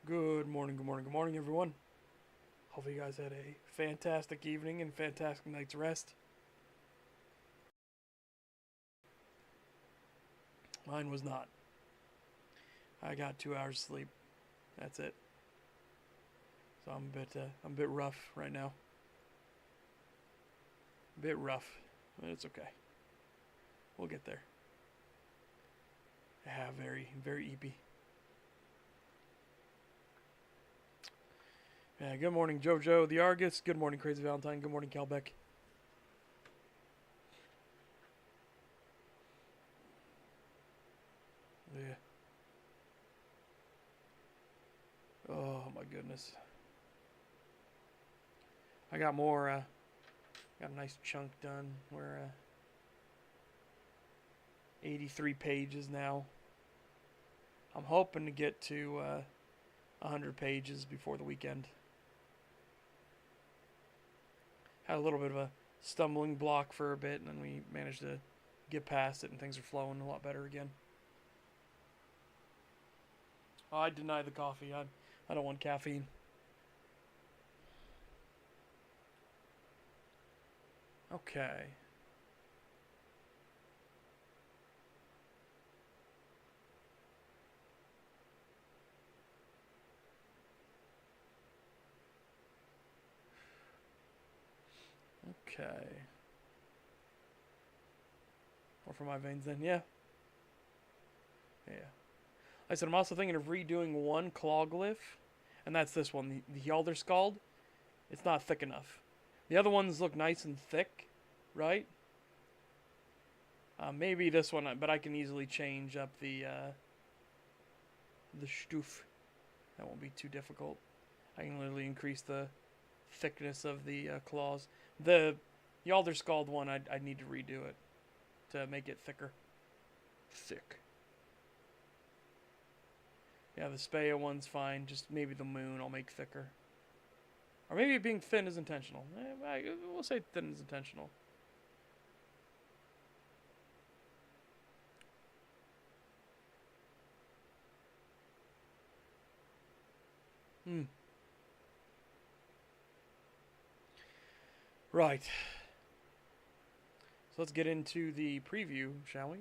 Good morning, everyone. Hope you guys had a fantastic evening and fantastic night's rest. Mine was not. I got 2 hours sleep. That's it. So I'm a bit rough right now. A bit rough, but it's okay. We'll get there. Yeah, very eepy. Yeah, good morning, JoJo the Argus. Good morning, Crazy Valentine. Good morning, Calbeck. Yeah. Oh my goodness. I got more. Got a nice chunk done. We're 83 pages now. I'm hoping to get to 100 pages before the weekend. Had a little bit of a stumbling block for a bit, and then we managed to get past it, and things are flowing a lot better again. Oh, I deny the coffee. I don't want caffeine. Okay. Okay. Or for my veins then, yeah. Yeah. I said I'm also thinking of redoing one claw glyph, and that's this one, the Yalder Scald. It's not thick enough. The other ones look nice and thick, right? Maybe this one, but I can easily change up the stoof. That won't be too difficult. I can literally increase the thickness of the claws. The Yalder Scald one, I'd need to redo it to make it thicker. Thick. Yeah, the Speya one's fine. Just maybe the moon I'll make thicker. Or maybe being thin is intentional. We'll say thin is intentional. Hmm. Right. So let's get into the preview, shall we?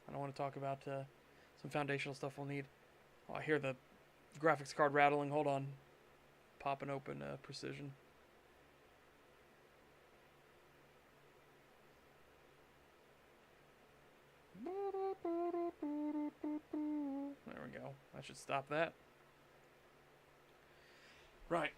I don't want to talk about some foundational stuff we'll need. Oh, I hear the graphics card rattling. Hold on. Popping open precision. There we go. I should stop that. Right.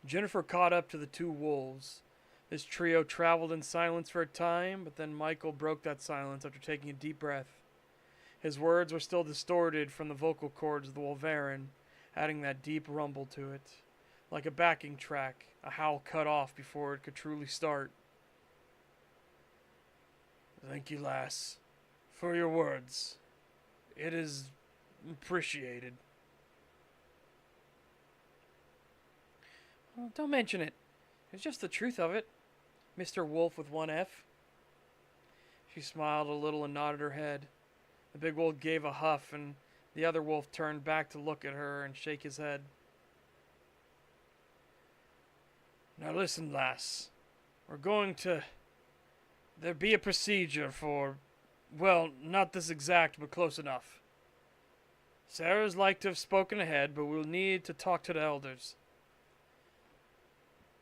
Jennifer caught up to the two wolves. This trio traveled in silence for a time, but then Michael broke that silence after taking a deep breath. His words were still distorted from the vocal cords of the Wolverine, adding that deep rumble to it. Like a backing track, a howl cut off before it could truly start. Thank you, lass, for your words. It is appreciated. Oh, don't mention it. It's just the truth of it. Mr. Wolf with one F. She smiled a little and nodded her head. The big wolf gave a huff, and the other wolf turned back to look at her and shake his head. Now listen, lass. We're going to... There be a procedure for... Well, not this exact, but close enough. Sarah's like to have spoken ahead, but we'll need to talk to the elders.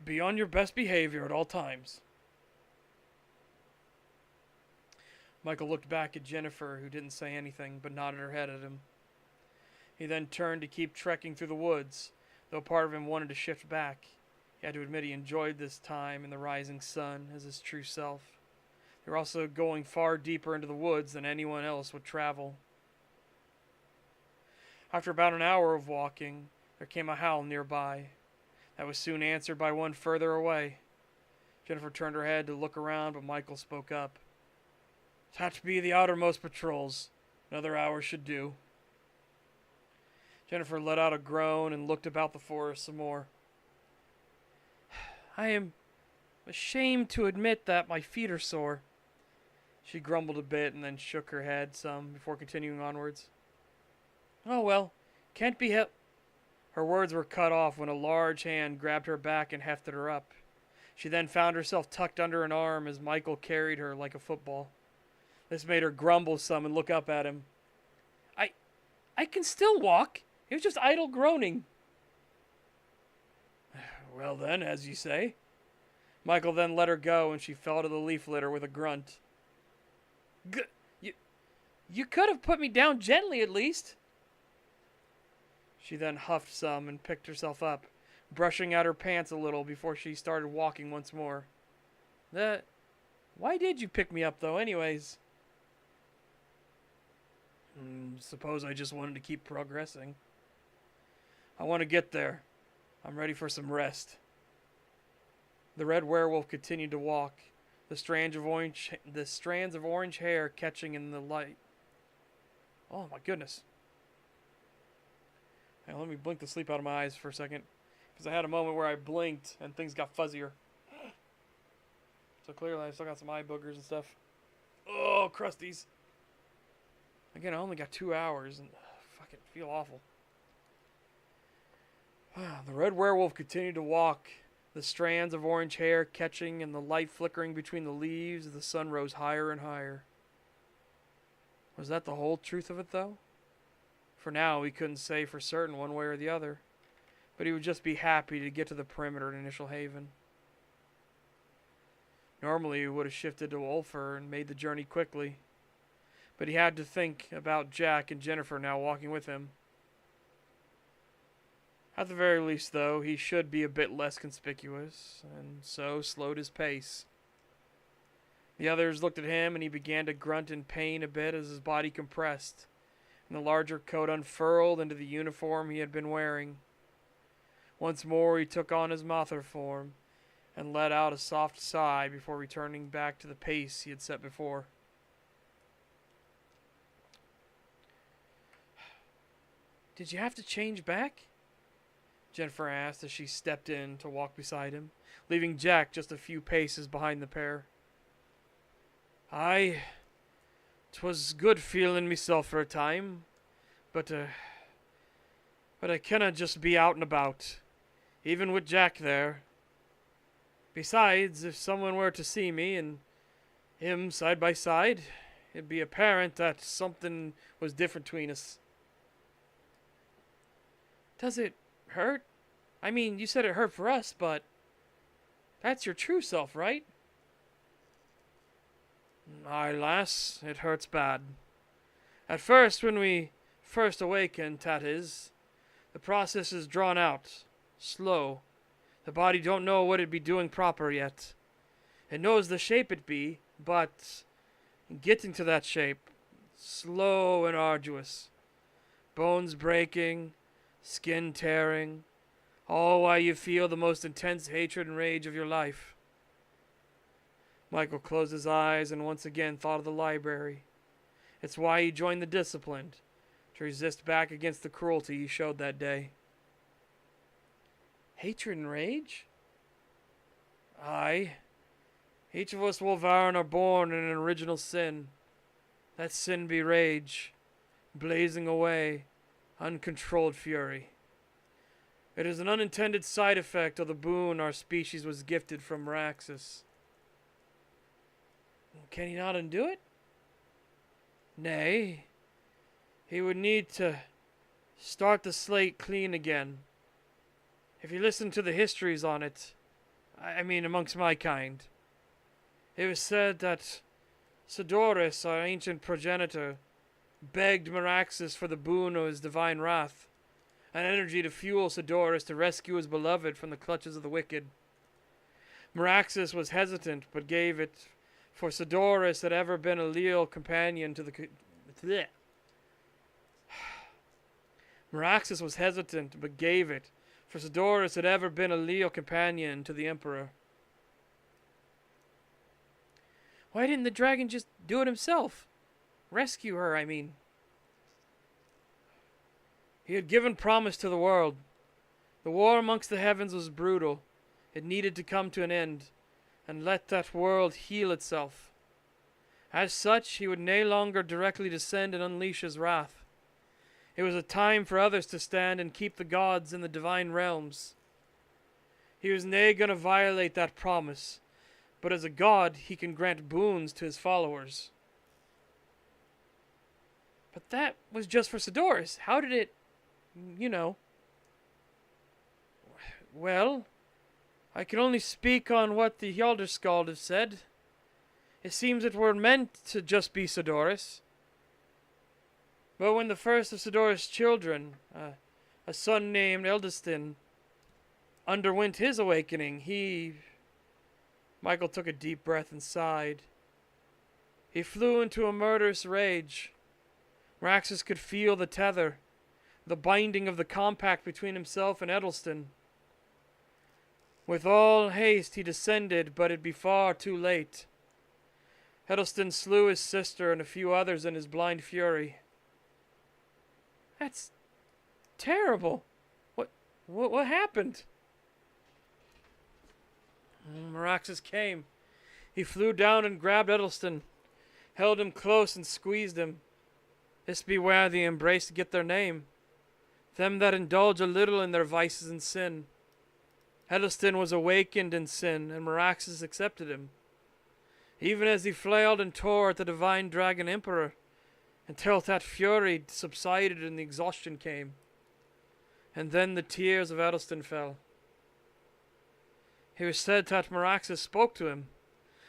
Be on your best behavior at all times. Michael looked back at Jennifer, who didn't say anything, but nodded her head at him. He then turned to keep trekking through the woods, though part of him wanted to shift back. He had to admit he enjoyed this time in the rising sun as his true self. They were also going far deeper into the woods than anyone else would travel. After about an hour of walking, there came a howl nearby. That was soon answered by one further away. Jennifer turned her head to look around, but Michael spoke up. That be the outermost patrols. Another hour should do. Jennifer let out a groan and looked about the forest some more. I am Ashamed to admit that my feet are sore. She grumbled a bit and then shook her head some before continuing onwards. Oh well, can't be helped. Her words were cut off when a large hand grabbed her back and hefted her up. She then found herself tucked under an arm as Michael carried her like a football. This made her grumble some and look up at him. I can still walk. It was just idle groaning. Well then, as you say. Michael then let her go and she fell to the leaf litter with a grunt. You could have put me down gently at least. She then huffed some and picked herself up, brushing out her pants a little before she started walking once more. Why did you pick me up though anyways? Suppose I just wanted to keep progressing. I want to get there. I'm ready for some rest. The red werewolf continued to walk, the strands of orange hair catching in the light. Oh my goodness. Hey, let me blink the sleep out of my eyes for a second, because I had a moment where I blinked and things got fuzzier. So clearly I still got some eye boogers and stuff. Oh, crusties. Again, I only got 2 hours and fucking feel awful. The red werewolf continued to walk, the strands of orange hair catching and the light flickering between the leaves as the sun rose higher and higher. Was that the whole truth of it, though? For now, he couldn't say for certain one way or the other, but he would just be happy to get to the perimeter at Initial Haven. Normally, he would have shifted to Ulfer and made the journey quickly, but he had to think about Jack and Jennifer now walking with him. At the very least, though, he should be a bit less conspicuous, and so slowed his pace. The others looked at him, and he began to grunt in pain a bit as his body compressed, and the larger coat unfurled into the uniform he had been wearing. Once more he took on his Mother form, and let out a soft sigh before returning back to the pace he had set before. Did you have to change back? Jennifer asked as she stepped in to walk beside him, leaving Jack just a few paces behind the pair. Aye, 'twas good feeling myself for a time, but I cannot just be out and about, even with Jack there. Besides, if someone were to see me and him side by side, it'd be apparent that something was different between us. Does it hurt? I mean, you said it hurt for us, but that's your true self, right? Aye, lass, it hurts bad. At first, when we first awaken, that is, the process is drawn out, slow. The body don't know what it be doing proper yet. It knows the shape it be, but getting to that shape, slow and arduous. Bones breaking, skin tearing, all while you feel the most intense hatred and rage of your life. Michael closed his eyes and once again thought of the library. It's why he joined the Disciplined, to resist back against the cruelty he showed that day. Hatred and rage? Aye. Each of us Wolverine are born in an original sin. That sin be rage, blazing away, uncontrolled fury. It is an unintended side effect of the boon our species was gifted from Meraxus. Can he not undo it? Nay. He would need to start the slate clean again. If you listen to the histories on it, I mean amongst my kind, it was said that Sidorus, our ancient progenitor, begged Meraxus for the boon of his divine wrath, an energy to fuel Sidorus to rescue his beloved from the clutches of the wicked. Meraxus was hesitant, but gave it, for Sidorus had ever been a leal companion to the... Meraxus was hesitant, but gave it, for Sidorus had ever been a leal companion to the Emperor. Why didn't the dragon just do it himself? Rescue her, I mean. He had given promise to the world. The war amongst the heavens was brutal. It needed to come to an end. and let that world heal itself. As such, he would nae longer directly descend and unleash his wrath. It was a time for others to stand and keep the gods in the divine realms. He was nae going to violate that promise, but as a god, he can grant boons to his followers. But that was just for Sidoris. How did it, you know? Well, I can only speak on what the Hjaldarskald have said. It seems it were meant to just be Sidoris. But when the first of Sidoris' children, a son named Eldestin, underwent his awakening, Michael took a deep breath and sighed. He flew into a murderous rage. Meraxus could feel the tether, the binding of the compact between himself and Edelston. With all haste he descended, but it'd be far too late. Edelston slew his sister and a few others in his blind fury. That's terrible. What happened? Meraxus came. He flew down and grabbed Edelston, held him close and squeezed him. This be where they embrace to get their name. Them that indulge a little in their vices and sin. Edelston was awakened in sin, and Meraxus accepted him. Even as he flailed and tore at the divine dragon emperor, until that fury subsided and the exhaustion came. And then the tears of Edelston fell. It was said that Meraxus spoke to him,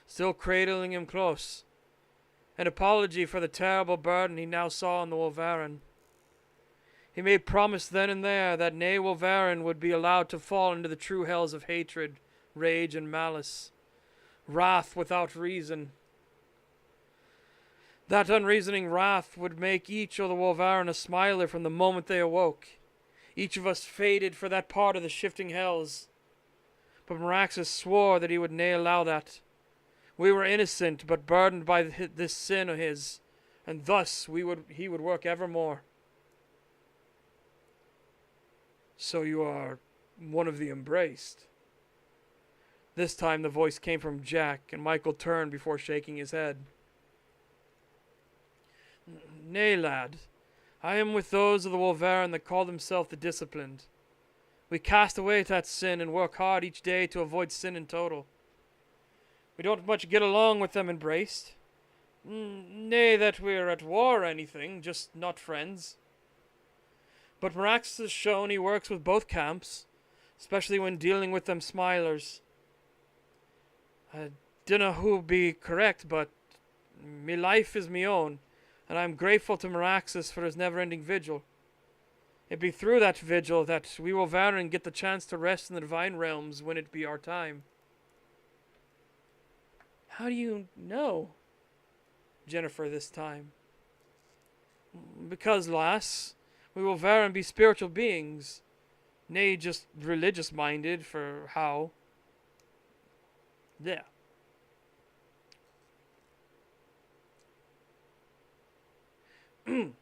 still cradling him close, an apology for the terrible burden he now saw on the Wolverine. He made promise then and there that nae Wolverine would be allowed to fall into the true hells of hatred, rage, and malice, wrath without reason. That unreasoning wrath would make each of the Wolverine a smiler from the moment they awoke. Each of us fated for that part of the shifting hells. But Meraxus swore that he would nae allow that. We were innocent, but burdened by this sin of his, and thus he would work evermore. So you are one of the embraced. This time the voice came from Jack, and Michael turned before shaking his head. Nay, lad, I am with those of the Wolverine that call themselves the disciplined. We cast away that sin and work hard each day to avoid sin in total. We don't much get along with them embraced. Nay, that we're at war or anything, just not friends. But Meraxus has shown he works with both camps, especially when dealing with them smilers. I dinna who be correct, but me life is me own, and I'm grateful to Meraxus for his never-ending vigil. It be through that vigil that we will Varin get the chance to rest in the divine realms when it be our time. How do you know? Jennifer this time. Because, lass, we will Varin be spiritual beings, nay, just religious-minded for how. Yeah.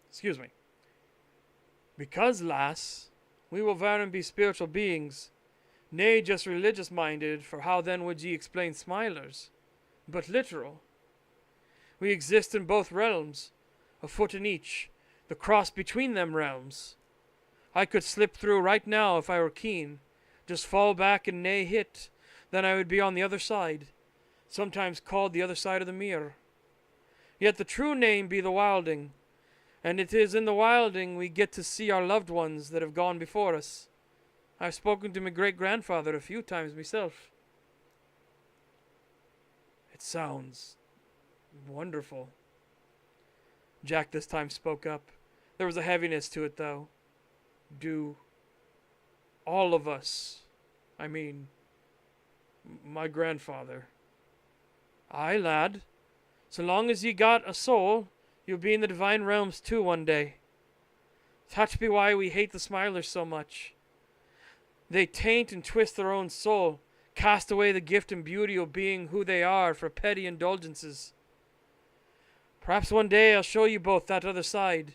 Excuse me. Because, lass, we will Varin be spiritual beings, nay, just religious-minded, for how then would ye explain smilers? But literal. We exist in both realms, a foot in each, the cross between them realms. I could slip through right now if I were keen, just fall back and nae hit, then I would be on the other side, sometimes called the other side of the mirror. Yet the true name be the wilding, and it is in the wilding we get to see our loved ones that have gone before us. I've spoken to my great-grandfather a few times myself. It sounds wonderful. Jack this time spoke up. There was a heaviness to it, though. Do all of us, I mean, my grandfather. Aye, lad. So long as ye got a soul, you'll be in the divine realms too one day. That be why we hate the Smilers so much. They taint and twist their own soul, cast away the gift and beauty of being who they are for petty indulgences. Perhaps one day I'll show you both that other side,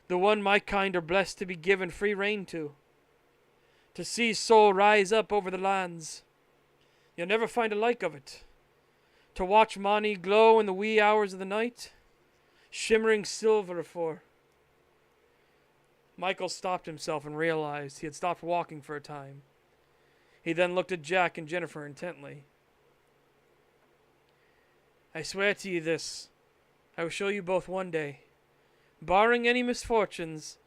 the one my kind are blessed to be given free rein to see soul rise up over the lands. You'll never find a like of it. To watch Mani glow in the wee hours of the night, shimmering silver for. Michael stopped himself and realized he had stopped walking for a time. He then looked at Jack and Jennifer intently. I swear to you this. I will show you both one day. Barring any misfortunes,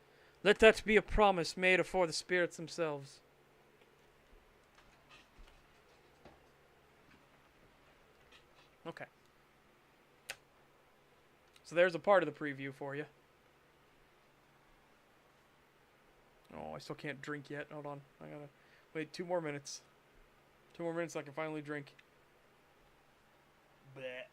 let that be a promise made afore the spirits themselves. Okay. So there's a part of the preview for you. Oh, I still can't drink yet. Hold on. I gotta wait 2 more minutes. 2 more minutes so I can finally drink. Blech.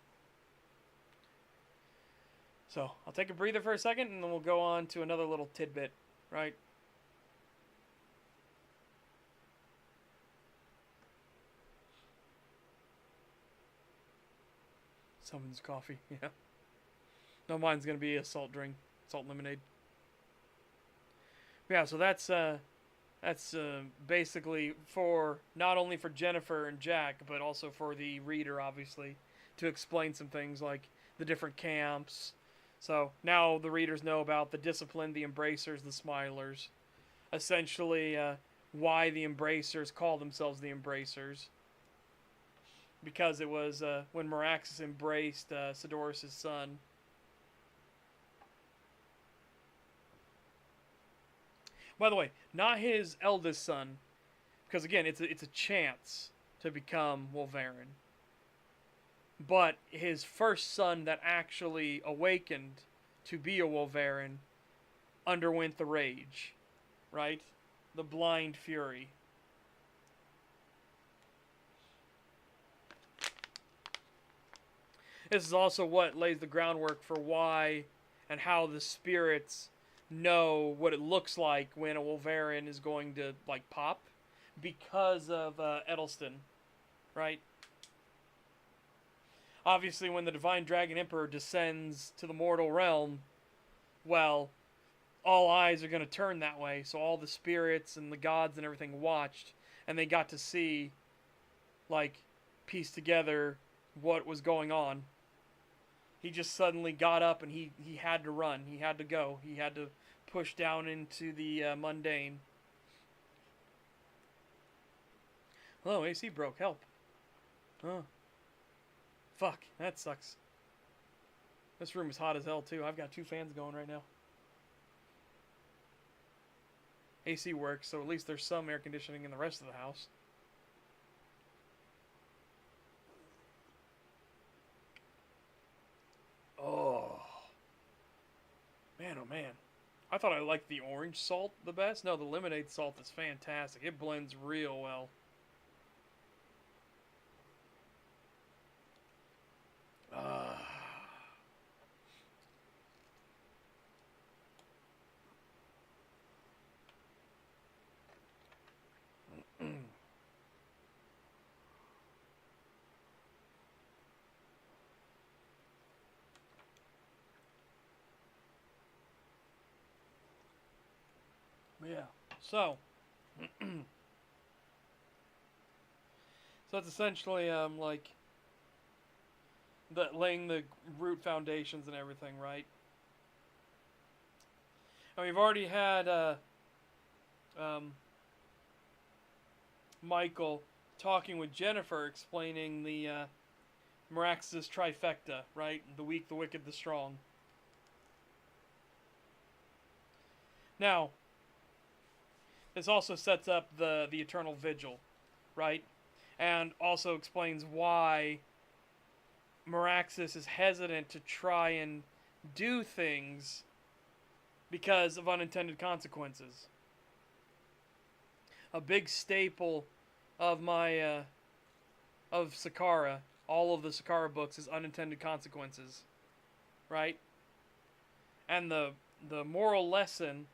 So, I'll take a breather for a second and then we'll go on to another little tidbit, right? Someone's coffee, yeah. No, mine's gonna be a salt drink. Salt lemonade. Yeah, so that's basically for not only for Jennifer and Jack, but also for the reader, obviously, to explain some things like the different camps. So now the readers know about the discipline, the embracers, the smilers. Essentially, why the embracers call themselves the embracers. Because it was when Meraxus embraced Sidorus' son. By the way, not his eldest son, because again, it's a chance to become Wolverine. But his first son that actually awakened to be a Wolverine underwent the rage, right? The blind fury. This is also what lays the groundwork for why and how the spirits know what it looks like when a Wolverine is going to, like, pop. Because of Edelston, right? Obviously, when the Divine Dragon Emperor descends to the mortal realm, well, all eyes are going to turn that way. So all the spirits and the gods and everything watched, and they got to see, like, piece together what was going on. He just suddenly got up and he had to run. He had to go. He had to push down into the mundane. Oh, AC broke. Help. Oh. Fuck. That sucks. This room is hot as hell, too. I've got 2 fans going right now. AC works, so at least there's some air conditioning in the rest of the house. Oh. Man, oh man. I thought I liked the orange salt the best. No, the lemonade salt is fantastic. It blends real well. Yeah. So it's essentially like laying the root foundations and everything, right? And we've already had Michael talking with Jennifer, explaining the Meraxus trifecta, right? The weak, the wicked, the strong. Now, this also sets up the eternal vigil, right? And also explains why Meraxus is hesitant to try and do things because of unintended consequences. A big staple of my of Sakara, all of the Sakara books, is unintended consequences, right? And the moral lesson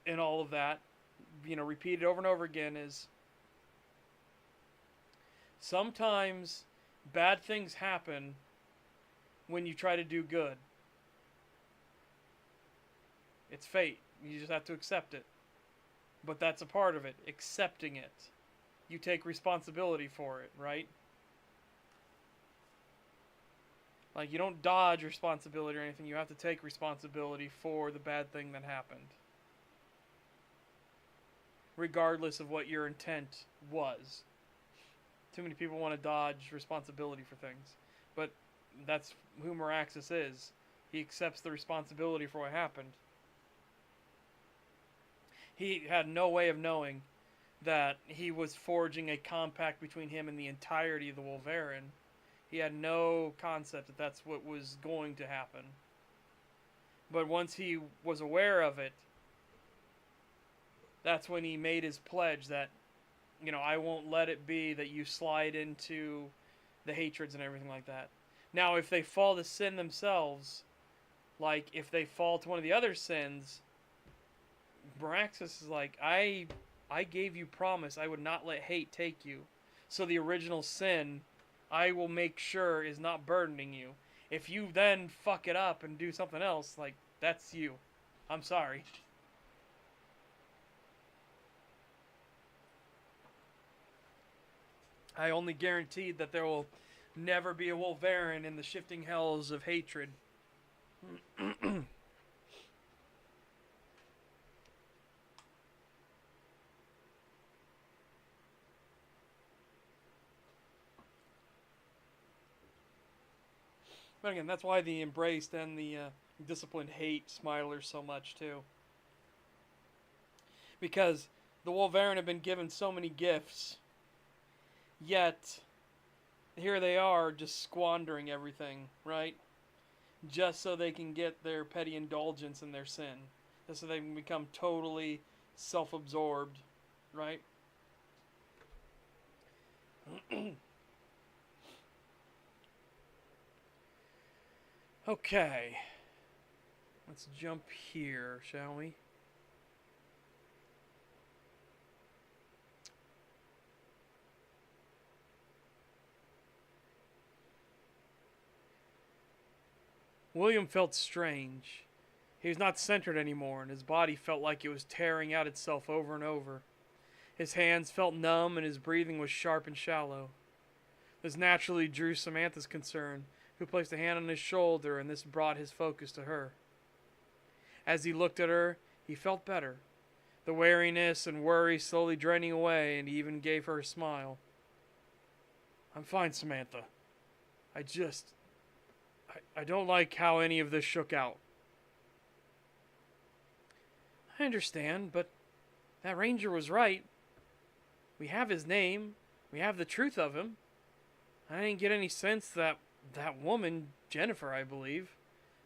in all of that, repeated over and over again, is sometimes bad things happen when you try to do good. It's fate. You just have to accept it. But that's a part of it, accepting it. You take responsibility for it, right? Like, you don't dodge responsibility or anything. You have to take responsibility for the bad thing that happened, regardless of what your intent was. Too many people want to dodge responsibility for things. But that's who Meraxis is. He accepts the responsibility for what happened. He had no way of knowing that he was forging a compact between him and the entirety of the Wolverine. He had no concept that that's what was going to happen. But once he was aware of it, that's when he made his pledge that, I won't let it be that you slide into the hatreds and everything like that. Now, if they fall to sin themselves, like if they fall to one of the other sins, Meraxis is like, I gave you promise I would not let hate take you. So the original sin, I will make sure is not burdening you. If you then fuck it up and do something else, like, that's you. I'm sorry. I only guaranteed that there will never be a Wolverine in the shifting hells of hatred. But again, that's why the embraced and the disciplined hate Smiler so much too. Because the Wolverine have been given so many gifts, yet here they are just squandering everything, right? Just so they can get their petty indulgence in their sin. Just so they can become totally self-absorbed, right? Okay. Let's jump here, shall we? William felt strange. He was not centered anymore, and his body felt like it was tearing out itself over and over. His hands felt numb, and his breathing was sharp and shallow. This naturally drew Samantha's concern, who placed a hand on his shoulder, and this brought his focus to her. As he looked at her, he felt better, the weariness and worry slowly draining away, and he even gave her a smile. I'm fine, Samantha. I don't like how any of this shook out. I understand, but that ranger was right. We have his name. We have the truth of him. I didn't get any sense that that woman, Jennifer, I believe,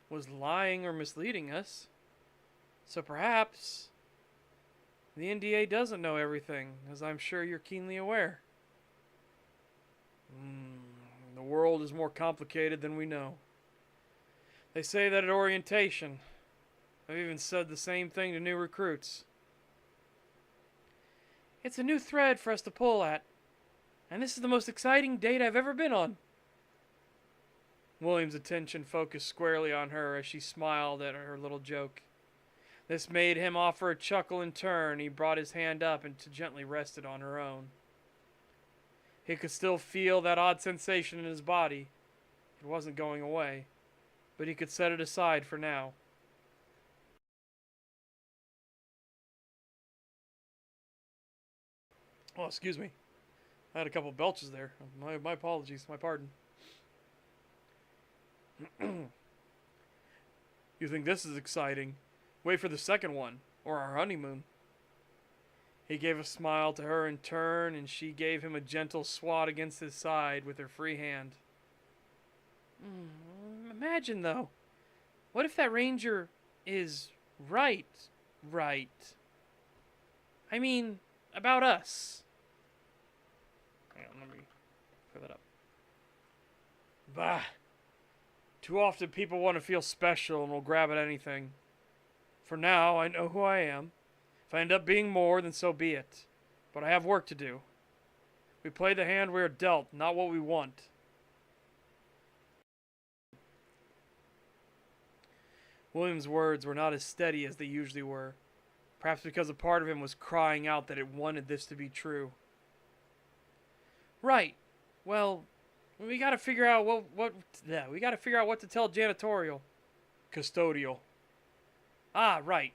was lying or misleading us. So perhaps the NDA doesn't know everything, as I'm sure you're keenly aware. The world is more complicated than we know. They say that at orientation. I've even said the same thing to new recruits. It's a new thread for us to pull at, and this is the most exciting date I've ever been on. William's attention focused squarely on her as she smiled at her little joke. This made him offer a chuckle in turn. He brought his hand up and gently rested on her own. He could still feel that odd sensation in his body. It wasn't going away, but he could set it aside for now. Oh, excuse me. I had a couple belches there. My apologies. My pardon. You think this is exciting? Wait for the second one, or our honeymoon. He gave a smile to her in turn, and she gave him a gentle swat against his side with her free hand. Imagine, though. What if that ranger is right? I mean, about us. Hang on, let me put that up. Bah. Too often people want to feel special and will grab at anything. For now, I know who I am. If I end up being more, then so be it. But I have work to do. We play the hand we are dealt, not what we want. William's words were not as steady as they usually were, perhaps because a part of him was crying out that it wanted this to be true. Right. Well, We gotta figure out we gotta figure out what to tell janitorial. Custodial. Ah, right.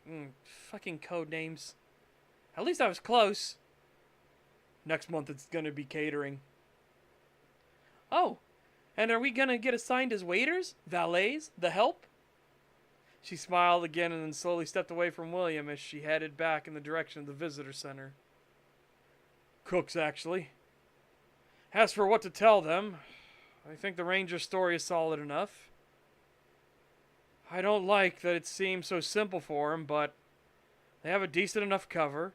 Fucking code names. At least I was close. Next month it's gonna be catering. Oh, and are we gonna get assigned as waiters? Valets? The help? She smiled again and then slowly stepped away from William as she headed back in the direction of the visitor center. Cooks, actually. As for what to tell them, I think the Ranger story is solid enough. I don't like that it seems so simple for him, but they have a decent enough cover,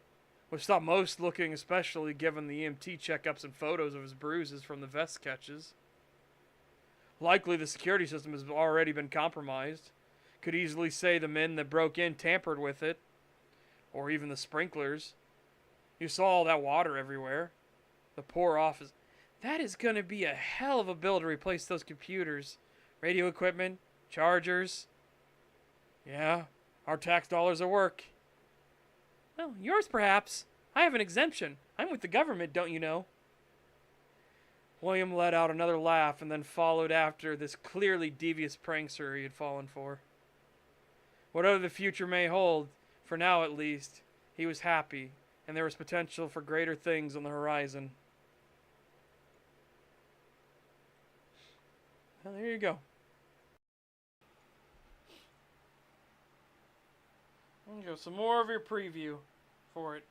which stopped most looking, especially given the EMT checkups and photos of his bruises from the vest catches. Likely the security system has already been compromised. Could easily say the men that broke in tampered with it, or even the sprinklers. You saw all that water everywhere. The poor office. That is going to be a hell of a bill to replace those computers. Radio equipment, chargers. Yeah, our tax dollars at work. Well, yours perhaps. I have an exemption. I'm with the government, don't you know? William let out another laugh and then followed after this clearly devious prankster he had fallen for. Whatever the future may hold, for now at least, he was happy, and there was potential for greater things on the horizon. Well, there you go. There you go. Some more of your preview for it.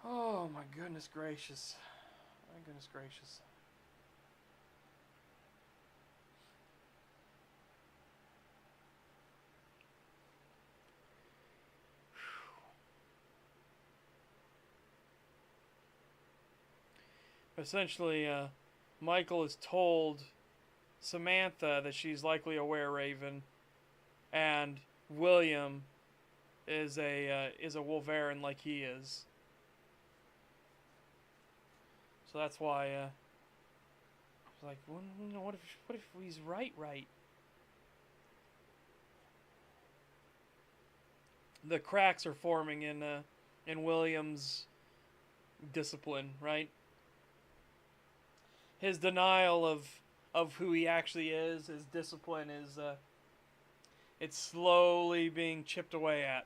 Oh my goodness gracious. My goodness gracious. Essentially, Michael has told Samantha that she's likely a were-raven, and William is a Wolverine like he is. So that's why I was like, well, you know, what if he's right? The cracks are forming in William's discipline, right? His denial of who he actually is, his discipline is it's slowly being chipped away at.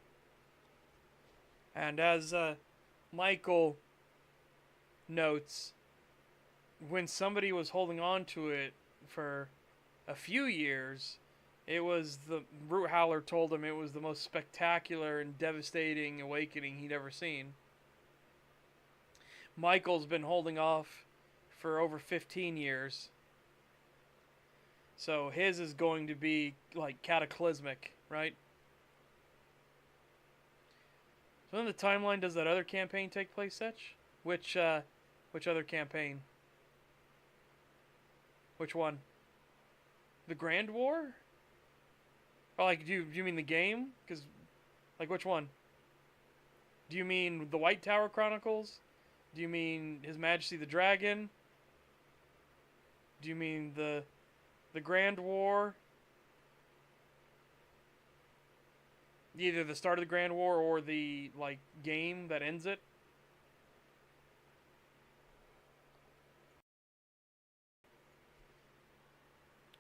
And as Michael notes, when somebody was holding on to it for a few years, it was the Root Howler told him it was the most spectacular and devastating awakening he'd ever seen. Michael's been holding off for over 15 years. So his is going to be like cataclysmic, right? So in the timeline, does that other campaign take place, Setch? Which other campaign? Which one? The Grand War? Oh, like, do you mean the game? Because, like, which one? Do you mean the White Tower Chronicles? Do you mean His Majesty the Dragon? Do you mean the Grand War? Either the start of the Grand War or the, like, game that ends it?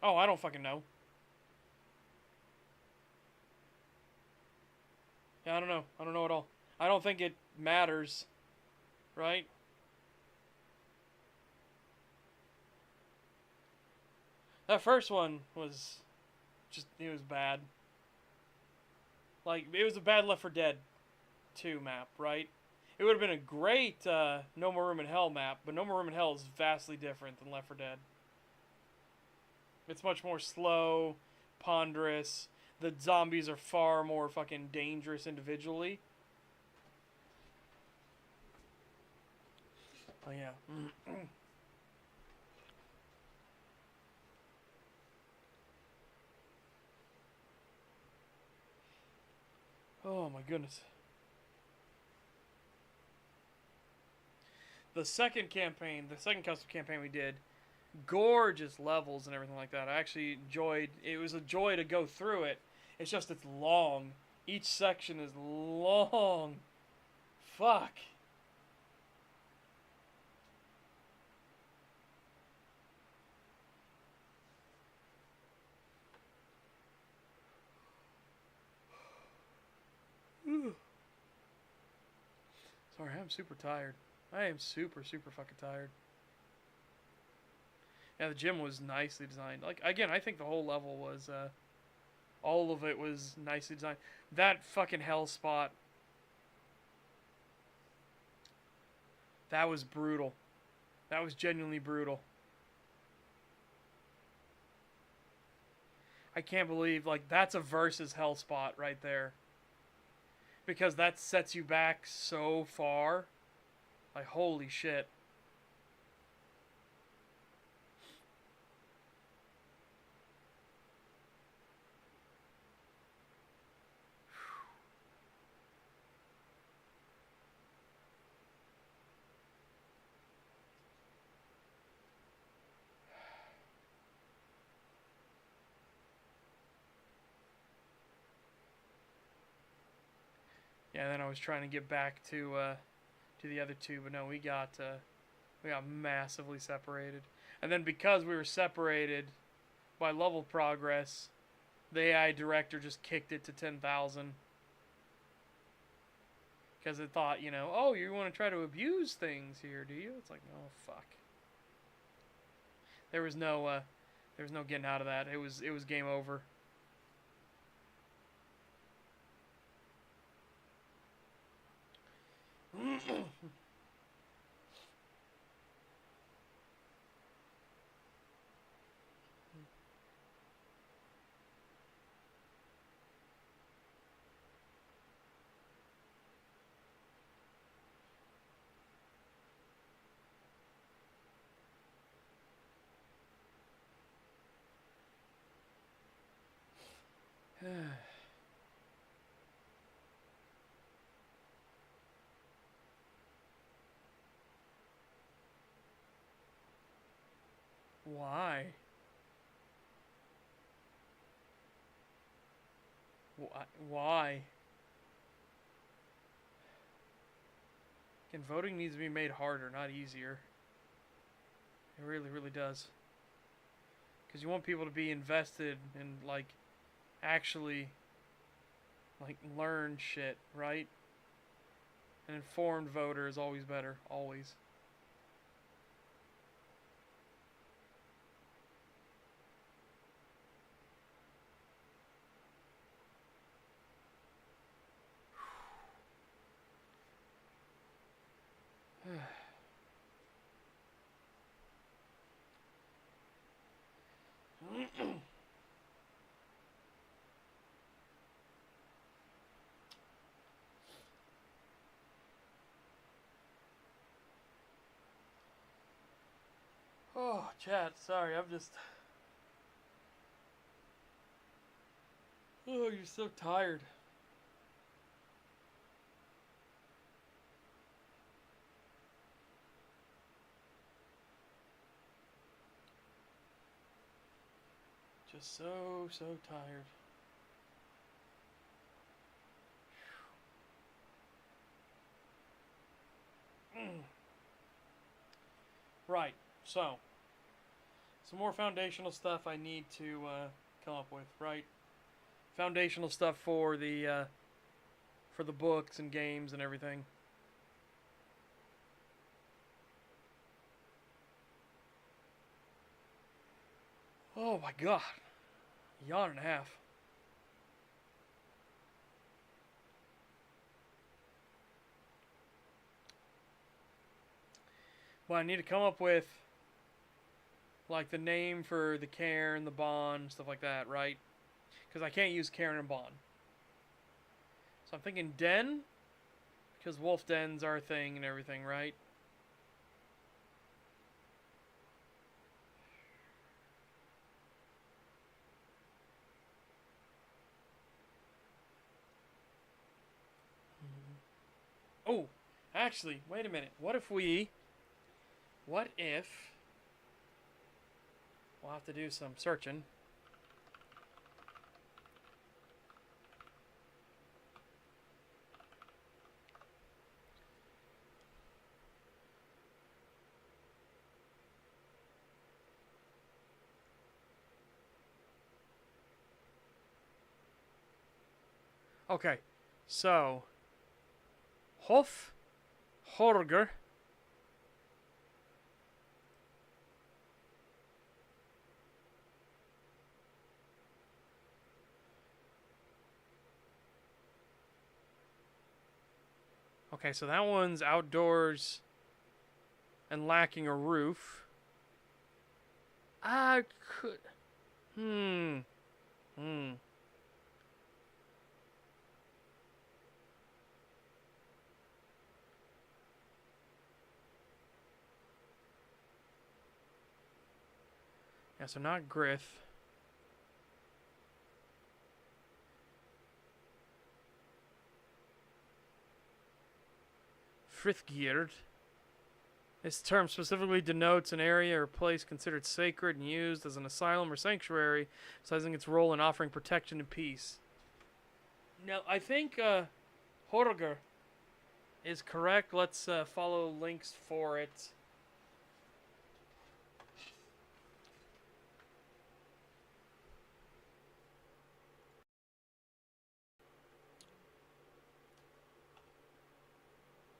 Oh, I don't fucking know. Yeah, I don't know. I don't know at all. I don't think it matters, right? That first one was just, it was bad. Like, it was a bad Left 4 Dead 2 map, right? It would have been a great No More Room in Hell map, but No More Room in Hell is vastly different than Left 4 Dead. It's much more slow, ponderous. The zombies are far more fucking dangerous individually. Oh, yeah. Oh, my goodness. The second campaign, the second custom campaign we did, gorgeous levels and everything like that. I actually enjoyed. It was a joy to go through it. It's just it's long. Each section is long. fuck? Sorry, I'm super tired. I am super, super fucking tired. Yeah, the gym was nicely designed. Like, again, I think the whole level was, all of it was nicely designed. That fucking hell spot, that was brutal. That was genuinely brutal. I can't believe, like, that's a versus hell spot right there. Because that sets you back so far. Like, holy shit. Yeah, and then I was trying to get back to the other two, but no, we got massively separated. And then because we were separated by level progress, the AI director just kicked it to 10,000 because it thought, oh, you want to try to abuse things here, do you? It's like, oh fuck. There was no getting out of that. It was game over. Why? Why? And voting needs to be made harder, not easier. It really, really does. Because you want people to be invested and, like, actually, like, learn shit, right? An informed voter is always better. Always. Oh, chat, sorry, I'm just... Oh, you're so tired. Just so, so tired. Right, so... Some more foundational stuff I need to come up with, right? Foundational stuff for the books and games and everything. Oh my god. Yawn and a half. Well, I need to come up with, like, the name for the cairn, the bond, stuff like that, right? Because I can't use cairn and bond. So I'm thinking den, because wolf dens are a thing and everything, right? Oh, actually, wait a minute. What if... We'll have to do some searching. Okay, so Hof Horger. Okay, so that one's outdoors and lacking a roof. I could. Hmm. Hmm. Yeah, so not Griff. Frithgeard. This term specifically denotes an area or place considered sacred and used as an asylum or sanctuary, emphasizing its role in offering protection and peace. Now, I think Horger is correct. Let's follow links for it.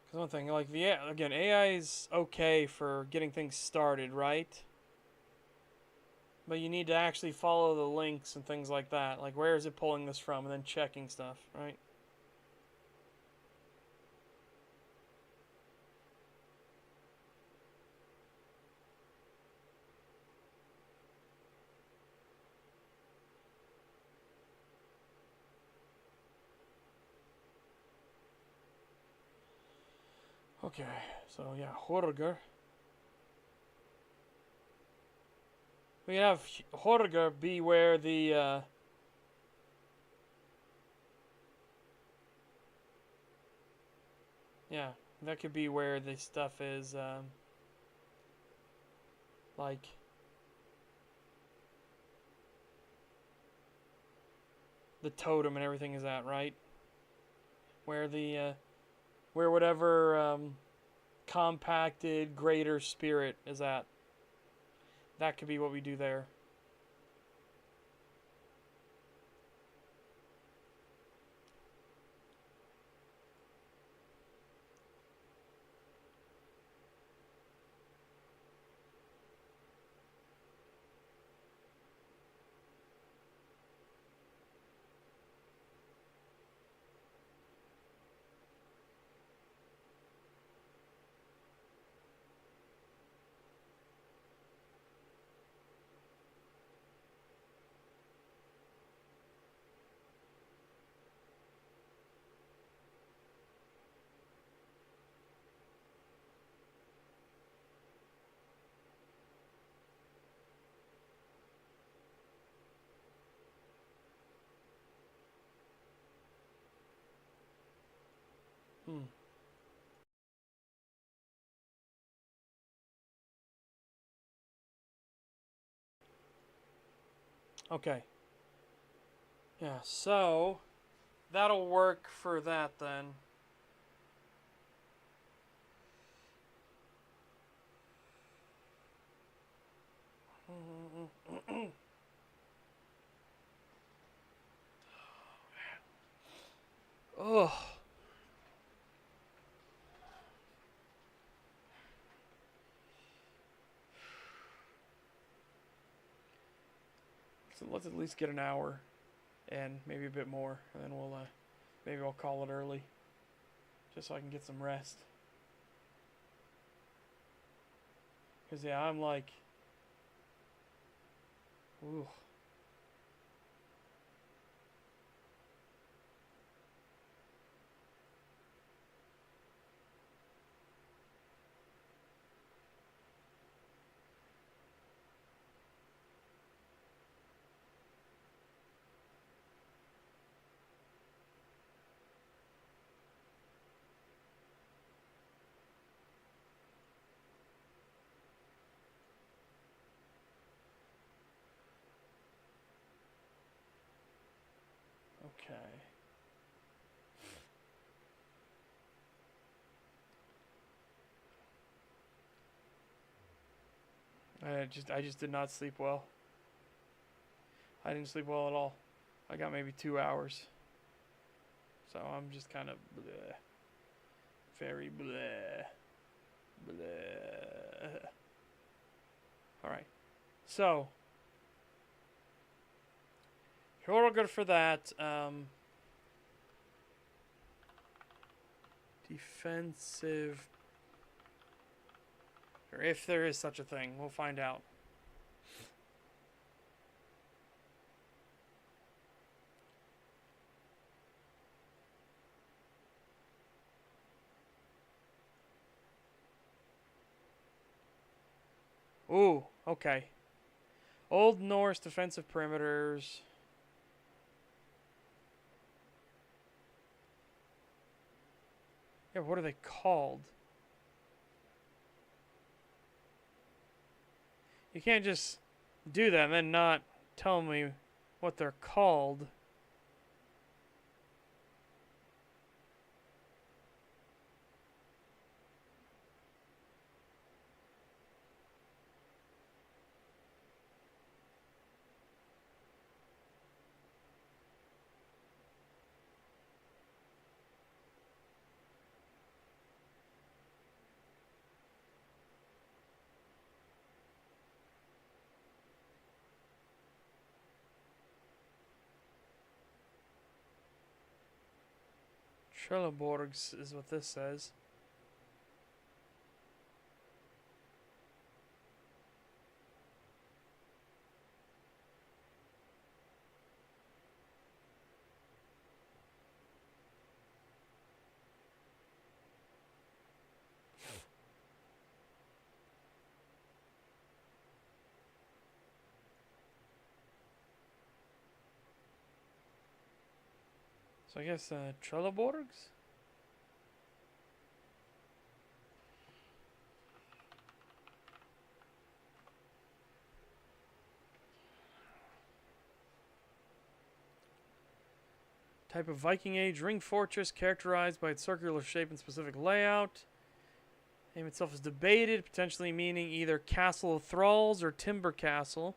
Because one thing, like again, AI is okay for getting things started, right? But you need to actually follow the links and things like that. Like, where is it pulling this from, and then checking stuff, right? Okay, so yeah, Horger. We have Horger be where the yeah, that could be where the stuff is like the totem and everything is at, right? Where the where whatever compacted greater spirit is at. That could be what we do there. Hmm. Okay. Yeah, so that'll work for that then. Oh. So let's at least get an hour and maybe a bit more, and then we'll maybe I'll call it early, just so I can get some rest. Cause yeah, I'm like, ooh. Okay. I just did not sleep well. I didn't sleep well at all. I got maybe 2 hours. So I'm just kind of bleh. Very bleh. Bleh. Alright. So, you're all good for that. Defensive. Or if there is such a thing, we'll find out. Ooh, okay. Old Norse defensive perimeters. Yeah, what are they called? You can't just do that and then not tell me what they're called. Trelleborgs is what this says. So I guess Trelleborgs? Type of Viking Age ring fortress characterized by its circular shape and specific layout. Name itself is debated, potentially meaning either Castle of Thralls or Timber Castle.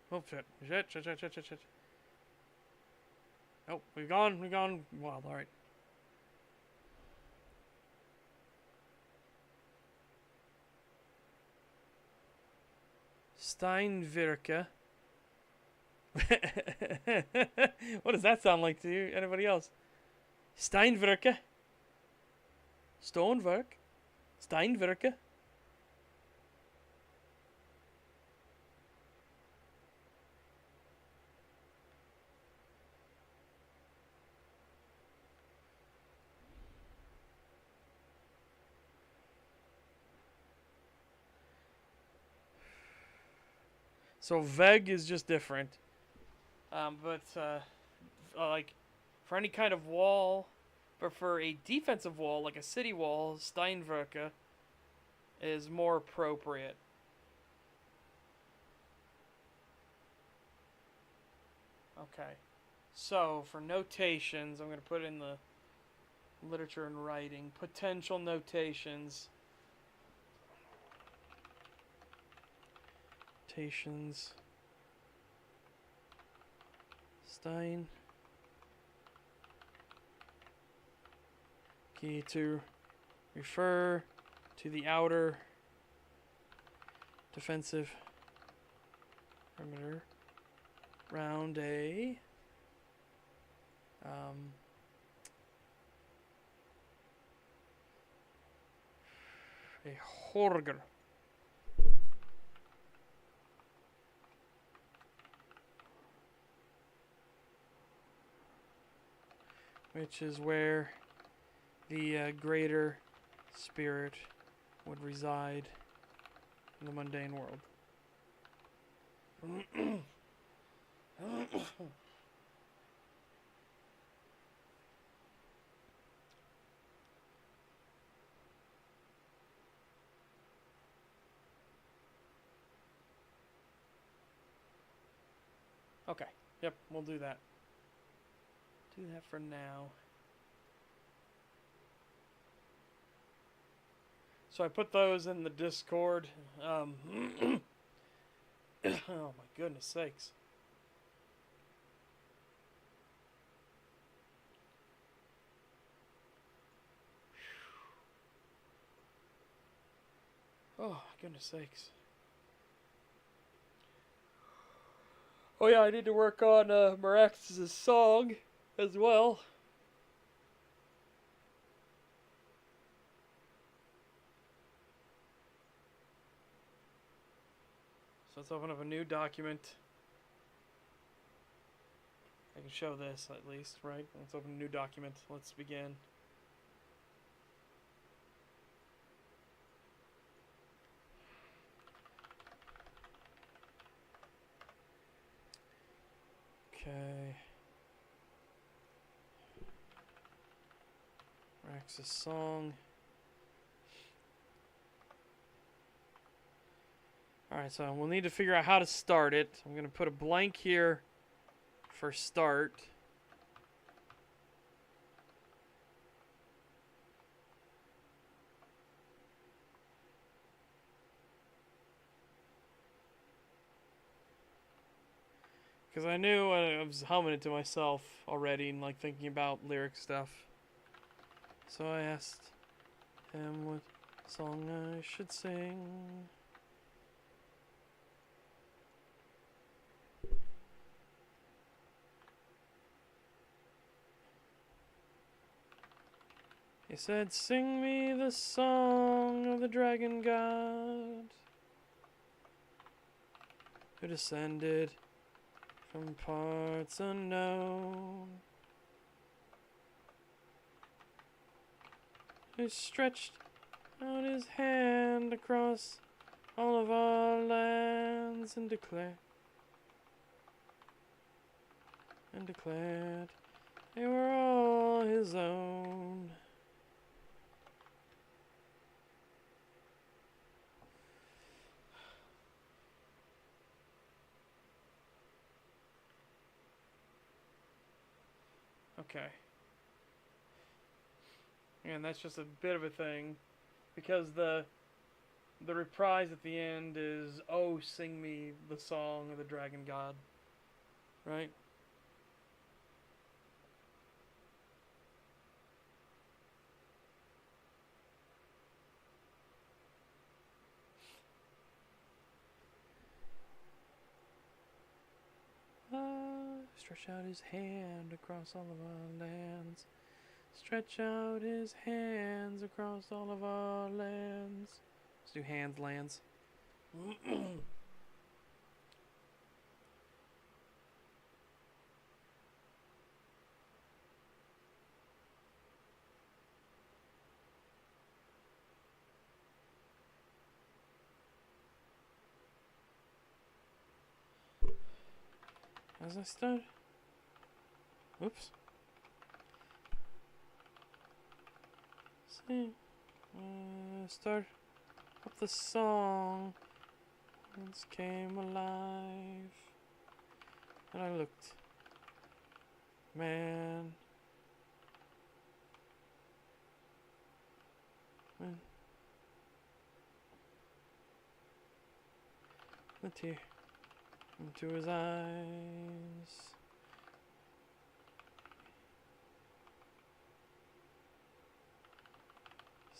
Oh shit. Oh, we've gone wild, alright. Steinwirke. What does that sound like to you? Anybody else? Steinwirke. Stonework. Steinwirke. So Veg is just different. But like for any kind of wall, but for a defensive wall like a city wall, Steinwerke is more appropriate. Okay. So for notations, I'm going to put in the literature and writing potential notations. Stein. Key to refer to the outer defensive perimeter round a horger. Which is where the greater spirit would reside in the mundane world. Okay. Yep, we'll do that. Do that for now. So I put those in the Discord. Oh my goodness sakes. Oh my goodness sakes. Oh yeah, I need to work on Marax's song as well. So let's open up a new document. I can show this at least, right? Let's open a new document. Let's begin. Okay. Marax's song. Alright, so we'll need to figure out how to start it. I'm going to put a blank here for start. Because I knew I was humming it to myself already and like thinking about lyric stuff. So I asked him what song I should sing. He said, "Sing me the song of the dragon god who descended from parts unknown, who stretched out his hand across all of our lands and declared they were all his own." Okay. And that's just a bit of a thing, because the reprise at the end is, "Oh, sing me the song of the dragon god," right? Stretch out his hand across all of our lands. Stretch out his hands across all of our lands. Let's do hands, lands. As I start. Oops. See. Start up the song. Once came alive. And I looked. Man. The tear into his eyes.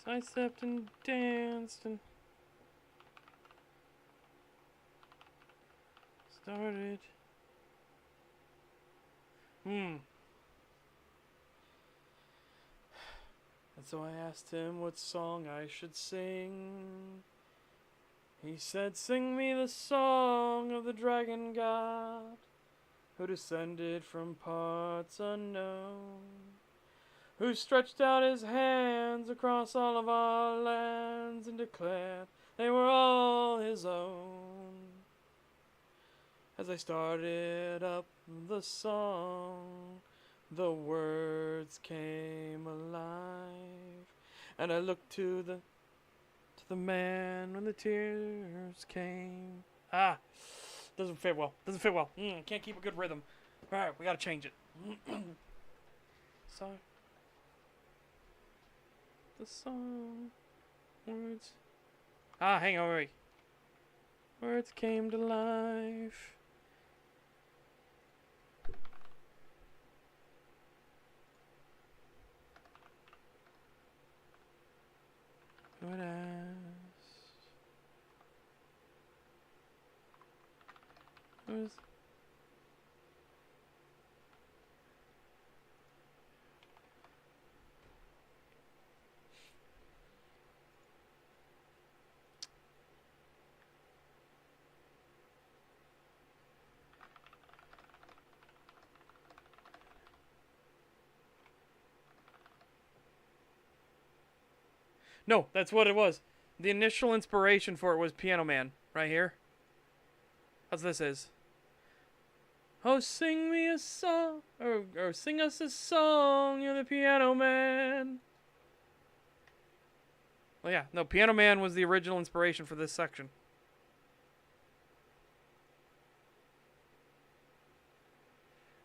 Sidestepped and danced and started. And so I asked him what song I should sing. He said, "Sing me the song of the dragon god who descended from parts unknown, who stretched out his hands across all of our lands and declared they were all his own. As I started up the song, the words came alive, and I looked to the man when the tears came. Ah, doesn't fit well. Doesn't fit well. Can't keep a good rhythm. All right, we gotta change it. Sorry. The song words. Ah, hang on, wait. Words came to life. Who had asked? Was no, that's what it was. The initial inspiration for it was Piano Man, right here. That's what this is. Oh, sing me a song, or sing us a song, you're the Piano Man. Well, yeah, no, Piano Man was the original inspiration for this section.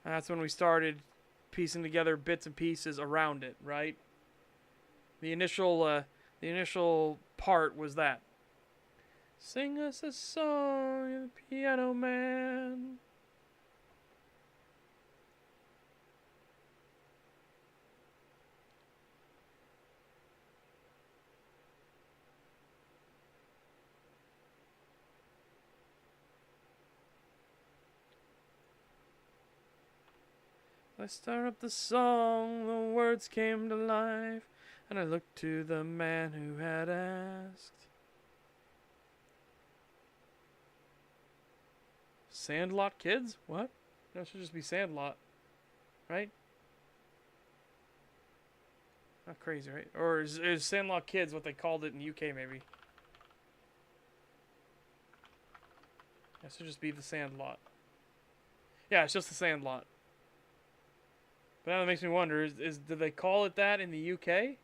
And that's when we started piecing together bits and pieces around it, right? The initial part was that. Sing us a song, you're the Piano Man. I started up the song, the words came to life, and I looked to the man who had asked. Sandlot Kids? What? That should just be Sandlot, right? Not crazy, right? Or is Sandlot Kids what they called it in the UK, maybe? That should just be the Sandlot. Yeah, it's just the Sandlot. But now that makes me wonder, did they call it that in the UK?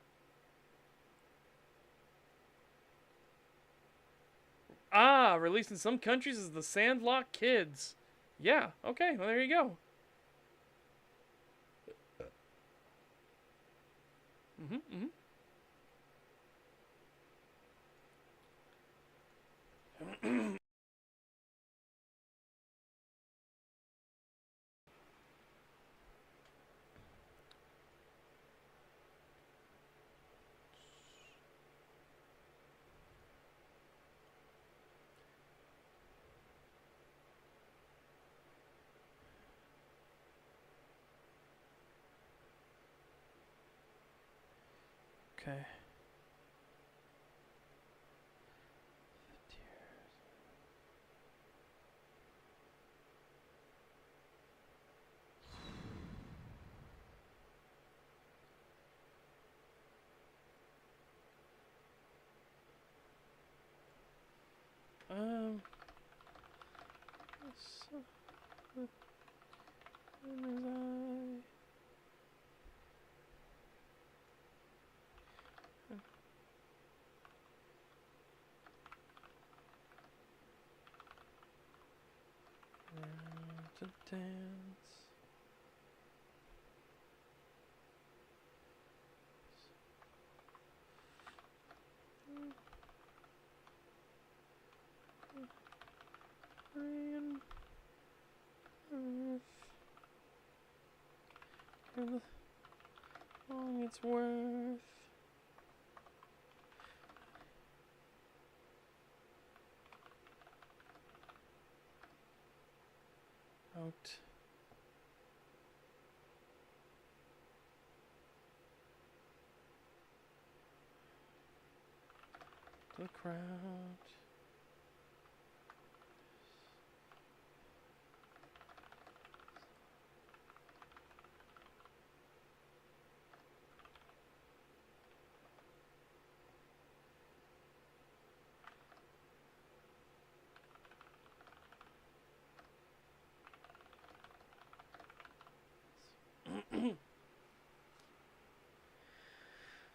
Ah, released in some countries as the Sandlot Kids. Yeah, okay, well there you go. Okay. Um. So, to dance. And earth. For the long it's worth. Out. To the crowd.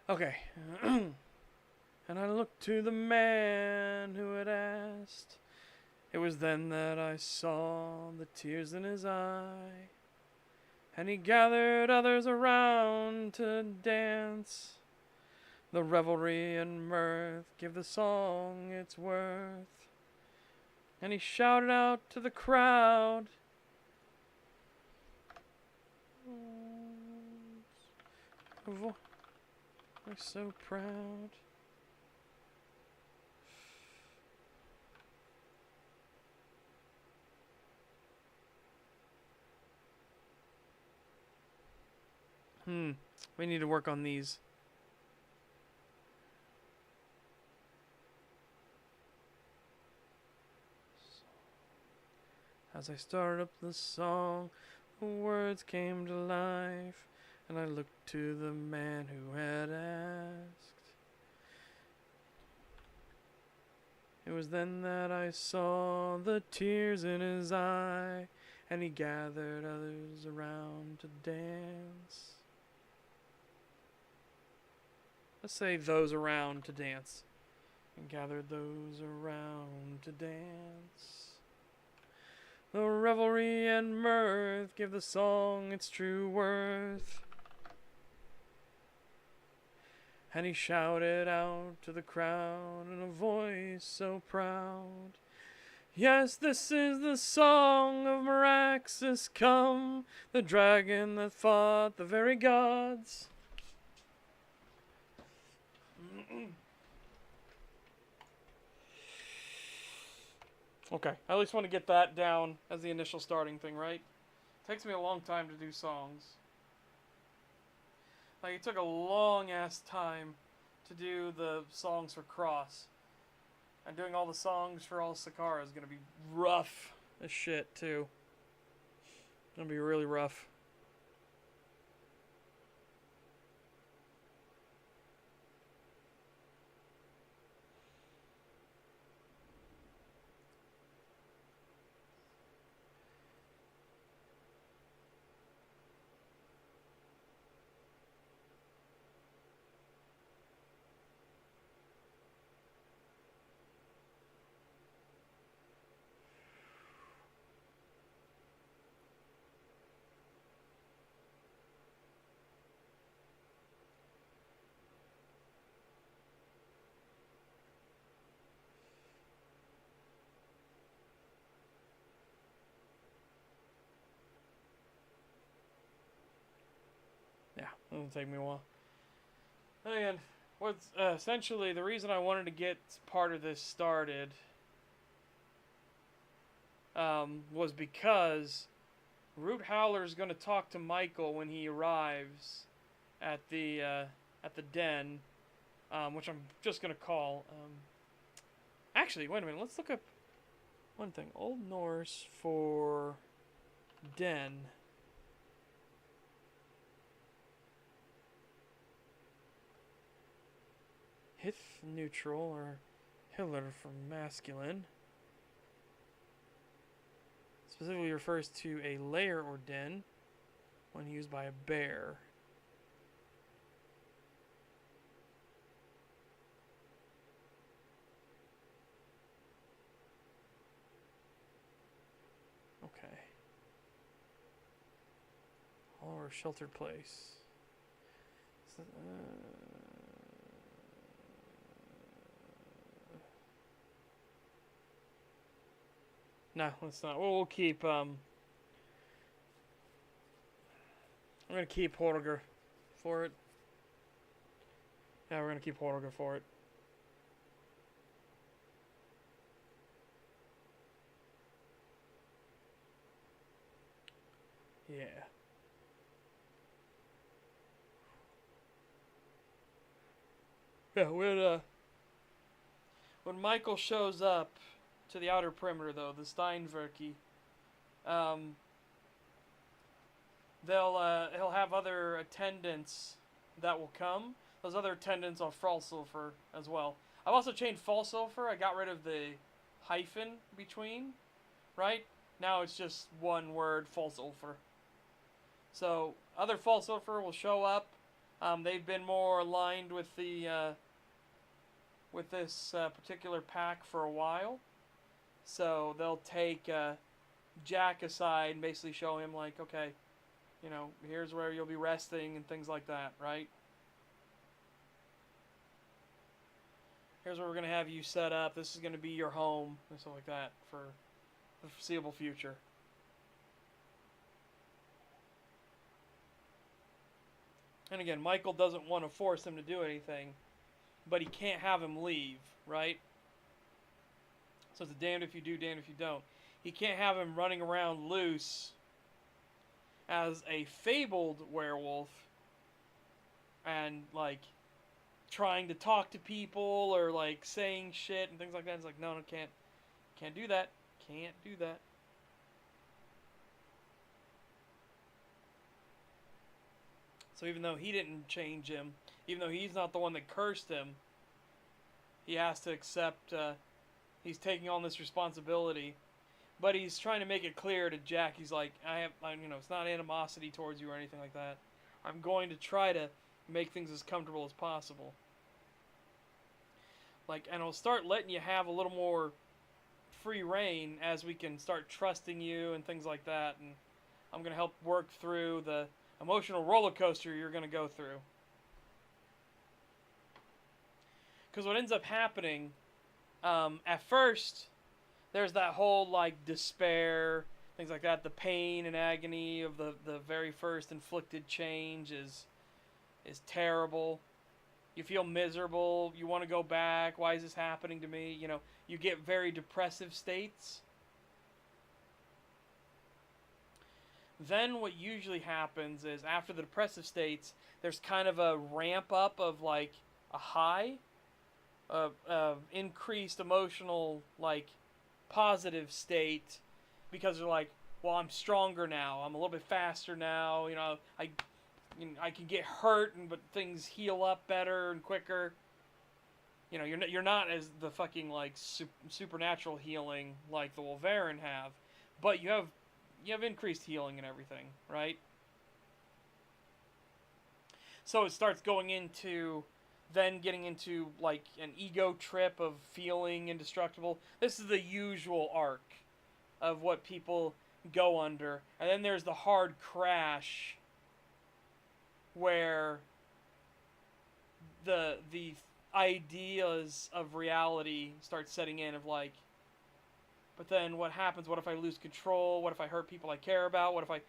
Okay. And I looked to the man who had asked. It was then that I saw the tears in his eye. And he gathered others around to dance. The revelry and mirth give the song its worth. And he shouted out to the crowd. Voice so proud. We need to work on these. As I started up the song, the words came to life, and I looked to the man who had asked. It was then that I saw the tears in his eye, and he gathered others around to dance. Let's say those around to dance. And gathered those around to dance. The revelry and mirth give the song its true worth. And he shouted out to the crowd in a voice so proud. Yes, this is the song of Meraxus come, the dragon that fought the very gods. Okay, I at least want to get that down as the initial starting thing, right? Takes me a long time to do songs. Like, it took a long-ass time to do the songs for Cross. And doing all the songs for all Sakara is going to be rough as shit, too. It's going to be really rough. Yeah, it'll take me a while. And what's essentially the reason I wanted to get part of this started was because Root Howler's going to talk to Michael when he arrives at the den, which I'm just going to call. Actually, wait a minute. Let's look up one thing. Old Norse for den. Hith neutral, or Hiller for masculine. Specifically refers to a lair or den when used by a bear. Okay. Or sheltered place. So, no, let's not. We'll keep, I'm gonna keep Horger for it. Yeah, we're gonna keep Horger for it. Yeah. Yeah, when Michael shows up to the outer perimeter, though, the Steinwerke, he'll have other attendants that will come. Those other attendants are Falsulfur as well. I've also changed Falsulfur. I got rid of the hyphen between, right? Now it's just one word, Falsulfur. So other Falsulfur will show up. They've been more aligned with the with this particular pack for a while, so they'll take Jack aside and basically show him like, okay, you know, here's where you'll be resting and things like that, right? Here's where we're gonna have you set up. This is gonna be your home and stuff like that for the foreseeable future. And again, Michael doesn't want to force him to do anything, but he can't have him leave, right? So it's a damned if you do, damned if you don't. He can't have him running around loose as a fabled werewolf and like trying to talk to people or like saying shit and things like that. It's like, no, can't do that. Can't do that. So even though he didn't change him, even though he's not the one that cursed him, he has to accept he's taking on this responsibility. But he's trying to make it clear to Jack. He's like, it's not animosity towards you or anything like that. I'm going to try to make things as comfortable as possible. Like, and I'll start letting you have a little more free reign as we can start trusting you and things like that. And I'm going to help work through the emotional roller coaster you're going to go through. Because what ends up happening, at first, there's that whole like despair, things like that. The pain and agony of the very first inflicted change is terrible. You feel miserable. You want to go back. Why is this happening to me? You know, you get very depressive states. Then what usually happens is after the depressive states, there's kind of a ramp up of like a high, of increased emotional like positive state, because they're like, well, I'm stronger now. I'm a little bit faster now. You know, I can get hurt, but things heal up better and quicker. You know, you're not as the fucking like supernatural healing like the Wolverine have, but you have increased healing and everything, right? So it starts going into then getting into like an ego trip of feeling indestructible. This is the usual arc of what people go under. And then there's the hard crash where the ideas of reality start setting in of like, but then what happens? What if I lose control? What if I hurt people I care about? What if I,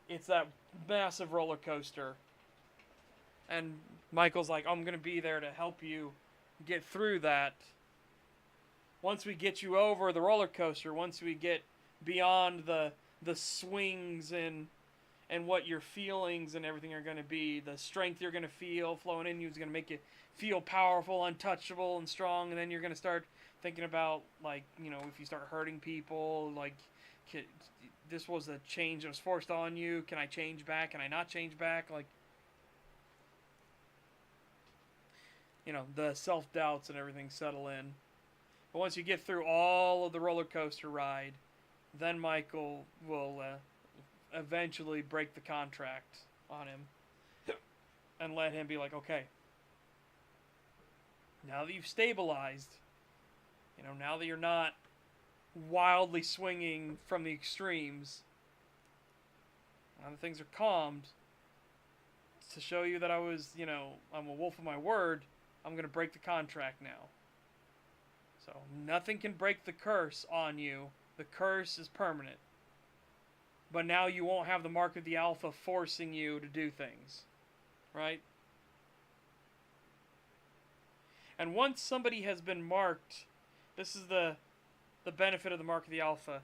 it's that massive roller coaster. And Michael's like, I'm going to be there to help you get through that. Once we get you over the roller coaster, once we get beyond the swings and what your feelings and everything are going to be, the strength you're going to feel flowing in you is going to make you feel powerful, untouchable, and strong. And then you're going to start thinking about, like, if you start hurting people, like, this was a change that was forced on you. Can I change back? Can I not change back? Like, the self-doubts and everything settle in. But once you get through all of the roller coaster ride, then Michael will eventually break the contract on him and let him be like, okay, now that you've stabilized, now that you're not wildly swinging from the extremes, now that things are calmed, to show you that I'm a wolf of my word, I'm going to break the contract now. So nothing can break the curse on you. The curse is permanent. But now you won't have the mark of the alpha forcing you to do things. Right? And once somebody has been marked, this is the benefit of the mark of the alpha.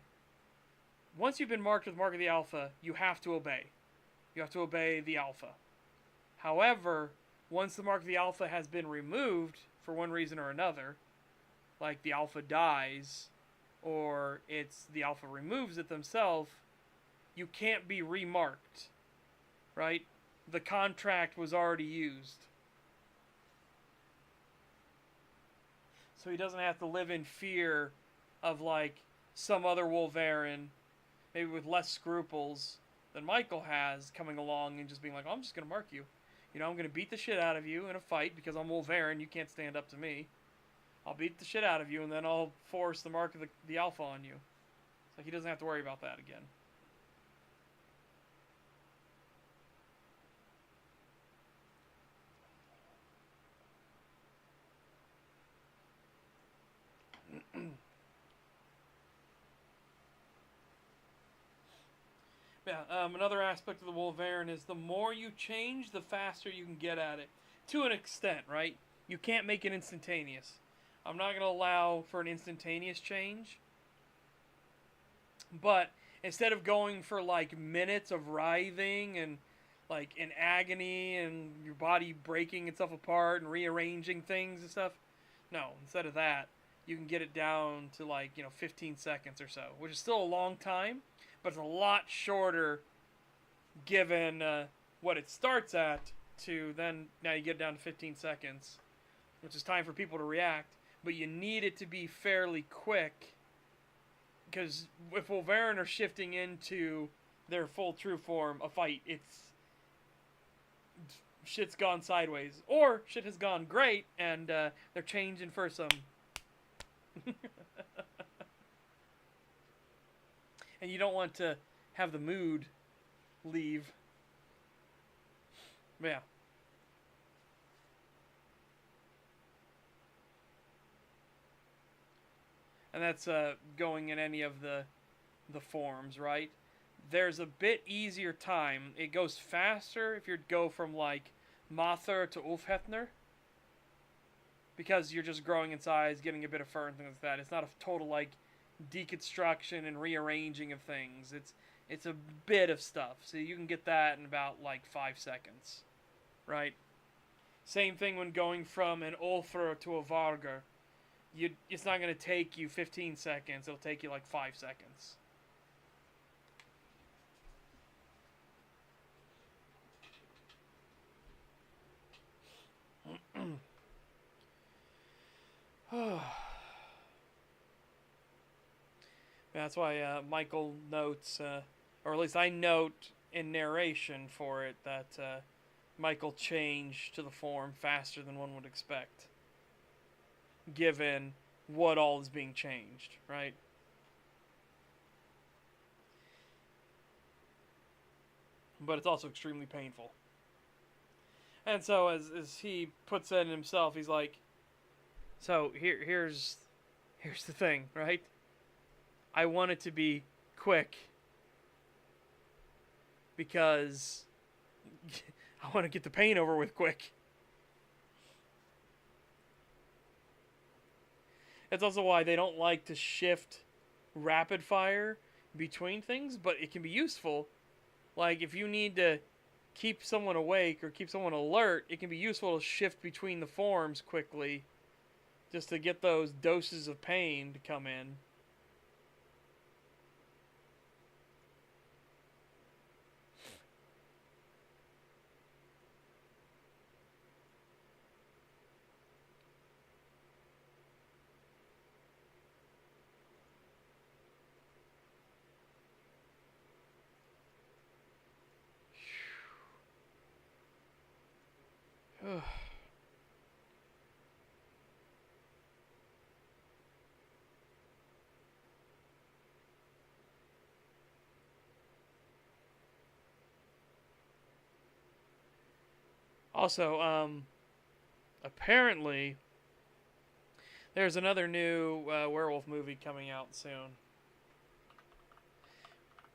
Once you've been marked with the mark of the alpha, you have to obey. You have to obey the alpha. However, once the mark of the alpha has been removed for one reason or another, like the alpha dies, or the alpha removes it themselves, you can't be remarked, right? The contract was already used. So he doesn't have to live in fear of like some other Wolverine, maybe with less scruples, than Michael has coming along and just being like, oh, I'm just going to mark you. You know, I'm going to beat the shit out of you in a fight because I'm Wolverine. You can't stand up to me. I'll beat the shit out of you, and then I'll force the mark of the alpha on you. It's like he doesn't have to worry about that again. Yeah, another aspect of the Wolverine is the more you change, the faster you can get at it. To an extent, right? You can't make it instantaneous. I'm not going to allow for an instantaneous change. But instead of going for like minutes of writhing and like in agony and your body breaking itself apart and rearranging things and stuff, no, instead of that, you can get it down to like, 15 seconds or so, which is still a long time, but it's a lot shorter given what it starts at to then now you get down to 15 seconds, which is time for people to react, but you need it to be fairly quick because if Wolverine are shifting into their full true form, a fight, shit's gone sideways, or shit has gone great and they're changing for some. And you don't want to have the mood leave. Yeah. And that's going in any of the forms, right? There's a bit easier time. It goes faster if you go from like Mother to Ulfhetner, because you're just growing in size, getting a bit of fur and things like that. It's not a total like deconstruction and rearranging of things. It's a bit of stuff. So you can get that in about like 5 seconds, right? Same thing when going from an Ulfr to a Vargar. It's not going to take you 15 seconds. It'll take you like 5 seconds. That's why Michael notes, or at least I note in narration for it, that Michael changed to the form faster than one would expect, given what all is being changed, right? But it's also extremely painful. And so as he puts it in himself, he's like, so here's the thing, right? I want it to be quick because I want to get the pain over with quick. That's also why they don't like to shift rapid fire between things, but it can be useful. Like if you need to keep someone awake or keep someone alert, it can be useful to shift between the forms quickly just to get those doses of pain to come in. Also, apparently, there's another new werewolf movie coming out soon,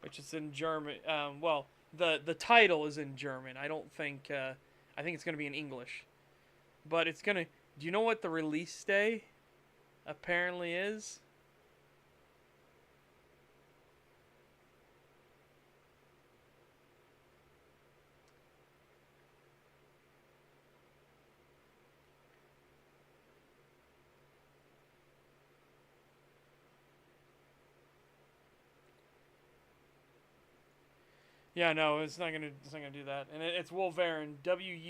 which is in German. Well, the title is in German. I don't think. I think it's going to be in English, but it's gonna. Do you know what the release day apparently is? Yeah, no, it's not gonna. It's not gonna do that. And it's Wolverine. Wulvarin.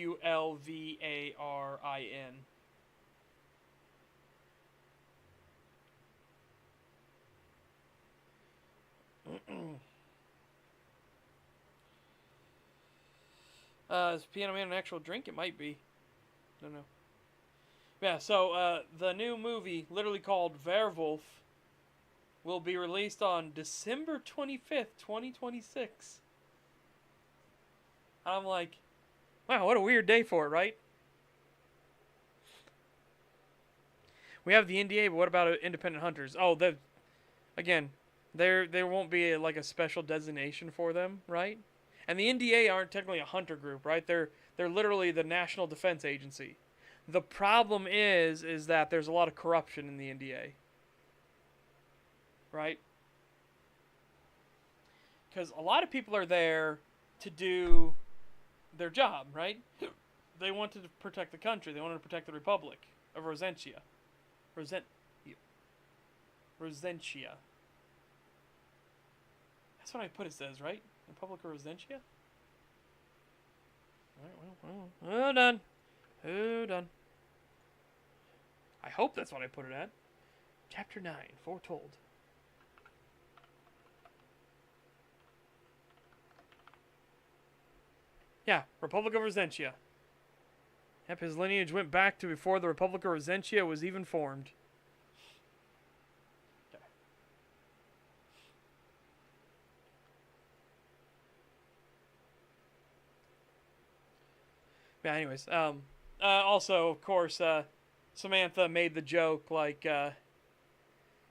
Is Piano Man an actual drink? It might be. Don't know. Yeah, so the new movie, literally called Werewolf, will be released on December 25th, 2026. I'm like, wow, what a weird day for it, right? We have the NDA, but what about independent hunters? Oh, again, there won't be like a special designation for them, right? And the NDA aren't technically a hunter group, right? They're literally the National Defense Agency. The problem is that there's a lot of corruption in the NDA, right? Because a lot of people are there to do their job, right? They wanted to protect the country. They wanted to protect the Republic of Rosentia. Rosentia. That's what I put it says, right? Republic of Rosentia? Alright, well, done. Done. I hope that's what I put it at. Chapter 9, Foretold. Yeah, Republic of Rosentia. Yep, his lineage went back to before the Republic of Rosentia was even formed. Okay. Yeah, anyways, also, of course, Samantha made the joke, like,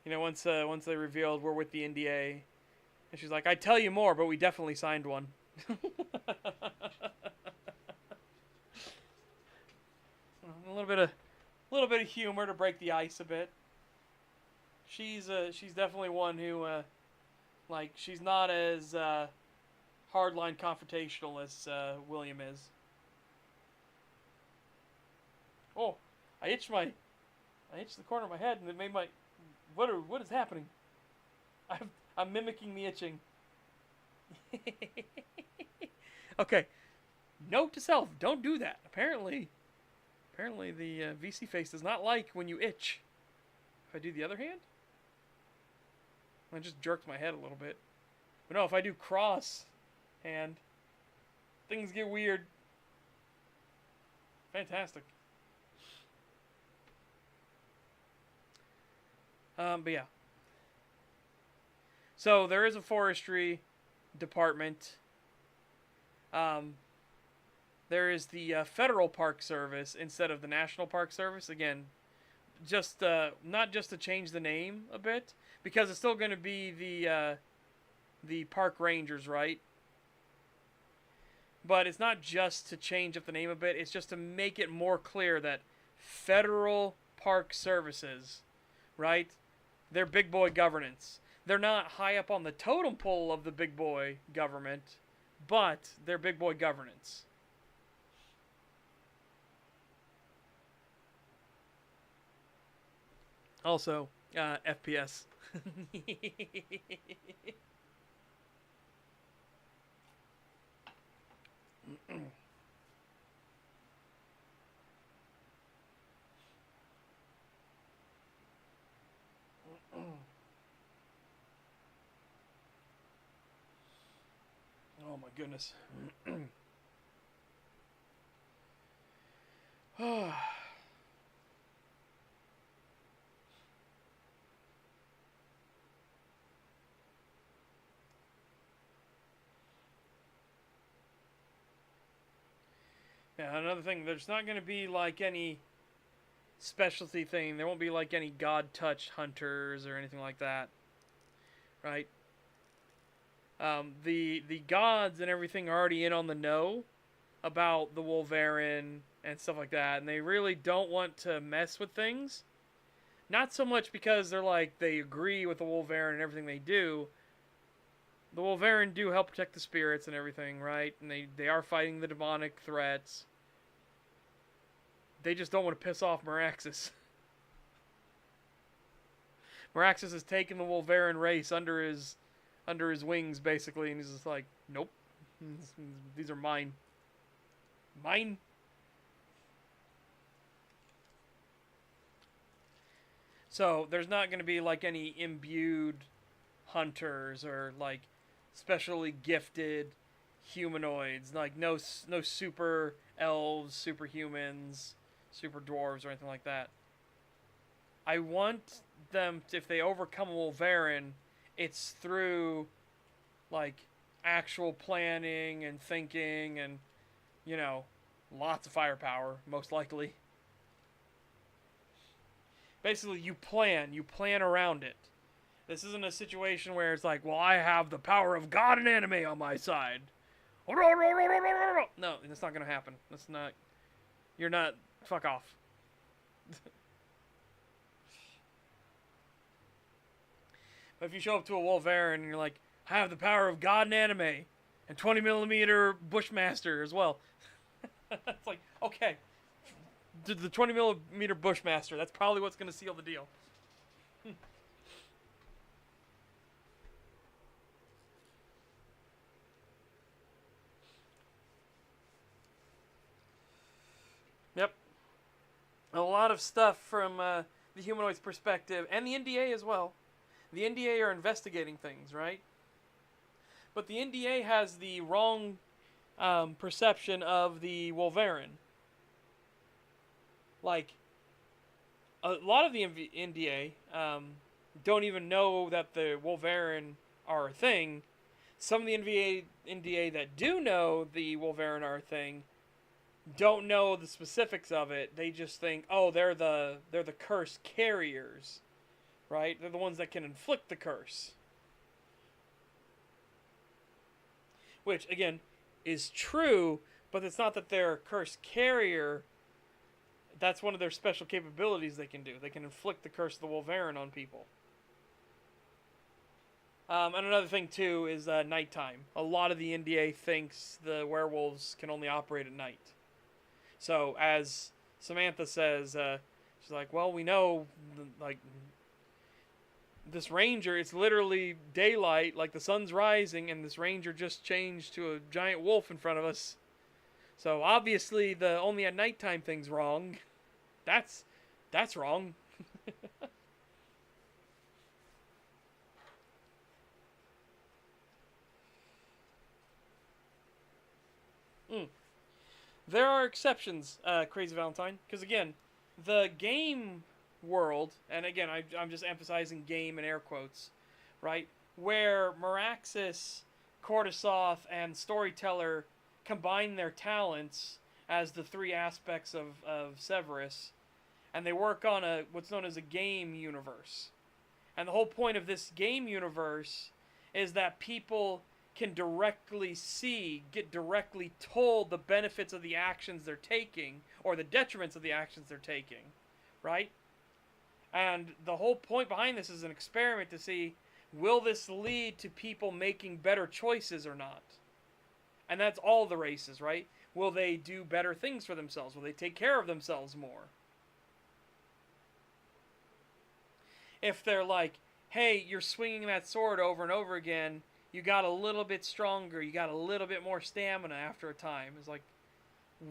once they revealed we're with the NDA, and she's like, "I'd tell you more, but we definitely signed one." a little bit of humor to break the ice a bit. She's definitely one who, she's not as hardline confrontational as William is. Oh, I itched the corner of my head, and it made my. What is happening? I'm mimicking the itching. Okay. Note to self: don't do that. Apparently, the VC face does not like when you itch. If I do the other hand, I just jerked my head a little bit. But no, if I do cross hand, things get weird. Fantastic. But yeah. So there is a forestry department. There is the Federal Park Service instead of the National Park Service. Again, just not just to change the name a bit, because it's still going to be the park rangers, right? But it's not just to change up the name a bit. It's just to make it more clear that Federal Park Services, right? They're big boy governance. They're not high up on the totem pole of the big boy government, but they're big boy governance. Also, FPS. Oh my goodness. Yeah, another thing, there's not going to be like any specialty thing. There won't be like any god-touched hunters or anything like that. Right? The gods and everything are already in on the know about the Wolverine and stuff like that, and they really don't want to mess with things. Not so much because they agree with the Wolverine and everything they do. The Wolverine do help protect the spirits and everything, right? And they are fighting the demonic threats. They just don't want to piss off Meraxus. Meraxus has taken the Wolverine race under his wings, basically, and he's just like, nope, these are mine. Mine. So there's not going to be like any imbued hunters or like specially gifted humanoids, like no super elves, superhumans, super dwarves, or anything like that. I want them to, if they overcome a Wolverine, it's through like actual planning and thinking and you know lots of firepower, most likely. Basically, you plan around it. This isn't a situation where it's like, well, I have the power of God and anime on my side. No, that's not gonna happen. That's not. You're not. Fuck off. But if you show up to a Wolverine and you're like, I have the power of God and anime, and 20 millimeter Bushmaster as well. It's like, okay, the 20 millimeter Bushmaster. That's probably what's gonna seal the deal. Yep. A lot of stuff from the humanoid's perspective, and the NDA as well. The NDA are investigating things, right? But the NDA has the wrong perception of the Wolverine. Like, a lot of the NDA don't even know that the Wolverine are a thing. Some of the NDA that do know the Wolverine are a thing don't know the specifics of it. They just think, oh, they're the curse carriers, right? They're the ones that can inflict the curse. Which, again, is true, but it's not that they're a curse carrier. That's one of their special capabilities they can do. They can inflict the curse of the Wolverine on people. And another thing, too, is nighttime. A lot of the NDA thinks the werewolves can only operate at night. So, as Samantha says, she's like, well, we know, like, this ranger, it's literally daylight, like the sun's rising, and this ranger just changed to a giant wolf in front of us. So, obviously, the only at nighttime thing's wrong. That's wrong. There are exceptions, Crazy Valentine, because again, the game world, and again, I'm just emphasizing game in air quotes, right? Where Meraxis, Cortisoth, and Storyteller combine their talents as the three aspects of Severus, and they work on what's known as a game universe. And the whole point of this game universe is that people can directly get directly told the benefits of the actions they're taking, or the detriments of the actions they're taking, right? And the whole point behind this is an experiment to see, will this lead to people making better choices or not? And that's all the races, right? Will they do better things for themselves? Will they take care of themselves more? If they're like, hey, you're swinging that sword over and over again, you got a little bit stronger, you got a little bit more stamina after a time. It's like,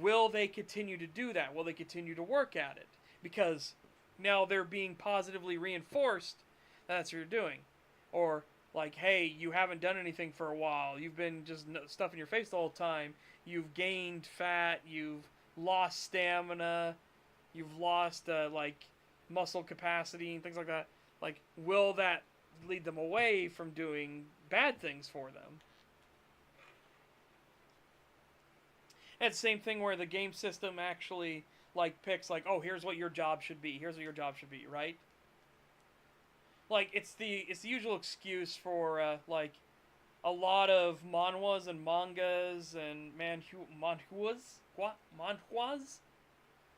will they continue to do that? Will they continue to work at it? Because now they're being positively reinforced that that's what you're doing. Or, like, hey, you haven't done anything for a while. You've been just stuffing your face the whole time. You've gained fat. You've lost stamina. You've lost, like, muscle capacity and things like that. Like, will that lead them away from doing bad things for them? And it's the same thing where the game system actually, like, picks, like, oh, here's what your job should be. Here's what your job should be, right? Like, it's the usual excuse for, like, a lot of manhwas and mangas and manhwas? What? Manhwas?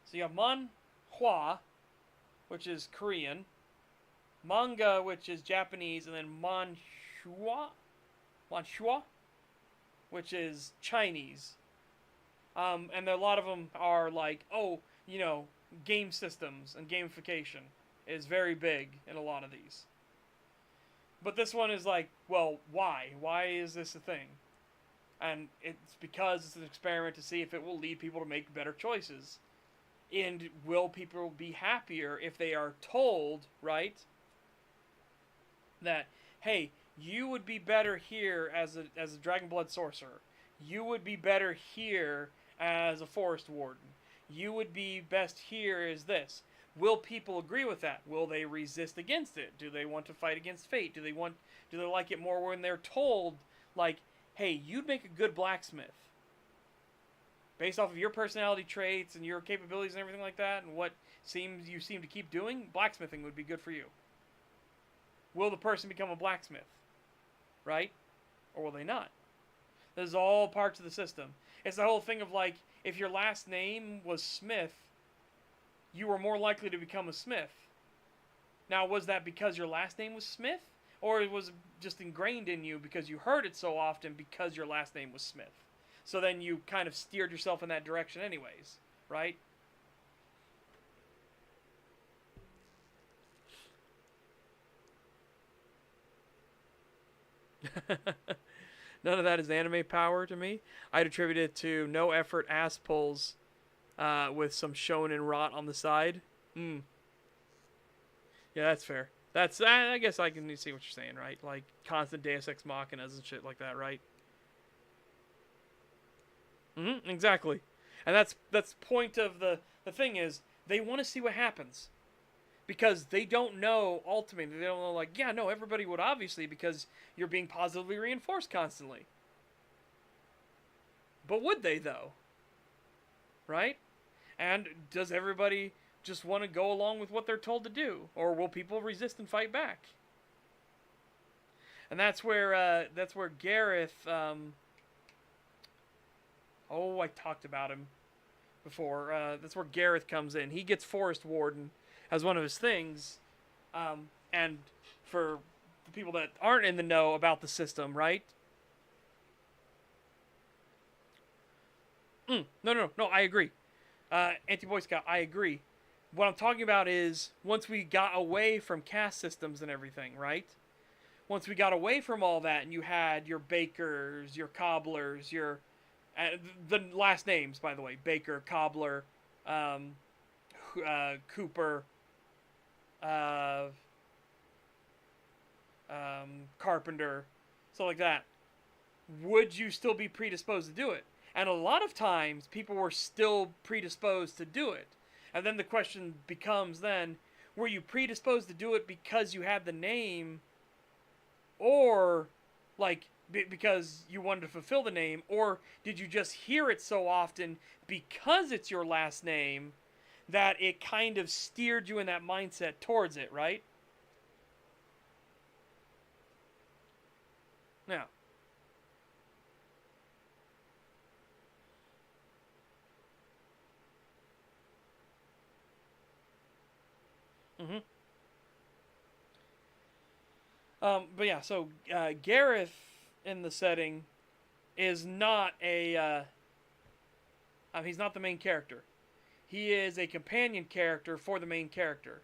So you have manhwa, which is Korean, manga, which is Japanese, and then manhua, which is Chinese. And a lot of them are like, oh, you know, game systems and gamification is very big in a lot of these. But this one is like, well, why? Why is this a thing? And it's because it's an experiment to see if it will lead people to make better choices. And will people be happier if they are told, right, that, hey, you would be better here as a Dragon Blood sorcerer. You would be better here as a forest warden. You would be best here as this. Will people agree with that? Will they resist against it? Do they want to fight against fate? Do they like it more when they're told, like, hey, you'd make a good blacksmith based off of your personality traits and your capabilities and everything like that, and what you seem to keep doing? Blacksmithing would be good for you. Will the person become a blacksmith? Right? Or will they not? This is all parts of the system. It's the whole thing of, like, if your last name was Smith, you were more likely to become a smith. Now, was that because your last name was Smith? Or was it just ingrained in you because you heard it so often because your last name was Smith? So then you kind of steered yourself in that direction anyways, right? None of that is anime power to me. I'd attribute it to no effort ass pulls with some shonen rot on the side. Hmm. Yeah, that's fair. I guess I can see what you're saying, right? Like constant Deus Ex Machinas and shit like that, right? Exactly. And that's point of the thing is they want to see what happens because they don't know ultimately. They don't know, like, yeah, no, everybody would obviously because you're being positively reinforced constantly. But would they though? Right? And does everybody just want to go along with what they're told to do, or will people resist and fight back? And that's where Gareth. Oh, I talked about him before. That's where Gareth comes in. He gets Forest Warden as one of his things, and for the people that aren't in the know about the system, right? No. I agree. Anti-Boy Scout, I agree. What I'm talking about is once we got away from caste systems and everything, right? Once we got away from all that, and you had your bakers, your cobblers, your the last names, by the way, Baker, Cobbler, um, Cooper, uh, Carpenter, stuff like that. Would you still be predisposed to do it? And a lot of times, people were still predisposed to do it. And then the question becomes then, were you predisposed to do it because you had the name, or, like, because you wanted to fulfill the name, or did you just hear it so often because it's your last name that it kind of steered you in that mindset towards it, right? Yeah. Mm-hmm. But yeah, so Gareth in the setting is not he's not the main character. He is a companion character for the main character.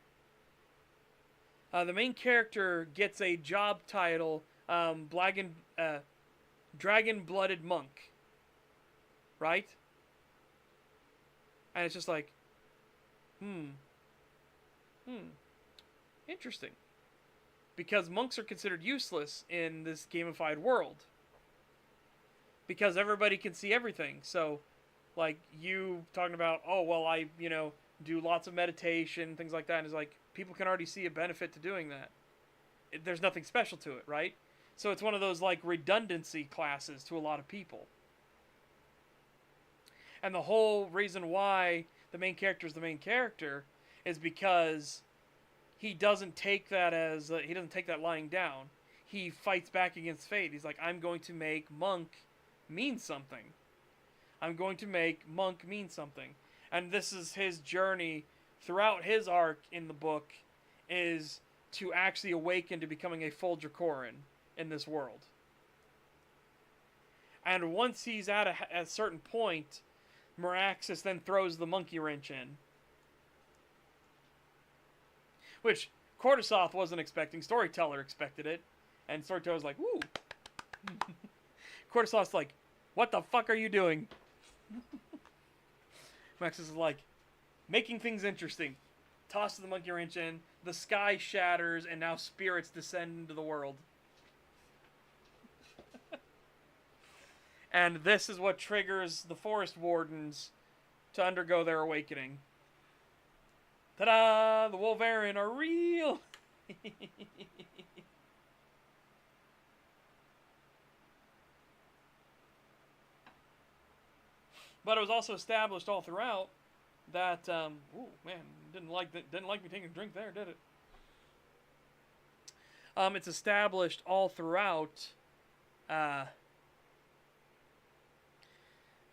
The main character gets a job title, Dragon-Blooded Monk, right? And it's just like, hmm, hmm, interesting. Because monks are considered useless in this gamified world. Because everybody can see everything. So, like, you talking about, oh, well, I do lots of meditation, things like that. And it's like, people can already see a benefit to doing that. There's nothing special to it, right? So it's one of those, like, redundancy classes to a lot of people. And the whole reason why the main character is the main character is because he doesn't take that lying down. He fights back against fate. He's like, I'm going to make monk mean something. I'm going to make monk mean something. And this is his journey throughout his arc in the book, is to actually awaken to becoming a full Dracoran in this world. And once he's at a certain point, Meraxis then throws the monkey wrench in. Which Cortisoth wasn't expecting. Storyteller expected it. And Storyteller's like, woo. Cortisoth's like, what the fuck are you doing? Meraxis is like, making things interesting. Tosses the monkey wrench in. The sky shatters, and now spirits descend into the world. And this is what triggers the forest wardens to undergo their awakening. Ta-da! The Wolverine are real! But it was also established all throughout that, ooh, man, didn't like me taking a drink there, did it? It's established all throughout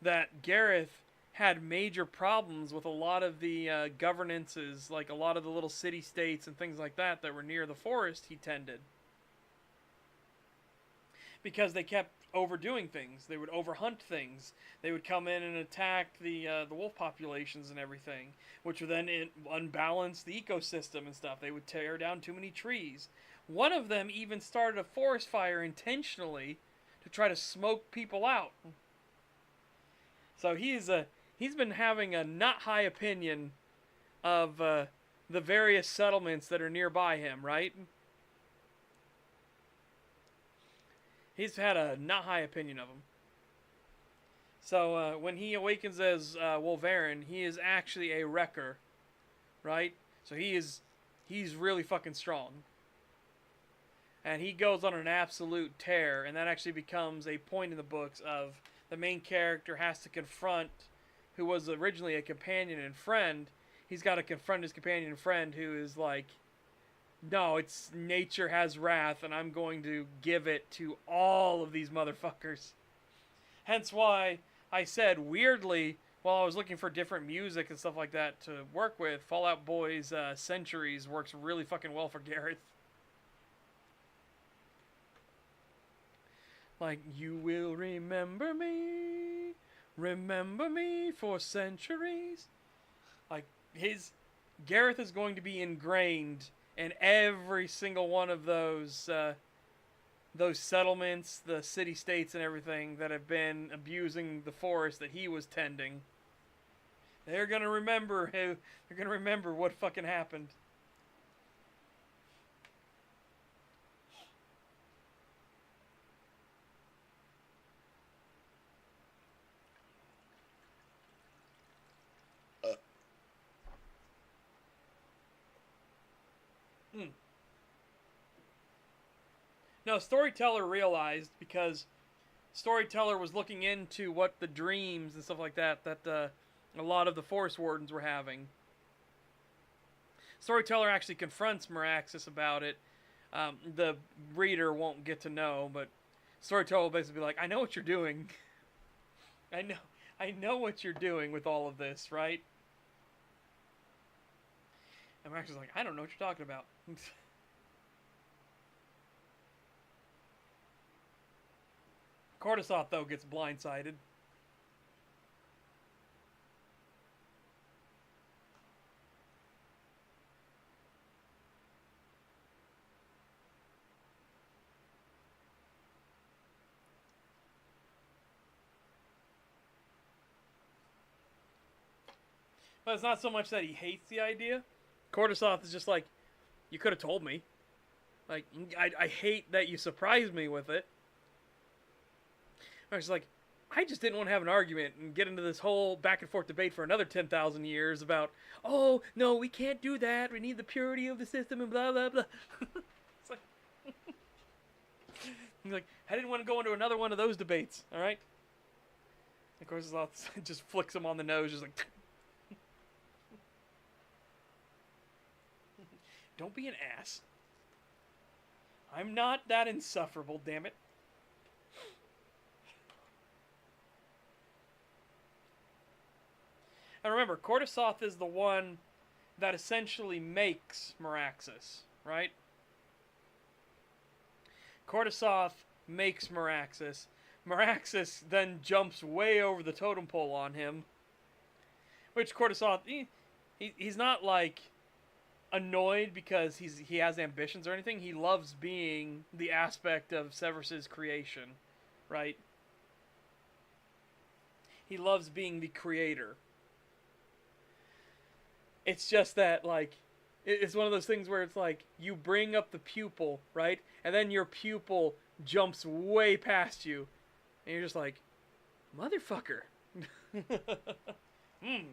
that Gareth had major problems with a lot of the governances, like a lot of the little city states and things like that were near the forest he tended. Because they kept overdoing things. They would overhunt things. They would come in and attack the wolf populations and everything, which would then unbalance the ecosystem and stuff. They would tear down too many trees. One of them even started a forest fire intentionally to try to smoke people out. So he's been having a not high opinion of the various settlements that are nearby him, right? He's had a not high opinion of him. So when he awakens as Wolverine, he is actually a wrecker, right? So he's really fucking strong. And he goes on an absolute tear, and that actually becomes a point in the books of the main character has to confront who was originally a companion and friend. He's got to confront his companion and friend who is like, no, it's nature has wrath, and I'm going to give it to all of these motherfuckers. Hence why I said, weirdly, while I was looking for different music and stuff like that to work with, Fall Out Boy's Centuries works really fucking well for Gareth. Like, you will remember me for centuries. Like, Gareth is going to be ingrained in every single one of those settlements, the city-states and everything that have been abusing the forest that he was tending. They're going to remember what fucking happened. No, Storyteller realized, because Storyteller was looking into what the dreams and stuff like that a lot of the Forest Wardens were having. Storyteller actually confronts Meraxis about it. The reader won't get to know, but Storyteller will basically be like, I know what you're doing. I know what you're doing with all of this, right? And Meraxis is like, I don't know what you're talking about. Cortisop, though, gets blindsided. But it's not so much that he hates the idea. Cortisop is just like, you could have told me. Like, I hate that you surprised me with it. I was like, I just didn't want to have an argument and get into this whole back and forth debate for another 10,000 years about, oh, no, we can't do that. We need the purity of the system and blah, blah, blah. It's like, he's like, I didn't want to go into another one of those debates, all right? Of course, it just flicks him on the nose, just like, don't be an ass. I'm not that insufferable, damn it. And remember, Cortisoth is the one that essentially makes Meraxis, right? Cortisoth makes Meraxis. Meraxis then jumps way over the totem pole on him. Which Cortisoth, he's not like annoyed because he has ambitions or anything. He loves being the aspect of Severus's creation, right? He loves being the creator. It's just that, like, it's one of those things where it's like, you bring up the pupil, right? And then your pupil jumps way past you. And you're just like, Motherfucker. Mmm.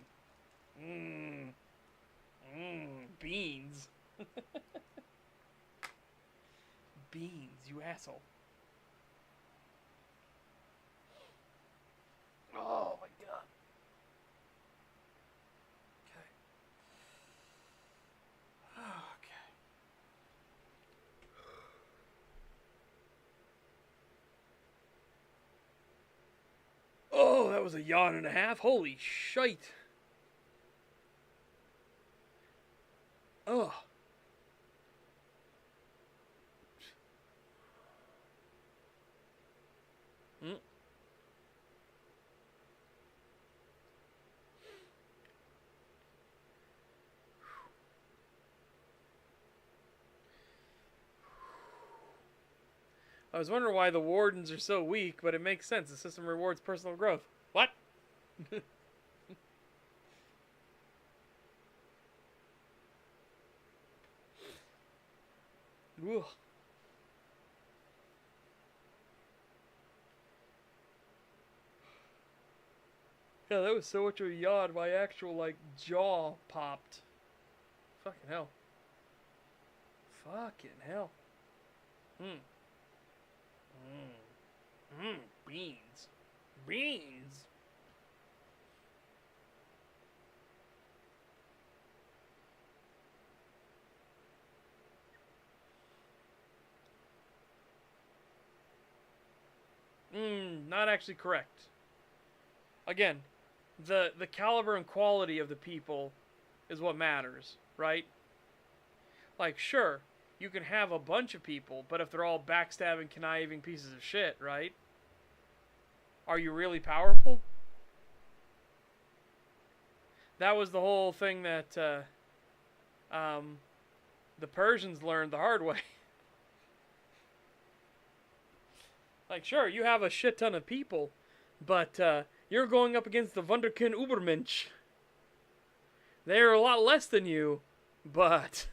Mmm. Mmm. Beans. Beans, you asshole. Oh my god. Okay. Okay. Oh, that was a yawn and a half. Holy shite. Ugh. Mm. I was wondering why the wardens are so weak, but it makes sense. The system rewards personal growth. What? Ugh. Yeah, that was so much of a yawn. My actual, like, jaw popped. Fucking hell. Fucking hell. Hmm. Mmm. Mmm. Beans. Beans. Mmm. Not actually correct. Again, the caliber and quality of the people is what matters, right? Like, sure, you can have a bunch of people, but if they're all backstabbing, conniving pieces of shit, right? Are you really powerful? That was the whole thing that um, the Persians learned the hard way. Like, sure, you have a shit ton of people, but you're going up against the Wunderkind Übermensch. They're a lot less than you, but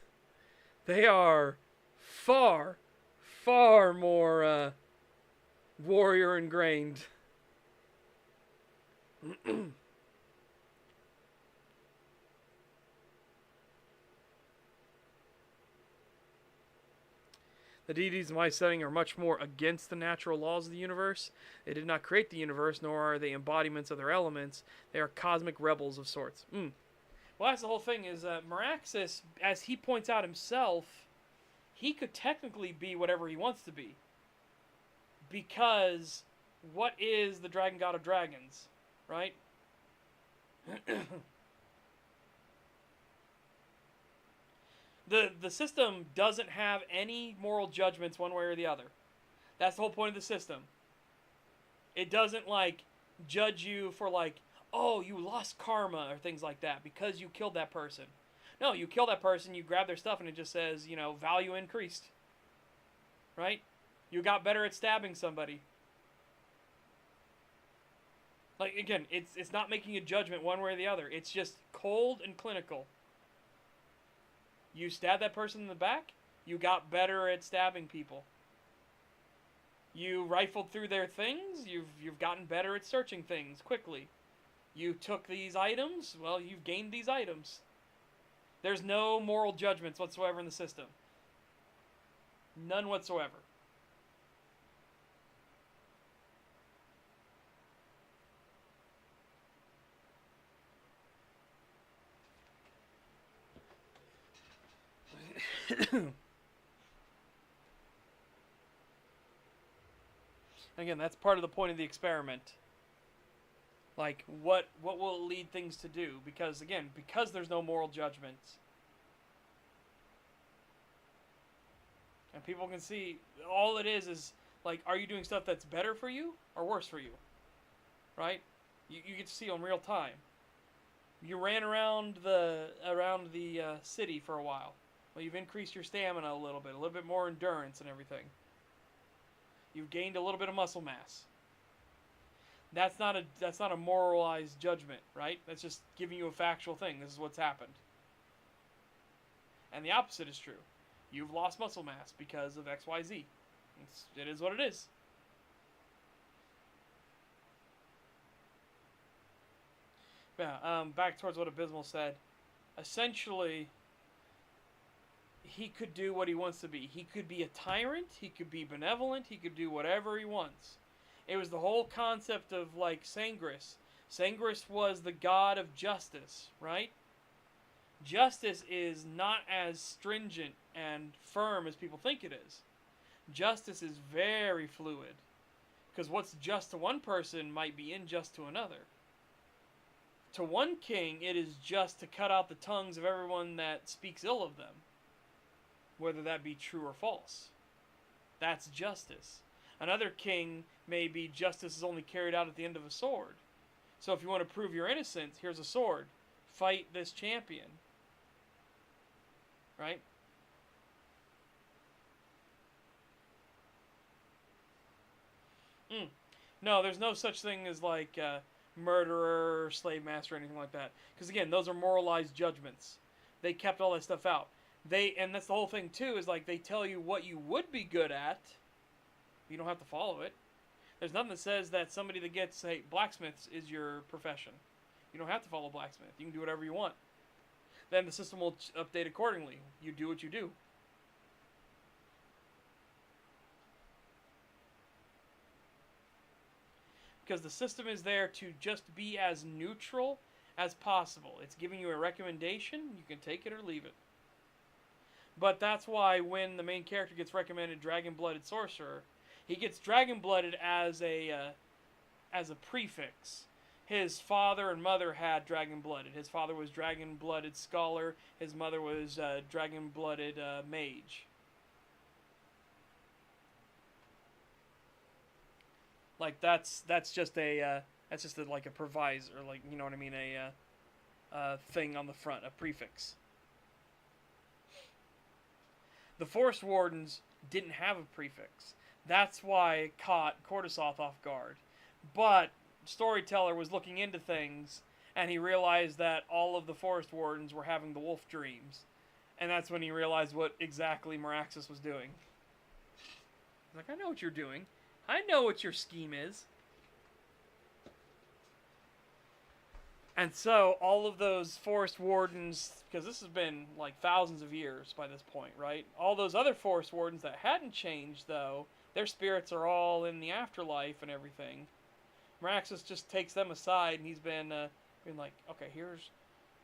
they are far, far more warrior ingrained. The deities in my setting are much more against the natural laws of the universe. They did not create the universe, nor are they embodiments of their elements. They are cosmic rebels of sorts. Well, that's the whole thing. Is Meraxis, as he points out himself, he could technically be whatever he wants to be. Because what is the dragon god of dragons, right? the system doesn't have any moral judgments one way or the other. That's the whole point of the system. It doesn't like judge you for like, oh, you lost karma or things like that because you killed that person. No, you kill that person, you grab their stuff, and it just says, value increased. Right? You got better at stabbing somebody. Like, again, it's not making a judgment one way or the other. It's just cold and clinical. You stabbed that person in the back, you got better at stabbing people. You rifled through their things, you've gotten better at searching things quickly. You took these items, well, you've gained these items. There's no moral judgments whatsoever in the system. None whatsoever. Again, that's part of the point of the experiment. Like, what will it lead things to do? Because, again, because there's no moral judgment. And people can see, all it is, like, are you doing stuff that's better for you or worse for you? Right? You get to see on real time. You ran around the city for a while. Well, you've increased your stamina a little bit more endurance and everything. You've gained a little bit of muscle mass. That's not a moralized judgment, right? That's just giving you a factual thing. This is what's happened. And the opposite is true. You've lost muscle mass because of XYZ. It is what it is. Yeah. Back towards what Abysmal said. Essentially, he could do what he wants to be. He could be a tyrant. He could be benevolent. He could do whatever he wants. It was the whole concept of like Sangris. Sangris was the god of justice, right? Justice is not as stringent and firm as people think it is. Justice is very fluid. Because what's just to one person might be unjust to another. To one king, it is just to cut out the tongues of everyone that speaks ill of them, whether that be true or false. That's justice. Another king may be justice is only carried out at the end of a sword. So if you want to prove your innocence, here's a sword. Fight this champion. Right? No, there's no such thing as like murderer, slave master, or anything like that. Because again, those are moralized judgments. They kept all that stuff out. And that's the whole thing too, is like they tell you what you would be good at. You don't have to follow it. There's nothing that says that somebody that gets, say, blacksmiths is your profession. You don't have to follow blacksmith. You can do whatever you want. Then the system will update accordingly. You do what you do. Because the system is there to just be as neutral as possible. It's giving you a recommendation. You can take it or leave it. But that's why when the main character gets recommended Dragon-Blooded Sorcerer, he gets Dragon-Blooded as a prefix. His father and mother had Dragon-Blooded. His father was Dragon-Blooded Scholar. His mother was Dragon-Blooded Mage. Like that's just like a provisor, like, you know what I mean, a thing on the front, a prefix. The Forest Wardens didn't have a prefix. That's why it caught Cortisoth off guard. But Storyteller was looking into things, and he realized that all of the Forest Wardens were having the wolf dreams. And that's when he realized what exactly Meraxus was doing. He's like, I know what you're doing. I know what your scheme is. And so, all of those Forest Wardens, because this has been like thousands of years by this point, right? All those other Forest Wardens that hadn't changed, though, their spirits are all in the afterlife and everything. Meraxus just takes them aside, and he's been like, okay, here's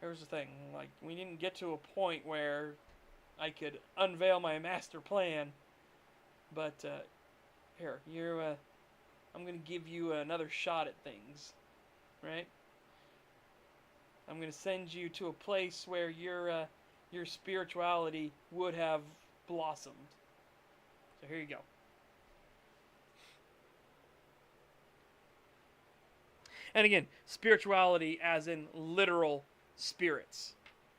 the thing. Like, we didn't get to a point where I could unveil my master plan, but here, I'm gonna give you another shot at things, right? I'm going to send you to a place where your spirituality would have blossomed. So here you go. And again, spirituality as in literal spirits,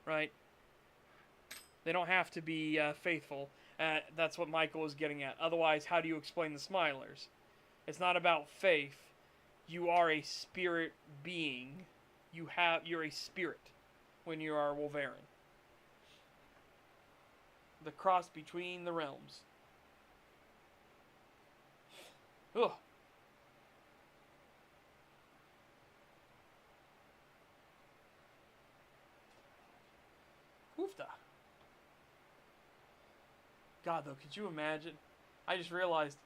right? They don't have to be faithful. That's what Michael was getting at. Otherwise, how do you explain the Smilers? It's not about faith. You are a spirit being. You're a spirit when you are a Wolverine. The cross between the realms. Ugh. Woofda. God, though, could you imagine? I just realized,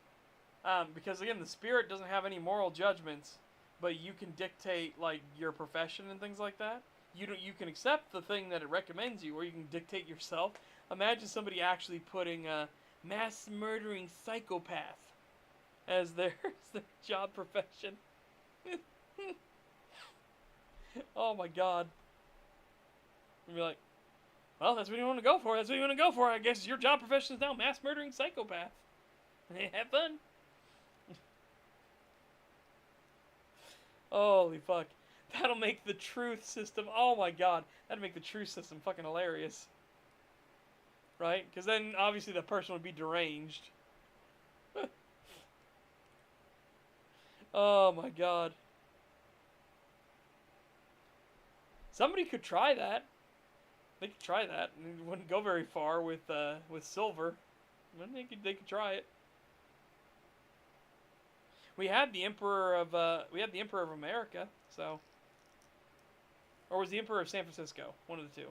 because again, the spirit doesn't have any moral judgments, but you can dictate like your profession and things like that. You can accept the thing that it recommends you, or you can dictate yourself. Imagine somebody actually putting a mass murdering psychopath as their job profession. Oh my God. You'd be like, well, that's what you want to go for. That's what you want to go for. I guess your job profession is now mass murdering psychopath. Have fun. Holy fuck. That'll make the truth system, oh my God, that'll make the truth system fucking hilarious. Right? Because then, obviously, the person would be deranged. Oh my God. Somebody could try that. They could try that. It wouldn't go very far with Silver. But they could try it. We had the Emperor of America, so Or was the Emperor of San Francisco? One of the two.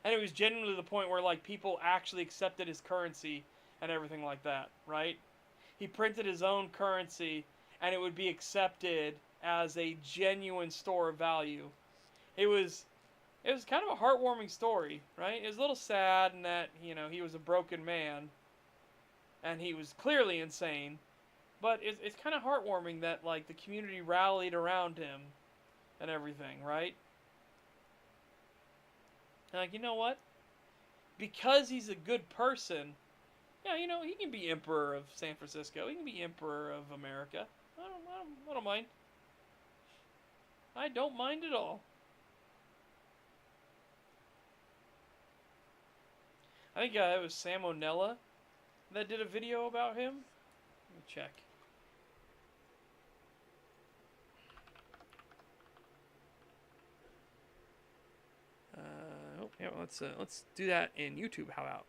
And it was genuinely the point where like people actually accepted his currency and everything like that, right? He printed his own currency and it would be accepted as a genuine store of value. It was kind of a heartwarming story, right? It was a little sad in that, he was a broken man and he was clearly insane, but it's kind of heartwarming that like the community rallied around him and everything, right? And like, you know what? Because he's a good person, yeah, he can be emperor of San Francisco. He can be emperor of America. I don't mind. I don't mind at all. I think it was Sam O'Nella that did a video about him. Let me check. Yeah, let's do that in YouTube. How about?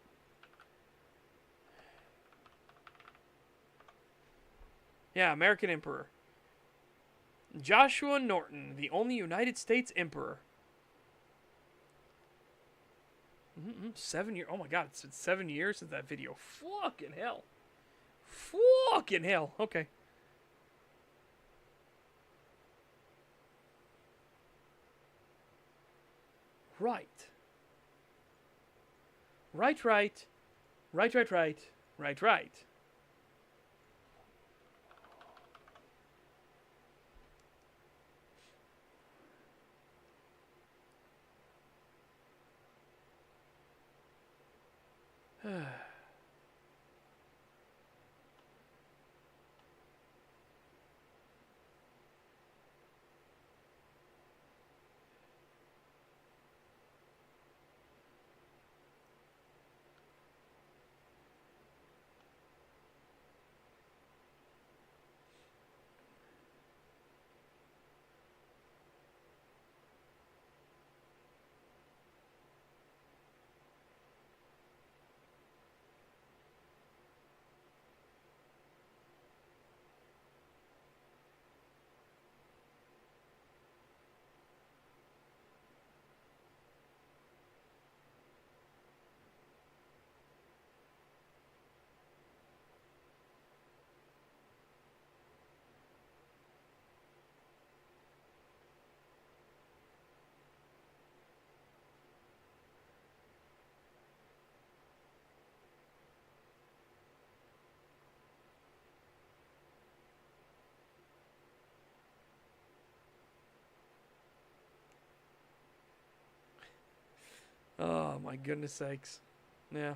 Yeah, American Emperor. Joshua Norton, the only United States Emperor. 7 years. Oh my God, it's been 7 years since that video. Fucking hell. Fucking hell. Okay. Right. Right. Oh my goodness sakes. Yeah.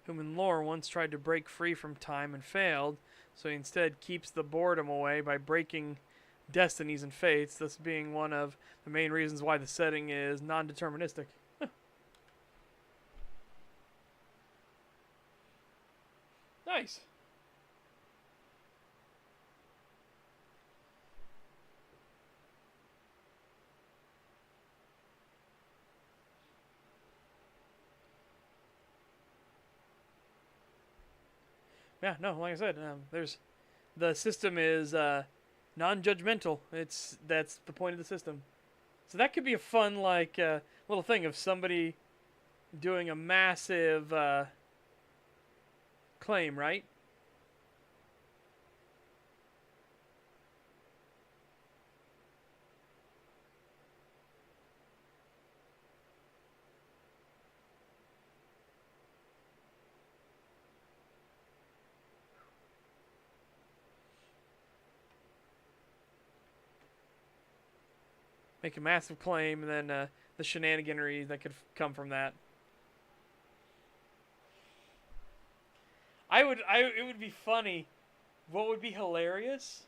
Whom in lore once tried to break free from time and failed, so he instead keeps the boredom away by breaking destinies and fates, thus being one of the main reasons why the setting is non-deterministic. Nice. Yeah, no, like I said, there's the system is non-judgmental. That's the point of the system. So that could be a fun like little thing of somebody doing a massive claim, right? Make a massive claim, and then the shenaniganery that could come from that. It would be funny. What would be hilarious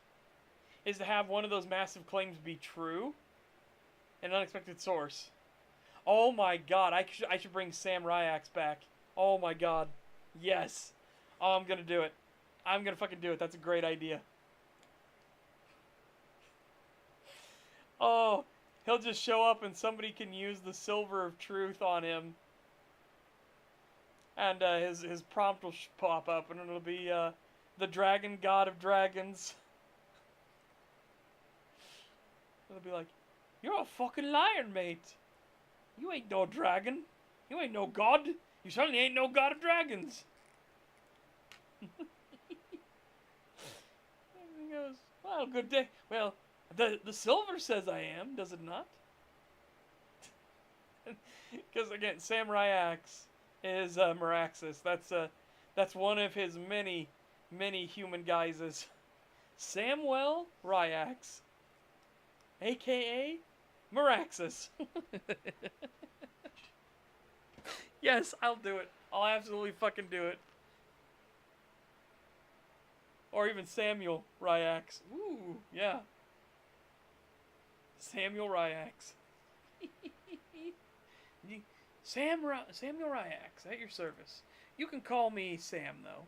is to have one of those massive claims be true, an unexpected source. Oh my God, I should bring Sam Ryax back. Oh my God, yes. Oh, I'm gonna do it. I'm gonna fucking do it. That's a great idea. Oh, he'll just show up and somebody can use the silver of truth on him, and his prompt will pop up, and it'll be The dragon god of dragons. They'll be like, "You're a fucking liar, mate. You ain't no dragon. You ain't no god. You certainly ain't no god of dragons." And he goes, "Well, good day. Well, the silver says I am, does it not?" Because again, Samurai Axe is Meraxis. That's one of his many human guises. Samuel Ryax, aka Meraxis. Yes, I'll do it. I'll absolutely fucking do it. Or even Samuel Ryax. Ooh, yeah. Samuel Ryax. Samuel Ryax, at your service. You can call me Sam, though.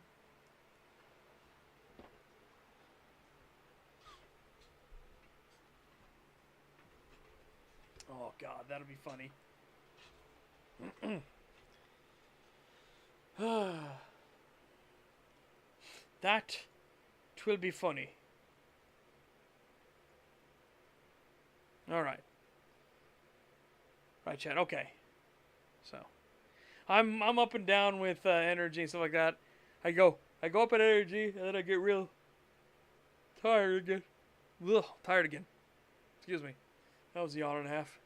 Oh, God, that'll be funny. That will be funny. All right. Right, Chad. Okay. So, I'm up and down with energy and stuff like that. I go up in energy, and then I get real tired again. Ugh, tired again. Excuse me. That was a yawn and a half.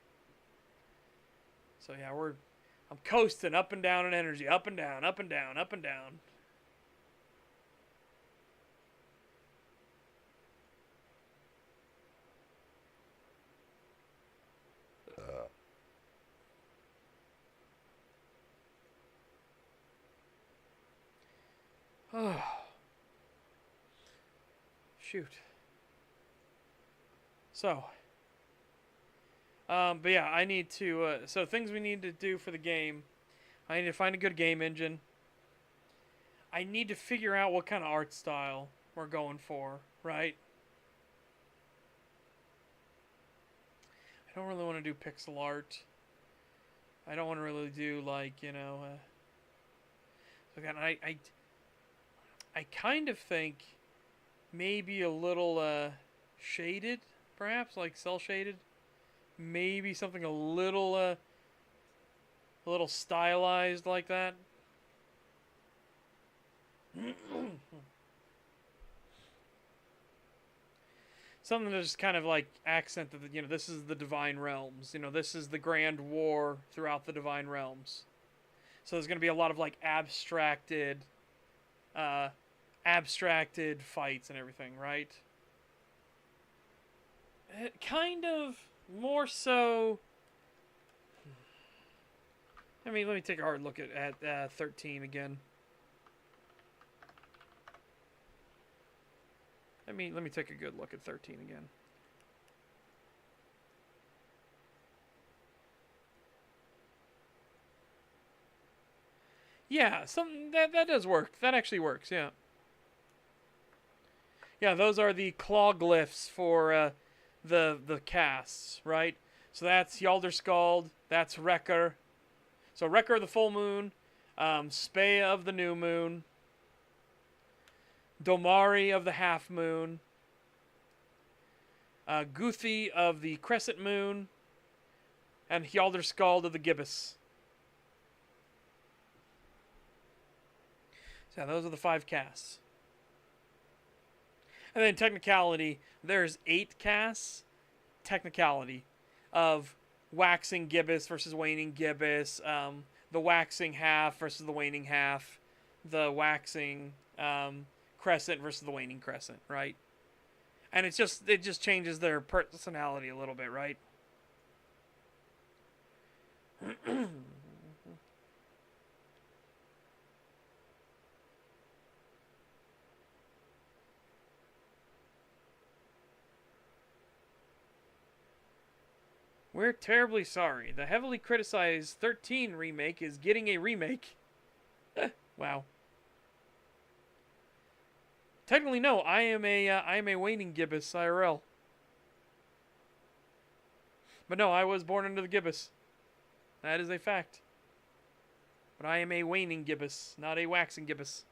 So yeah, I'm coasting up and down in energy, up and down, up and down, up and down. Oh, shoot. So, but yeah, I need to. So things we need to do for the game. I need to find a good game engine. I need to figure out what kind of art style we're going for, right? I don't really want to do pixel art. I don't want to really do like again, I kind of think maybe a little shaded, perhaps like cell shaded. Maybe something a little stylized like that. Something that just kind of like accent that this is the Divine Realms. This is the Grand War throughout the Divine Realms. So there's going to be a lot of like abstracted fights and everything, right? It kind of more so. Let me take a hard look at 13 again. Let me take a good look at 13 again. Yeah, that does work. That actually works. Yeah. Yeah, those are the claw glyphs for the casts, right? So that's Yalderskald, that's Wrecker. So Wrecker of the full moon, Spey of the new moon, Domari of the half moon, Guthi of the crescent moon, and Hjaldarskald of the gibbous. So those are the 5 casts. And then technicality, there's 8 casts. Technicality of waxing gibbous versus waning gibbous, the waxing half versus the waning half, the waxing crescent versus the waning crescent, right? And it just changes their personality a little bit, right? We're terribly sorry. The heavily criticized 13 remake is getting a remake. Wow. Technically, no. I am a waning gibbous IRL. But no, I was born under the gibbous. That is a fact. But I am a waning gibbous, not a waxing gibbous.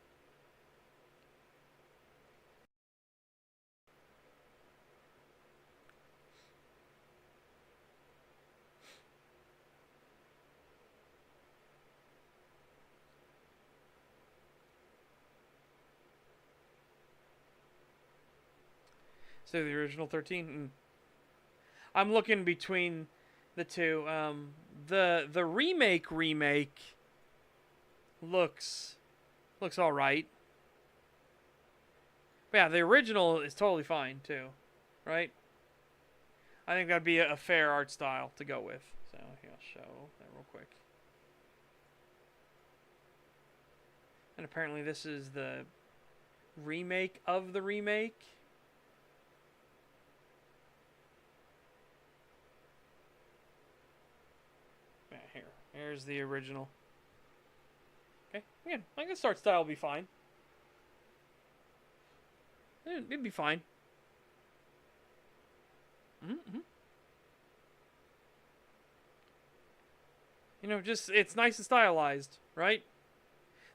So the original 13. I'm looking between the two. The remake looks all right. But yeah, the original is totally fine too, right? I think that'd be a fair art style to go with. So here, I'll show that real quick. And apparently this is the remake of the remake. Yeah, here's the original. Okay, again, I guess art style will be fine. It'd be fine. Mm-hmm. You know, just it's nice and stylized, right?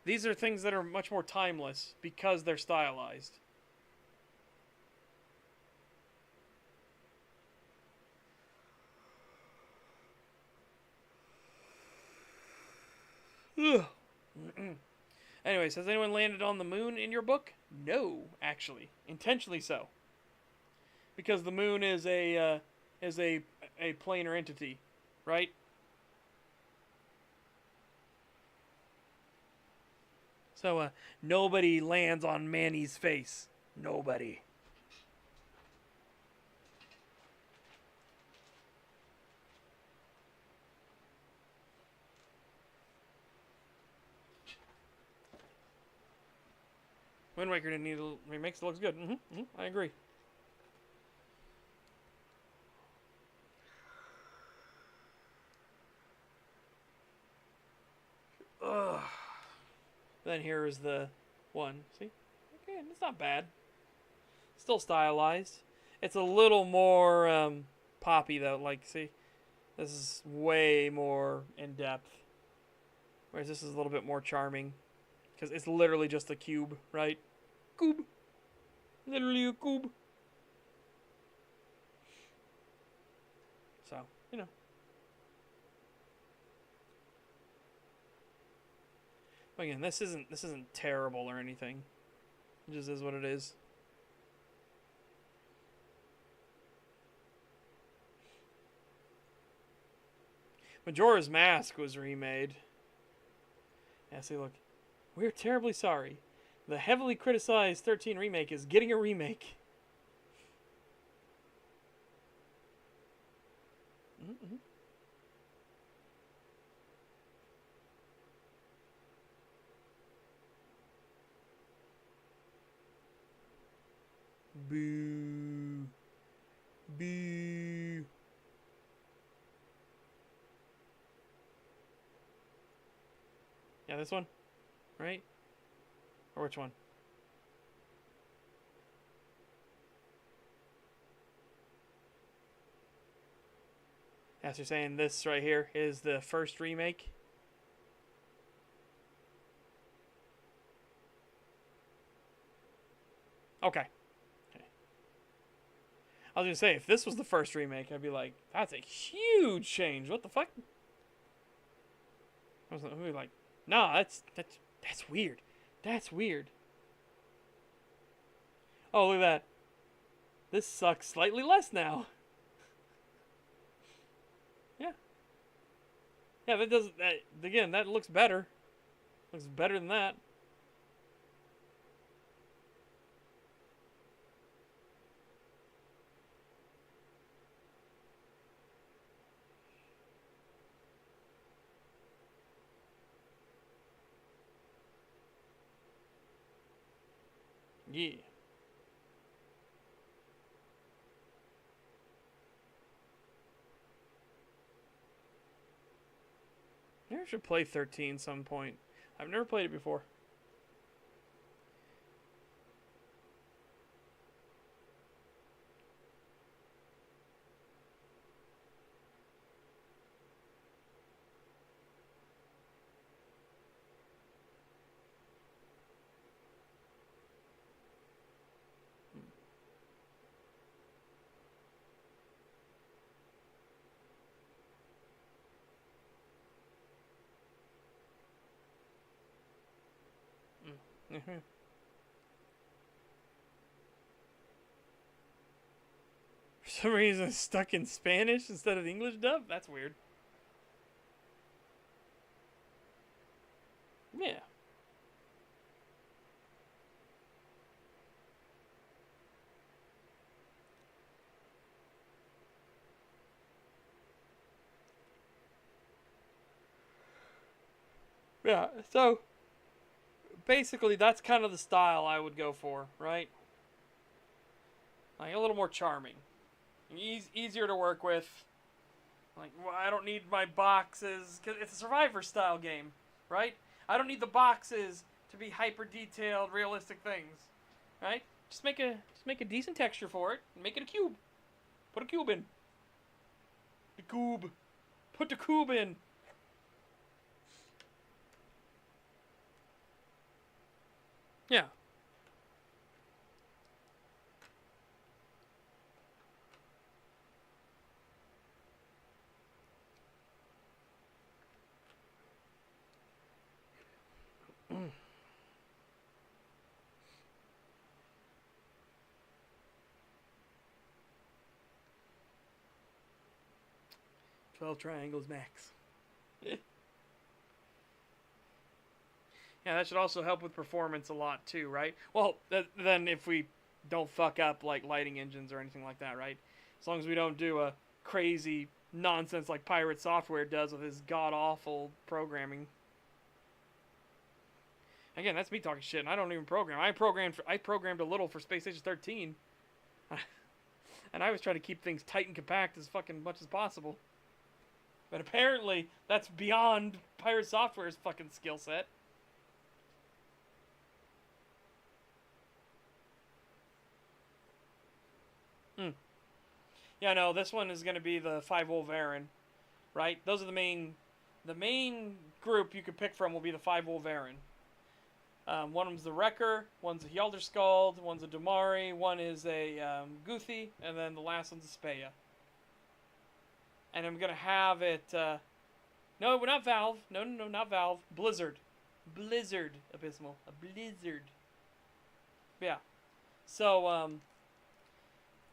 These are things that are much more timeless because they're stylized. Ugh. Anyways, has anyone landed on the moon in your book? No, actually, intentionally so, because the moon is a planar entity, right? So nobody lands on Manny's face. Nobody. Wind Waker didn't need a remake, so it looks good. I agree. Ugh. Then here is the one. See? Okay, it's not bad. Still stylized. It's a little more poppy, though. Like, see? This is way more in depth. Whereas this is a little bit more charming. Because it's literally just a cube, right? Cube. Literally a cube. So, you know. But again, this isn't terrible or anything. It just is what it is. Majora's Mask was remade. Yeah, see, look. We're terribly sorry. The heavily criticized 13 remake is getting a remake. Mm-hmm. Boo. Boo. Yeah, this one? Right? Or which one? As you're saying, this right here is the first remake. Okay. I was gonna say, if this was the first remake, I'd be like, that's a huge change. What the fuck? I'd be like, nah, that's weird. That's weird. Oh, look at that. This sucks slightly less now. Yeah. Yeah, that does that again, that looks better. Looks better than that. Yeah. Maybe I should play 13 some point. I've never played it before. Mm-hmm. some reason it's stuck in Spanish instead of the English dub? That's weird. Yeah. Yeah, so basically that's kind of the style I would go for, right? Like a little more charming. Easier to work with. Like, well, I don't need my boxes, because it's a Survivor style game, right? I don't need the boxes to be hyper detailed, realistic things, right? Just make a decent texture for it, and make it a cube. Put a cube in. The cube. Put the cube in. Yeah. Mm. 12 triangles max. Yeah, that should also help with performance a lot too, right? Well, then if we don't fuck up like lighting engines or anything like that, right? As long as we don't do a crazy nonsense like Pirate Software does with his god awful programming. Again, that's me talking shit, and I don't even program. I programmed a little for Space Age 13, and I was trying to keep things tight and compact as fucking much as possible. But apparently, that's beyond Pirate Software's fucking skill set. Hmm. Yeah, no, this one is going to be the Five Wolverine, right? Those are the main group you could pick from will be the Five Wolverine. One of them's the Wrecker, one's a Yalderskald, one's a Domari, one is a Guthi, and then the last one's a Speya. And I'm gonna have it. No, not Valve. No, not Valve. Blizzard. Blizzard Abysmal. A Blizzard. Yeah. So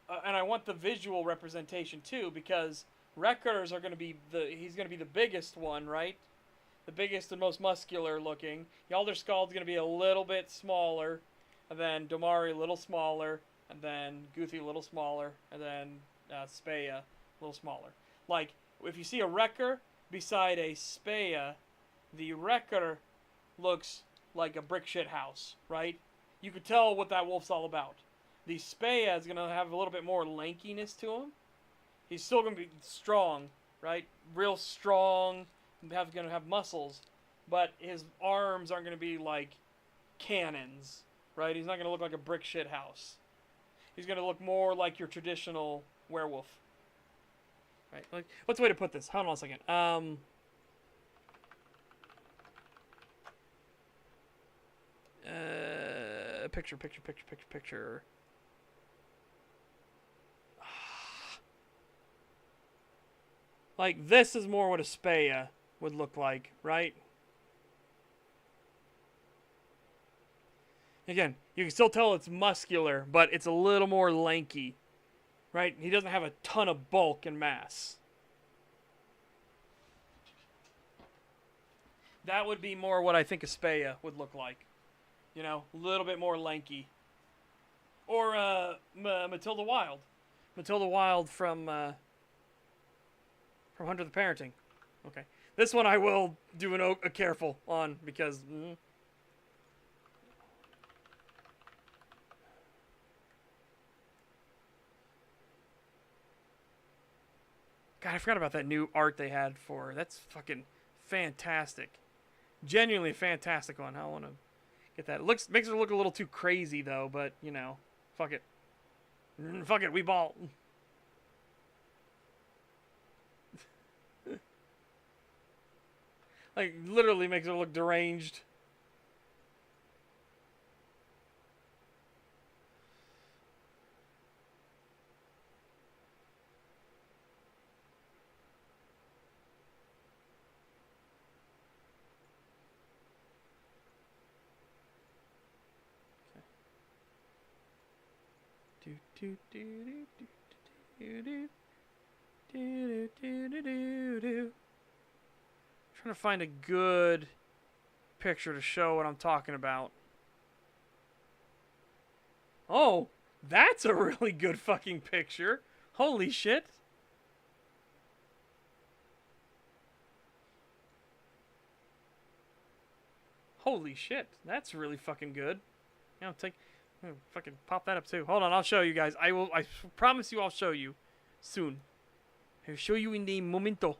and I want the visual representation too, because Wreckers are gonna be he's gonna be the biggest one, right? The biggest and most muscular looking. Yalderskald's going to be a little bit smaller, and then Domari a little smaller, and then Guthi a little smaller, and then Speya a little smaller. Like, if you see a Wrecker beside a Speya, the Wrecker looks like a brick shit house, right? You could tell what that wolf's all about. The Speya is going to have a little bit more lankiness to him. He's still going to be strong, right? Real strong, going to have muscles, but his arms aren't going to be like cannons, right? He's not going to look like a brick shit house. He's going to look more like your traditional werewolf, right? Like, what's the way to put this? Hold on a second. Picture. Like, this is more what a Speya would look like, right? Again, you can still tell it's muscular, but it's a little more lanky, right? He doesn't have a ton of bulk and mass. That would be more what I think a Speya would look like. You know, a little bit more lanky. Or Matilda Wild. Matilda Wild from Hunter the Parenting. Okay. This one I will do a careful on because... God, I forgot about that new art they had for... That's fucking fantastic. Genuinely fantastic one. I want to get that. It makes it look a little too crazy, though, but, you know, fuck it. Fuck it, we ball. Like, literally makes it look deranged. Do do do do do do do. Trying to find a good picture to show what I'm talking about. Oh, that's a really good fucking picture. Holy shit. Holy shit. That's really fucking good. You know, fucking pop that up too. Hold on, I'll show you guys. I promise you I'll show you soon. I'll show you in the momento.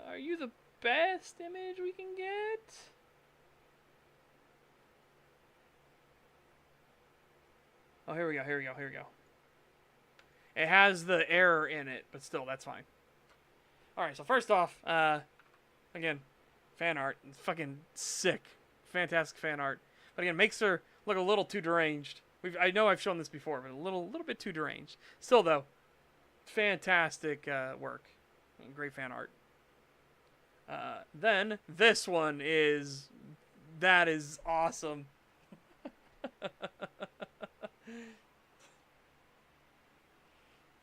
Are you the best image we can get? Oh, here we go, here we go, here we go. It has the error in it, but still, that's fine. Alright, so first off, again, fan art. It's fucking sick. Fantastic fan art. But again, makes her look a little too deranged. I know I've shown this before, but a little bit too deranged. Still, though, fantastic work. Great fan art. Then, this one is... That is awesome.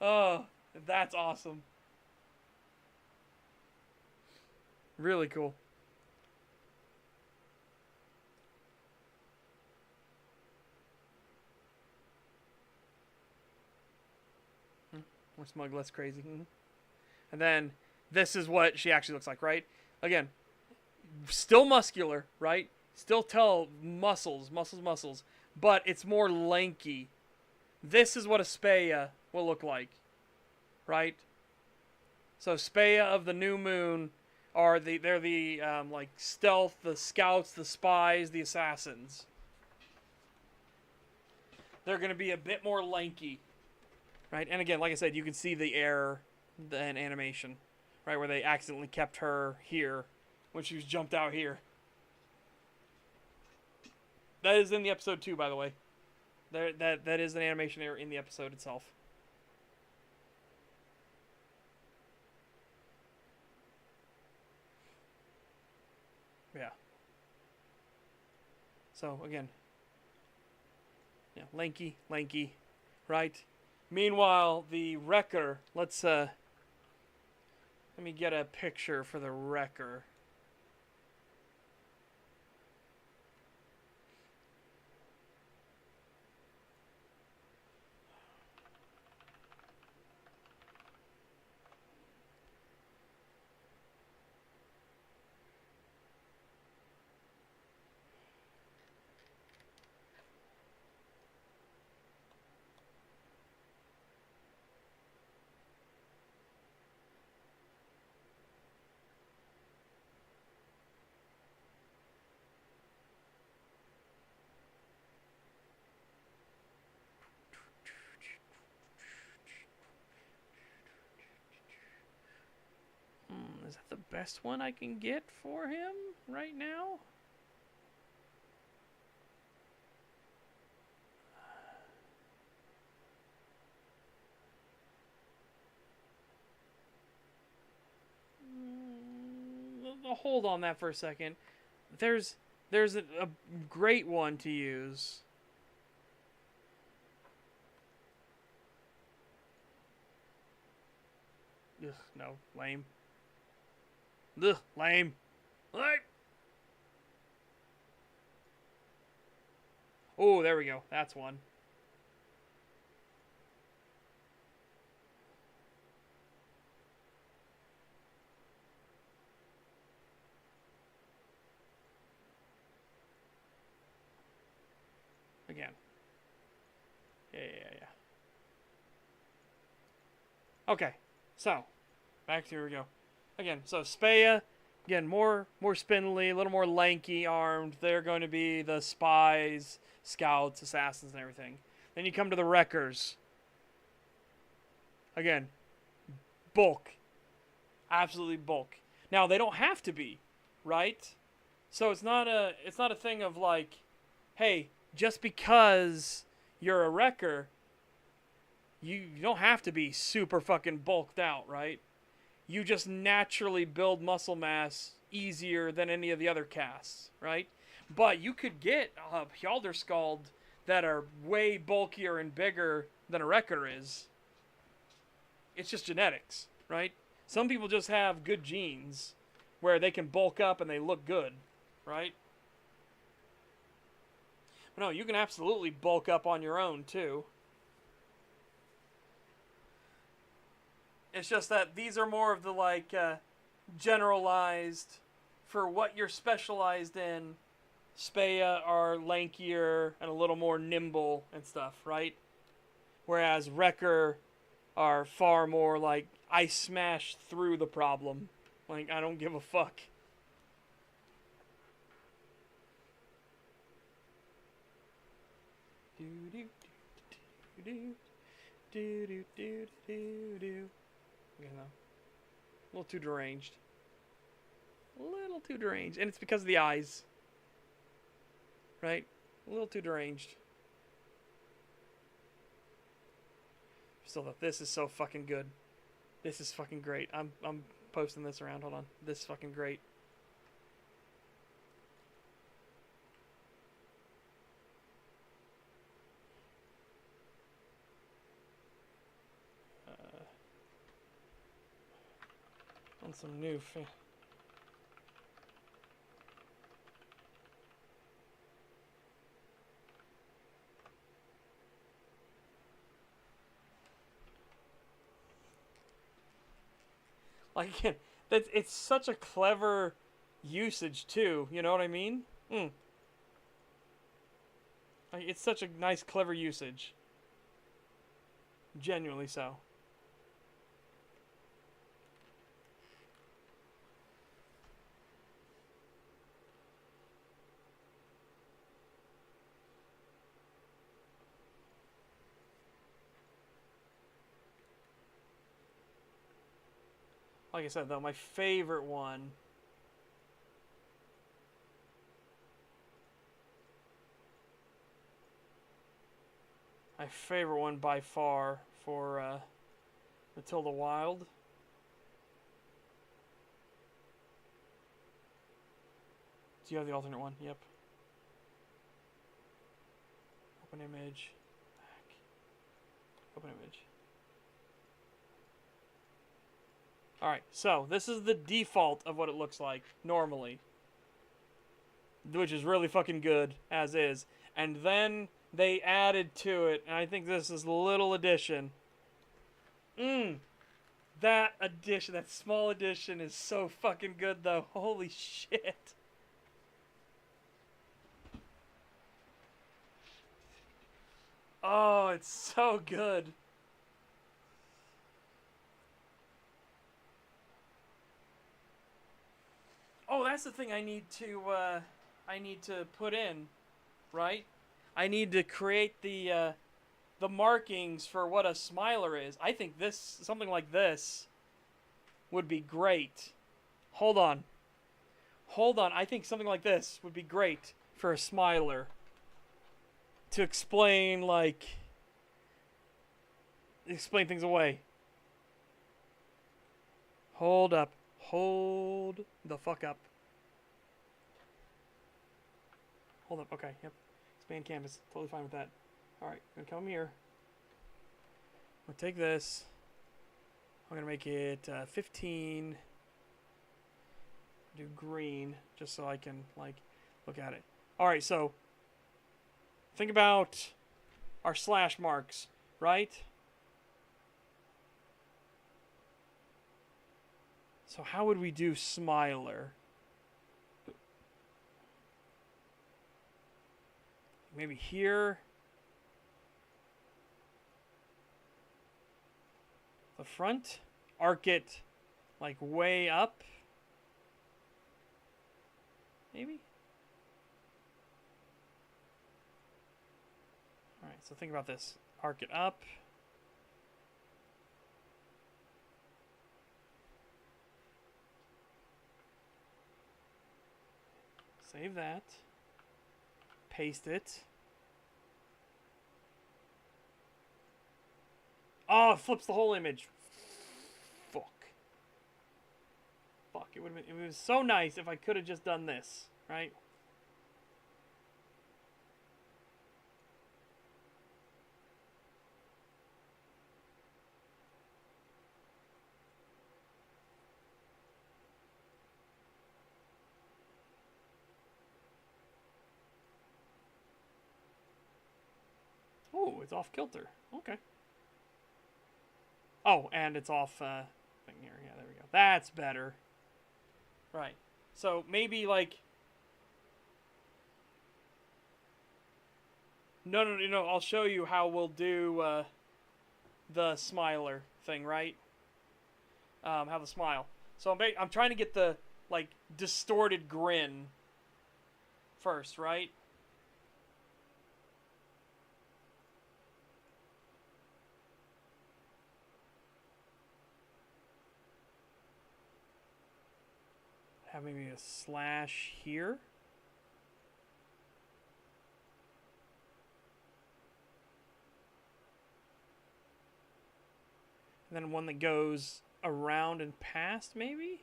Oh, that's awesome. Really cool. More smug, less crazy. And then this is what she actually looks like, right? Again, still muscular, right? Still tell muscles, but it's more lanky. This is what a Speya will look like, right? So Speya of the New Moon they're the like stealth, the scouts, the spies, the assassins. They're going to be a bit more lanky, right? And again, like I said, you can see the error in animation, right, where they accidentally kept her here when she was jumped out here. That is in the episode too, by the way. That is an animation error in the episode itself. Yeah. So again, yeah, lanky, right? Meanwhile, the wrecker. Let me get a picture for the wrecker. Is that the best one I can get for him right now? Hold on that for a second. There's a great one to use. Ugh, no, lame. Ugh, lame. Lame. Oh, there we go. That's one. Again. Yeah. Okay, so back to here we go. Again, so Speya, again, more spindly, a little more lanky armed. They're going to be the spies, scouts, assassins, and everything. Then you come to the wreckers. Again, bulk. Absolutely bulk. Now they don't have to be, right? So it's not a thing of like, hey, just because you're a wrecker, you don't have to be super fucking bulked out, right? You just naturally build muscle mass easier than any of the other casts, right? But you could get Hjalderskald that are way bulkier and bigger than a wrecker is. It's just genetics, right? Some people just have good genes where they can bulk up and they look good, right? But no, you can absolutely bulk up on your own too. It's just that these are more of the like generalized for what you're specialized in. Speya are lankier and a little more nimble and stuff, right? Whereas Wrecker are far more like, I smash through the problem. Like, I don't give a fuck. Do do do do do do do do do. You know, a little too deranged. A little too deranged, and it's because of the eyes. Right? A little too deranged. Still, though, this is so fucking good. This is fucking great. I'm posting this around. Hold on. This is fucking great. On some new. Like, again, it's such a clever usage too. You know what I mean? Like, it's such a nice, clever usage. Genuinely so. Like I said, though, my favorite one. My favorite one by far for Matilda Wild. Do you have the alternate one? Yep. Open image. Back. Open image. Alright, so this is the default of what it looks like normally. Which is really fucking good, as is. And then they added to it, and I think this is a little addition. That addition, that small addition is so fucking good though. Holy shit. Oh, it's so good. Oh, that's the thing I need to put in, right? I need to create the markings for what a smiler is. I think this, something like this, would be great. Hold on. Hold on. I think something like this would be great for a smiler. To explain, like, explain things away. Hold up. Hold the fuck up. Hold up. Okay. Yep. Expand canvas. Totally fine with that. Alright. I'm going to come here. I'm going to take this. I'm going to make it 15. Do green. Just so I can, like, look at it. Alright. So, think about our slash marks. Right? So how would we do smiler? Maybe here. The front. Arc it like way up. Maybe? Alright, so think about this. Arc it up. Save that. Paste it. Oh, it flips the whole image. Fuck. Fuck. It would have been. It was so nice if I could have just done this, right? Oh, it's off kilter. Okay. Oh, and it's off thing here. Yeah, there we go. That's better. Right. So maybe like no. I'll show you how we'll do the smiler thing, right? How the smile. So I'm trying to get the like distorted grin first, right? Have maybe a slash here. And then one that goes around and past, maybe?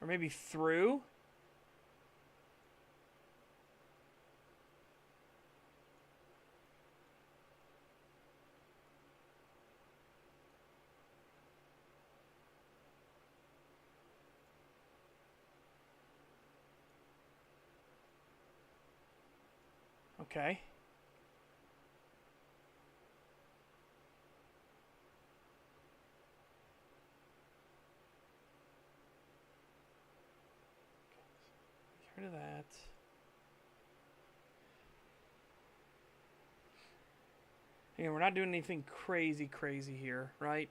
Or maybe through? Okay. Get rid of that. Again, we're not doing anything crazy here, right?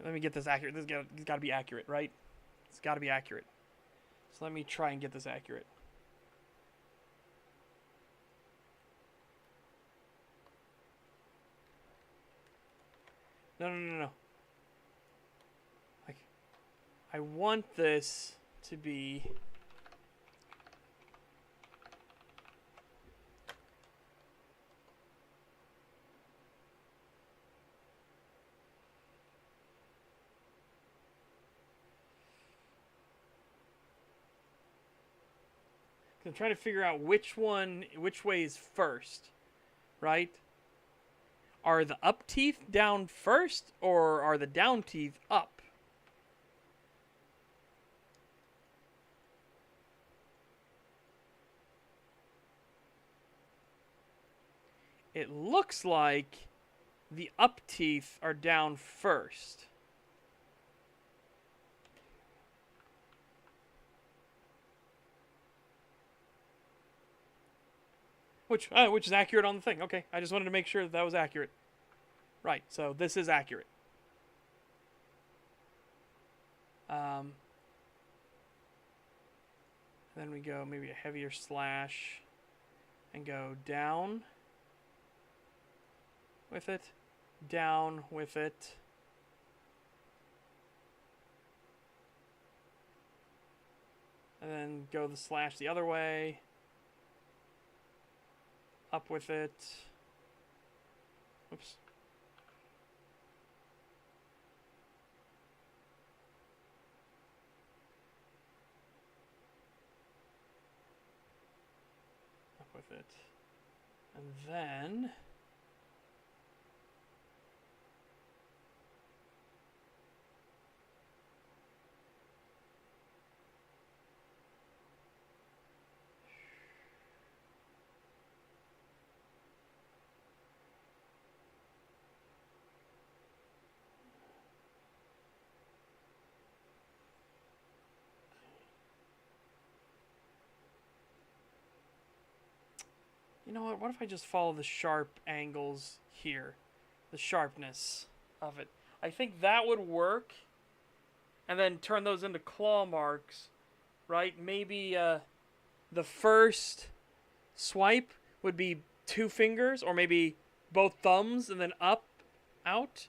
Let me get this accurate. This has got to be accurate, right? It's got to be accurate. So let me try and get this accurate. No. Like, I want this to be... I'm trying to figure out which way is first, right? Are the up teeth down first, or are the down teeth up? It looks like the up teeth are down first. Which is accurate on the thing. Okay, I just wanted to make sure that was accurate. Right, so this is accurate. Then we go maybe a heavier slash and go down with it, down with it. And then go the slash the other way. Up with it. Oops. Up with it. And then... You know what if I just follow the sharp angles here? The sharpness of it. I think that would work. And then turn those into claw marks, right? Maybe the first swipe would be 2 fingers, or maybe both thumbs and then up, out.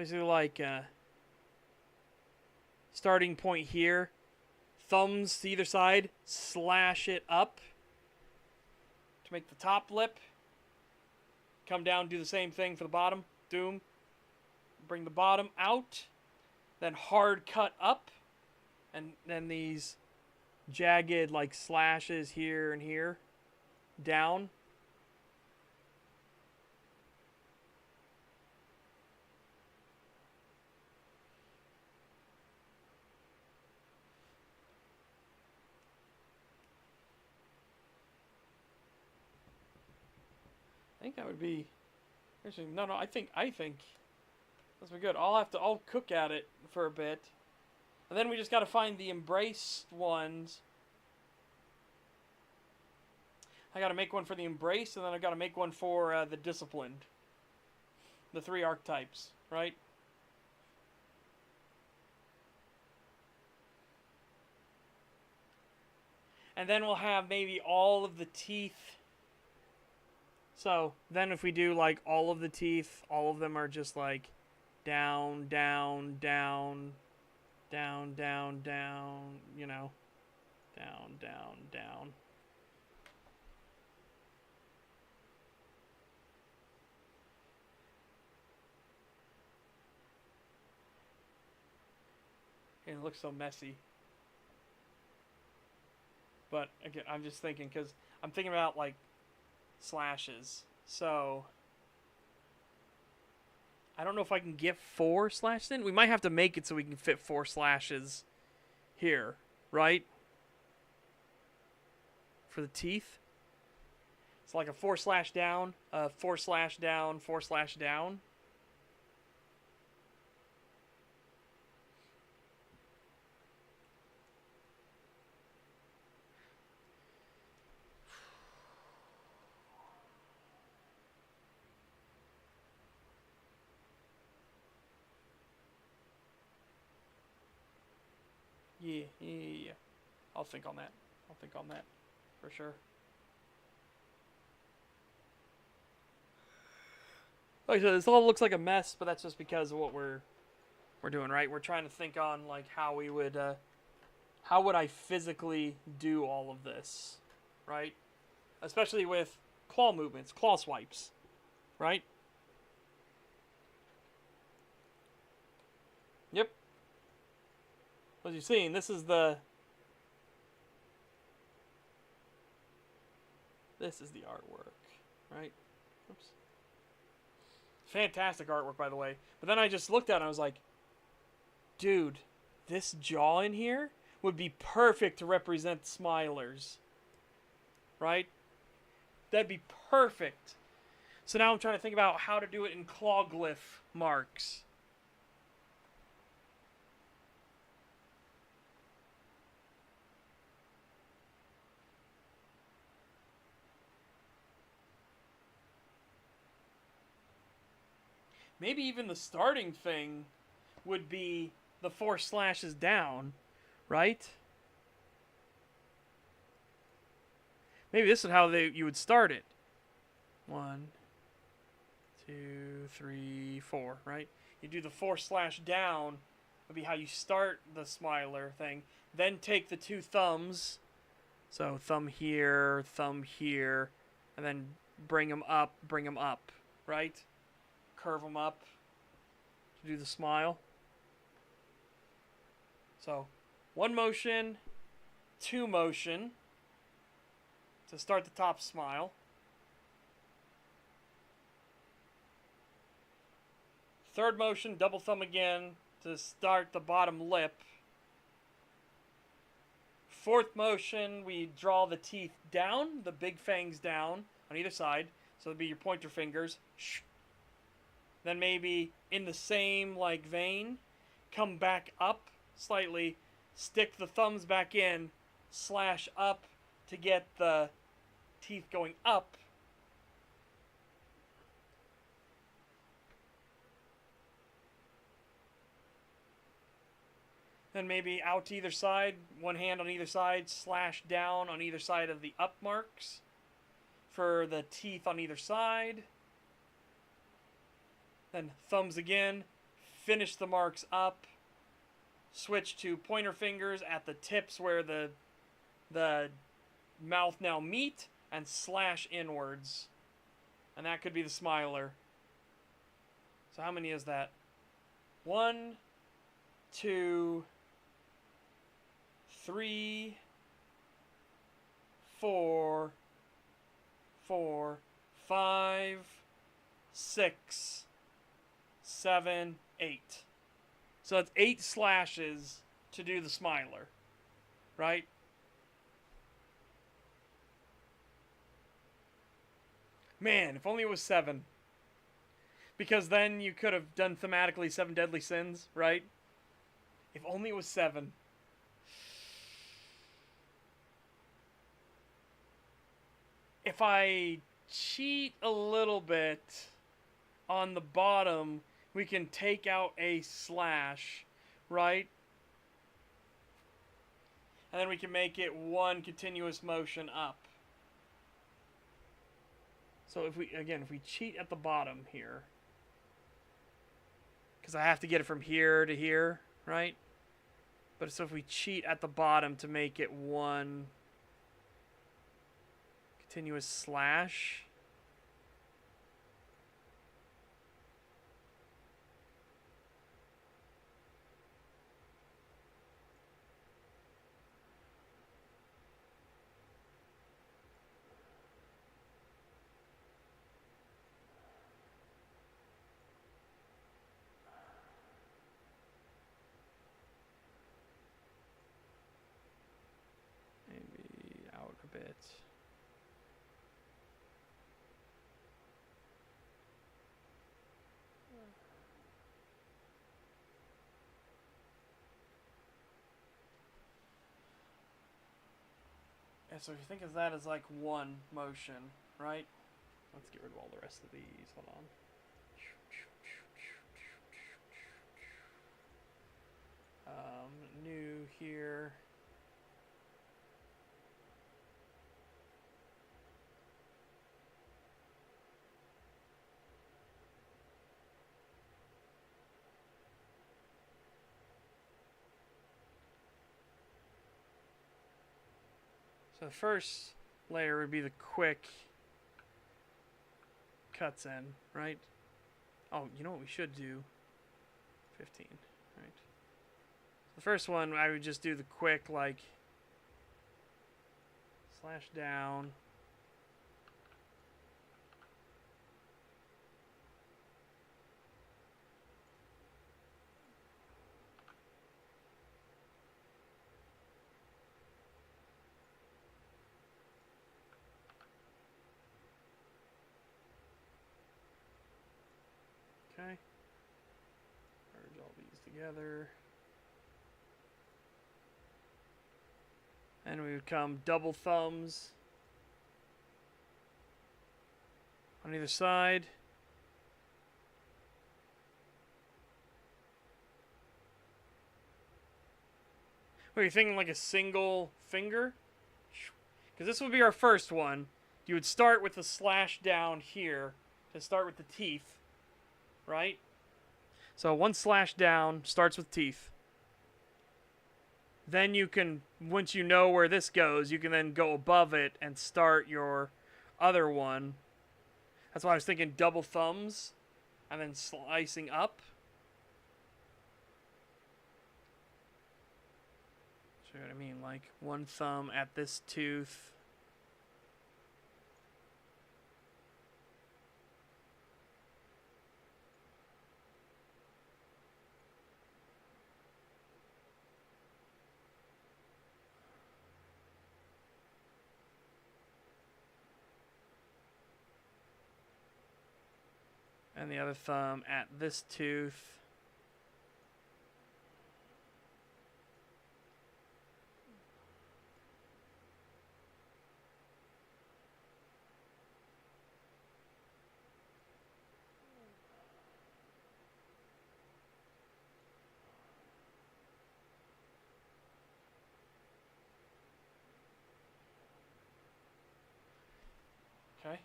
basically like starting point here, thumbs to either side, slash it up to make the top lip. Come down, do the same thing for the bottom. Doom. Bring the bottom out. Then hard cut up. And then these jagged like slashes here and here. Down. I think that would be... Actually, no, I think that's be good. I'll cook at it for a bit. And then we just got to find the embraced ones. I got to make one for the embraced, and then I got to make one for the disciplined. The 3 archetypes, right? And then we'll have maybe all of the teeth. So then if we do like all of the teeth, all of them are just like down, down, down, down, down, down, you know, down, down, down. And it looks so messy. But again, I'm just thinking, because I'm thinking about like slashes. So I don't know if I can get 4 slashes in. We might have to make it so we can fit 4 slashes here, right? For the teeth. It's like a 4 slash down, 4 slash down, 4 slash down. Yeah. I'll think on that. For sure. Like I said, this all looks like a mess, but that's just because of what we're doing, right? We're trying to think on like how would I physically do all of this, right? Especially with claw movements, claw swipes, right? Yep. As you've seen, this is the artwork, right? Oops. Fantastic artwork, by the way. But then I just looked at it and I was like, dude, this jaw in here would be perfect to represent smilers, right? That'd be perfect. So now I'm trying to think about how to do it in claw glyph marks. Maybe even the starting thing would be the 4 slashes down, right? Maybe this is how you would start it. 1, 2, 3, 4, right? You do the 4 slash down would be how you start the smiler thing. Then take the 2 thumbs. So thumb here, and then bring them up, right? Curve them up to do the smile. So 1 motion, 2 motion to start the top smile. 3rd motion, double thumb again to start the bottom lip. 4th motion, we draw the teeth down, the big fangs down on either side. So it'll be your pointer fingers. Then maybe in the same like vein, come back up slightly, stick the thumbs back in, slash up to get the teeth going up. Then maybe out to either side, 1 hand on either side, slash down on either side of the up marks for the teeth on either side. Then thumbs again, finish the marks up, switch to pointer fingers at the tips where the mouth now meet, and slash inwards. And that could be the smiler. So how many is that? 1, 2, 3, 4, 5, 6, 7, 8. So that's 8 slashes to do the smiler, right? Man, if only it was 7. Because then you could have done thematically 7 deadly sins, right? If only it was 7. If I cheat a little bit on the bottom, we can take out a slash, right? And then we can make it one continuous motion up. So if we cheat at the bottom here, because I have to get it from here to here, right? But so if we cheat at the bottom to make it one continuous slash. Maybe out a bit. Yeah, so if you think of that as like one motion, right? Let's get rid of all the rest of these. Hold on. New here. So the first layer would be the quick cuts in, right? Oh, you know what we should do? 15, right? The first one, I would just do the quick, like, slash down. Okay. Merge all these together. And we would come double thumbs on either side. What are you thinking, like a single finger? Because this would be our first one. You would start with the slash down here to start with the teeth, right? So one slash down starts with teeth. Then you can, once you know where this goes, you can then go above it and start your other one. That's why I was thinking double thumbs and then slicing up. See what I mean? Like one thumb at this tooth. And the other thumb at this tooth. Okay.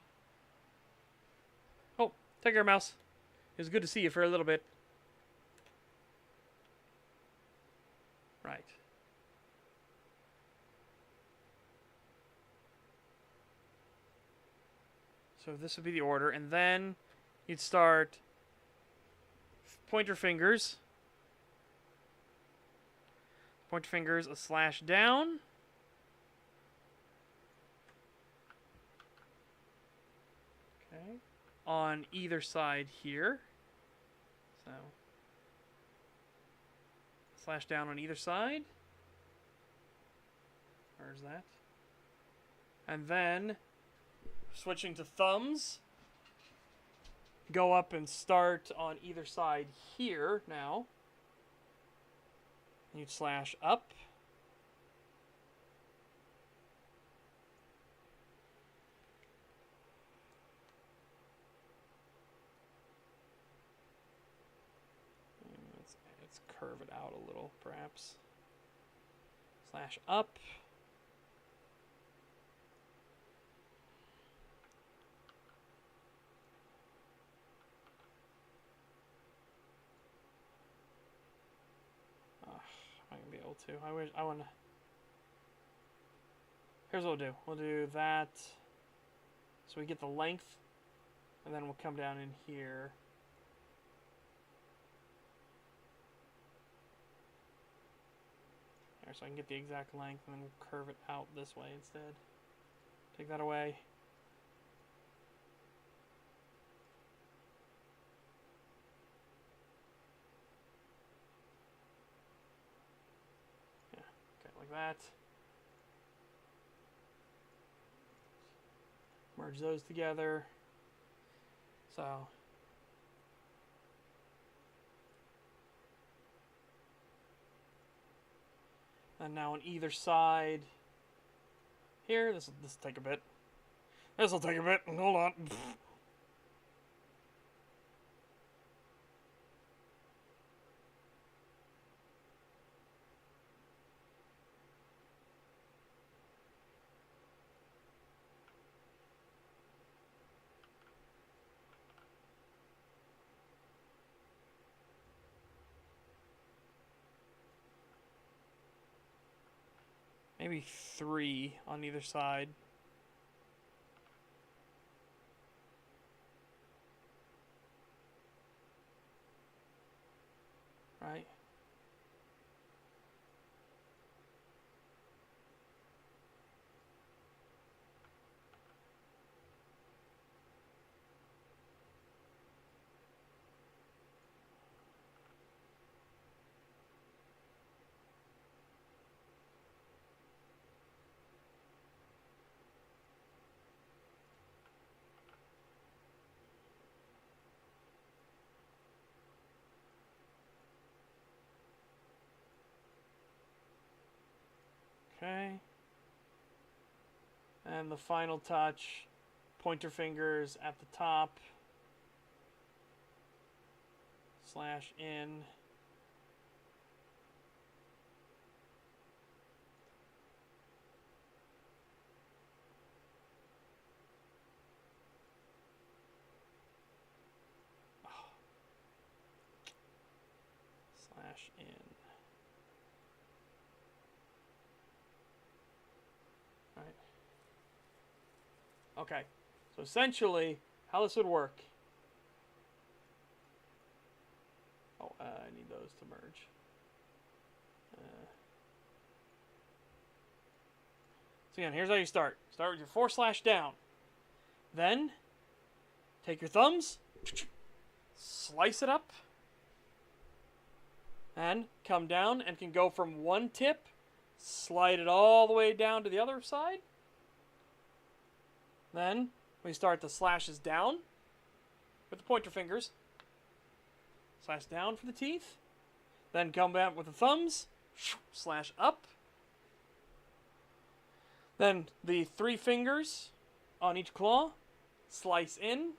Oh, take care, mouse. It was good to see you for a little bit. Right. So this would be the order, and then you'd start pointer fingers. Pointer fingers, a slash down. Okay. On either side here. So slash down on either side. Where's that? And then switching to thumbs. Go up and start on either side here now. You'd slash up. Let's curve it out a little, perhaps. Slash up. I'm gonna be able to. I want to. Here's what we'll do. We'll do that. So we get the length, and then we'll come down in here. There, so I can get the exact length, and then we'll curve it out this way instead. Take that away. Yeah, okay, like that. Merge those together. So and now on either side here, this will take a bit. This will take a bit. Hold on. Maybe 3 on either side. Right? Okay. And the final touch, pointer fingers at the top. Slash in. Oh. Slash in. Okay, so essentially, how this would work. Oh, I need those to merge. So again, here's how you start. Start with your 4 slash down. Then, take your thumbs, slice it up, and come down and can go from one tip, slide it all the way down to the other side. Then we start the slashes down with the pointer fingers. Slash down for the teeth. Then come back with the thumbs. Slash up. Then the 3 fingers on each claw. Slice in.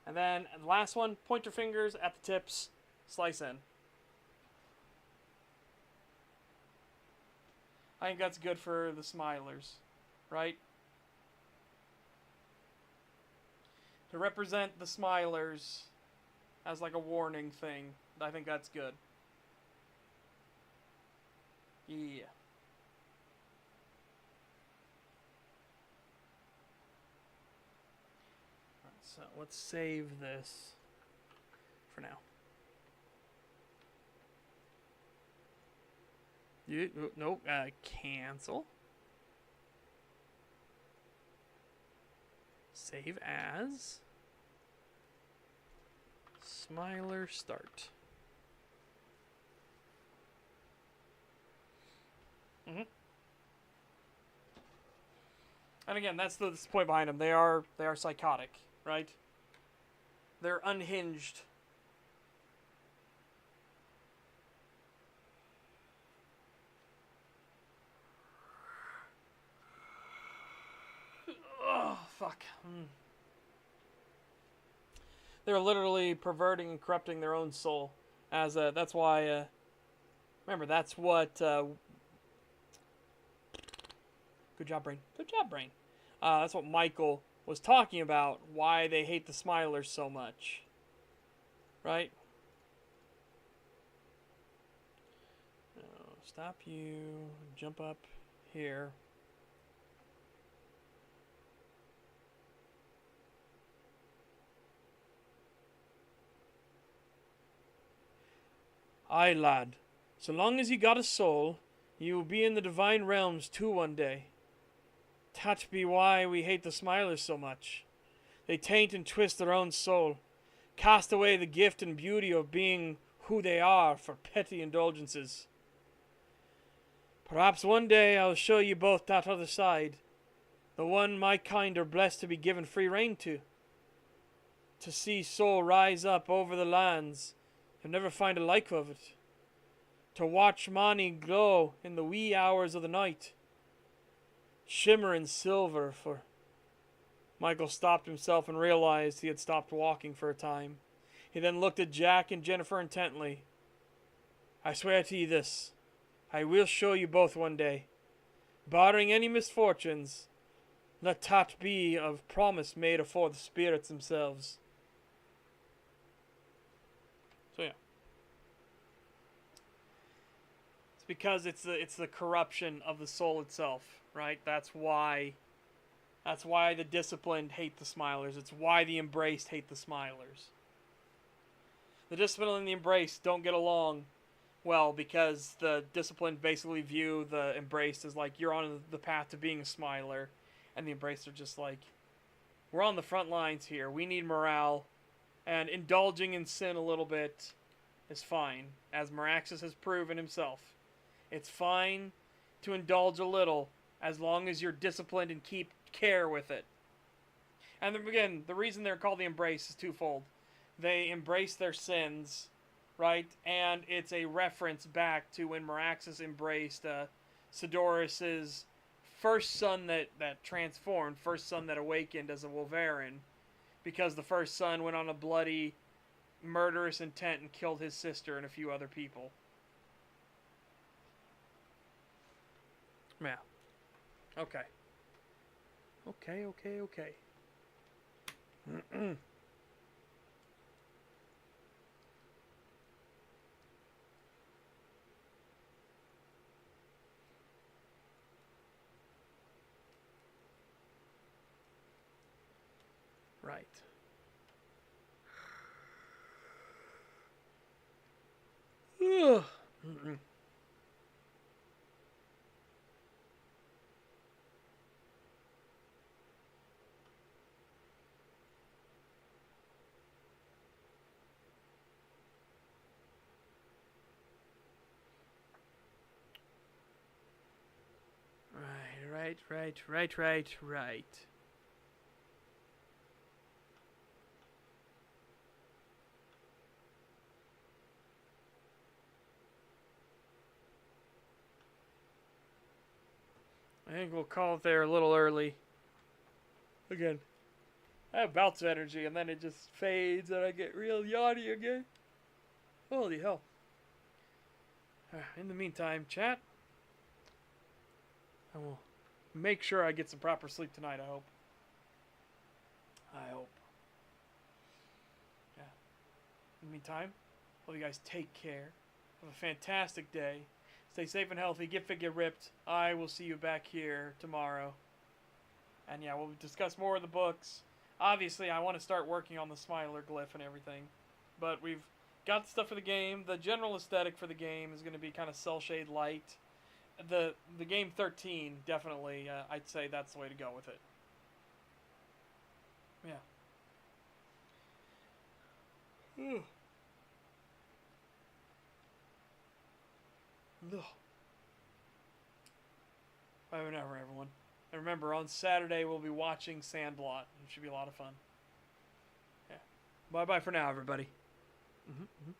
And then the last one, pointer fingers at the tips. Slice in. I think that's good for the smilers, right? To represent the smilers as like a warning thing. I think that's good. Yeah. So let's save this for now. Nope. Cancel. Save as. Smiler start. Mm-hmm. And again, that's the point behind them. They are psychotic, right? They're unhinged. Oh, fuck. They're literally perverting and corrupting their own soul. That's why. Remember, that's what. Good job, brain. Good job, brain. That's what Michael was talking about. Why they hate the Smilers so much, right? Stop you. Jump up here. Aye, lad. So long as you got a soul, you will be in the divine realms too one day. That be why we hate the Smilers so much. They taint and twist their own soul, cast away the gift and beauty of being who they are for petty indulgences. Perhaps one day I'll show you both that other side, the one my kind are blessed to be given free rein to. To see soul rise up over the lands and never find a like of it. To watch Mani glow in the wee hours of the night, shimmer in silver for... Michael stopped himself and realized he had stopped walking for a time. He then looked at Jack and Jennifer intently. I swear to you this, I will show you both one day. Barring any misfortunes, let that be of promise made afore the spirits themselves. So yeah. It's because it's the corruption of the soul itself, right? That's why the disciplined hate the Smilers. It's why the embraced hate the Smilers. The disciplined and the embraced don't get along well because the disciplined basically view the embraced as like you're on the path to being a Smiler, and the embraced are just like, we're on the front lines here. We need morale, and indulging in sin a little bit is fine, as Meraxus has proven himself. It's fine to indulge a little as long as you're disciplined and keep care with it. And then again, the reason they're called the embrace is twofold. They embrace their sins, right? And it's a reference back to when Meraxus embraced Sidorus's first son that transformed, first son that awakened as a Wolverine, because the first son went on a bloody, murderous intent and killed his sister and a few other people. Yeah. Okay. Okay. Right. Ugh. Right. I think we'll call it there a little early. Again, I have bouts of energy and then it just fades and I get real yawny again. Holy hell. In the meantime, chat, I will make sure I get some proper sleep tonight, I hope. Yeah. In the meantime, hope you guys take care. Have a fantastic day. Stay safe and healthy. Get fit, get ripped. I will see you back here tomorrow. And yeah, we'll discuss more of the books. Obviously, I want to start working on the Smiler glyph and everything. But we've got stuff for the game. The general aesthetic for the game is going to be kind of cell shade light. The game 13, definitely, I'd say that's the way to go with it. Yeah. Bye for now, everyone. And remember, on Saturday we'll be watching Sandlot. It should be a lot of fun. Yeah. Bye-bye for now, everybody. Mm-hmm.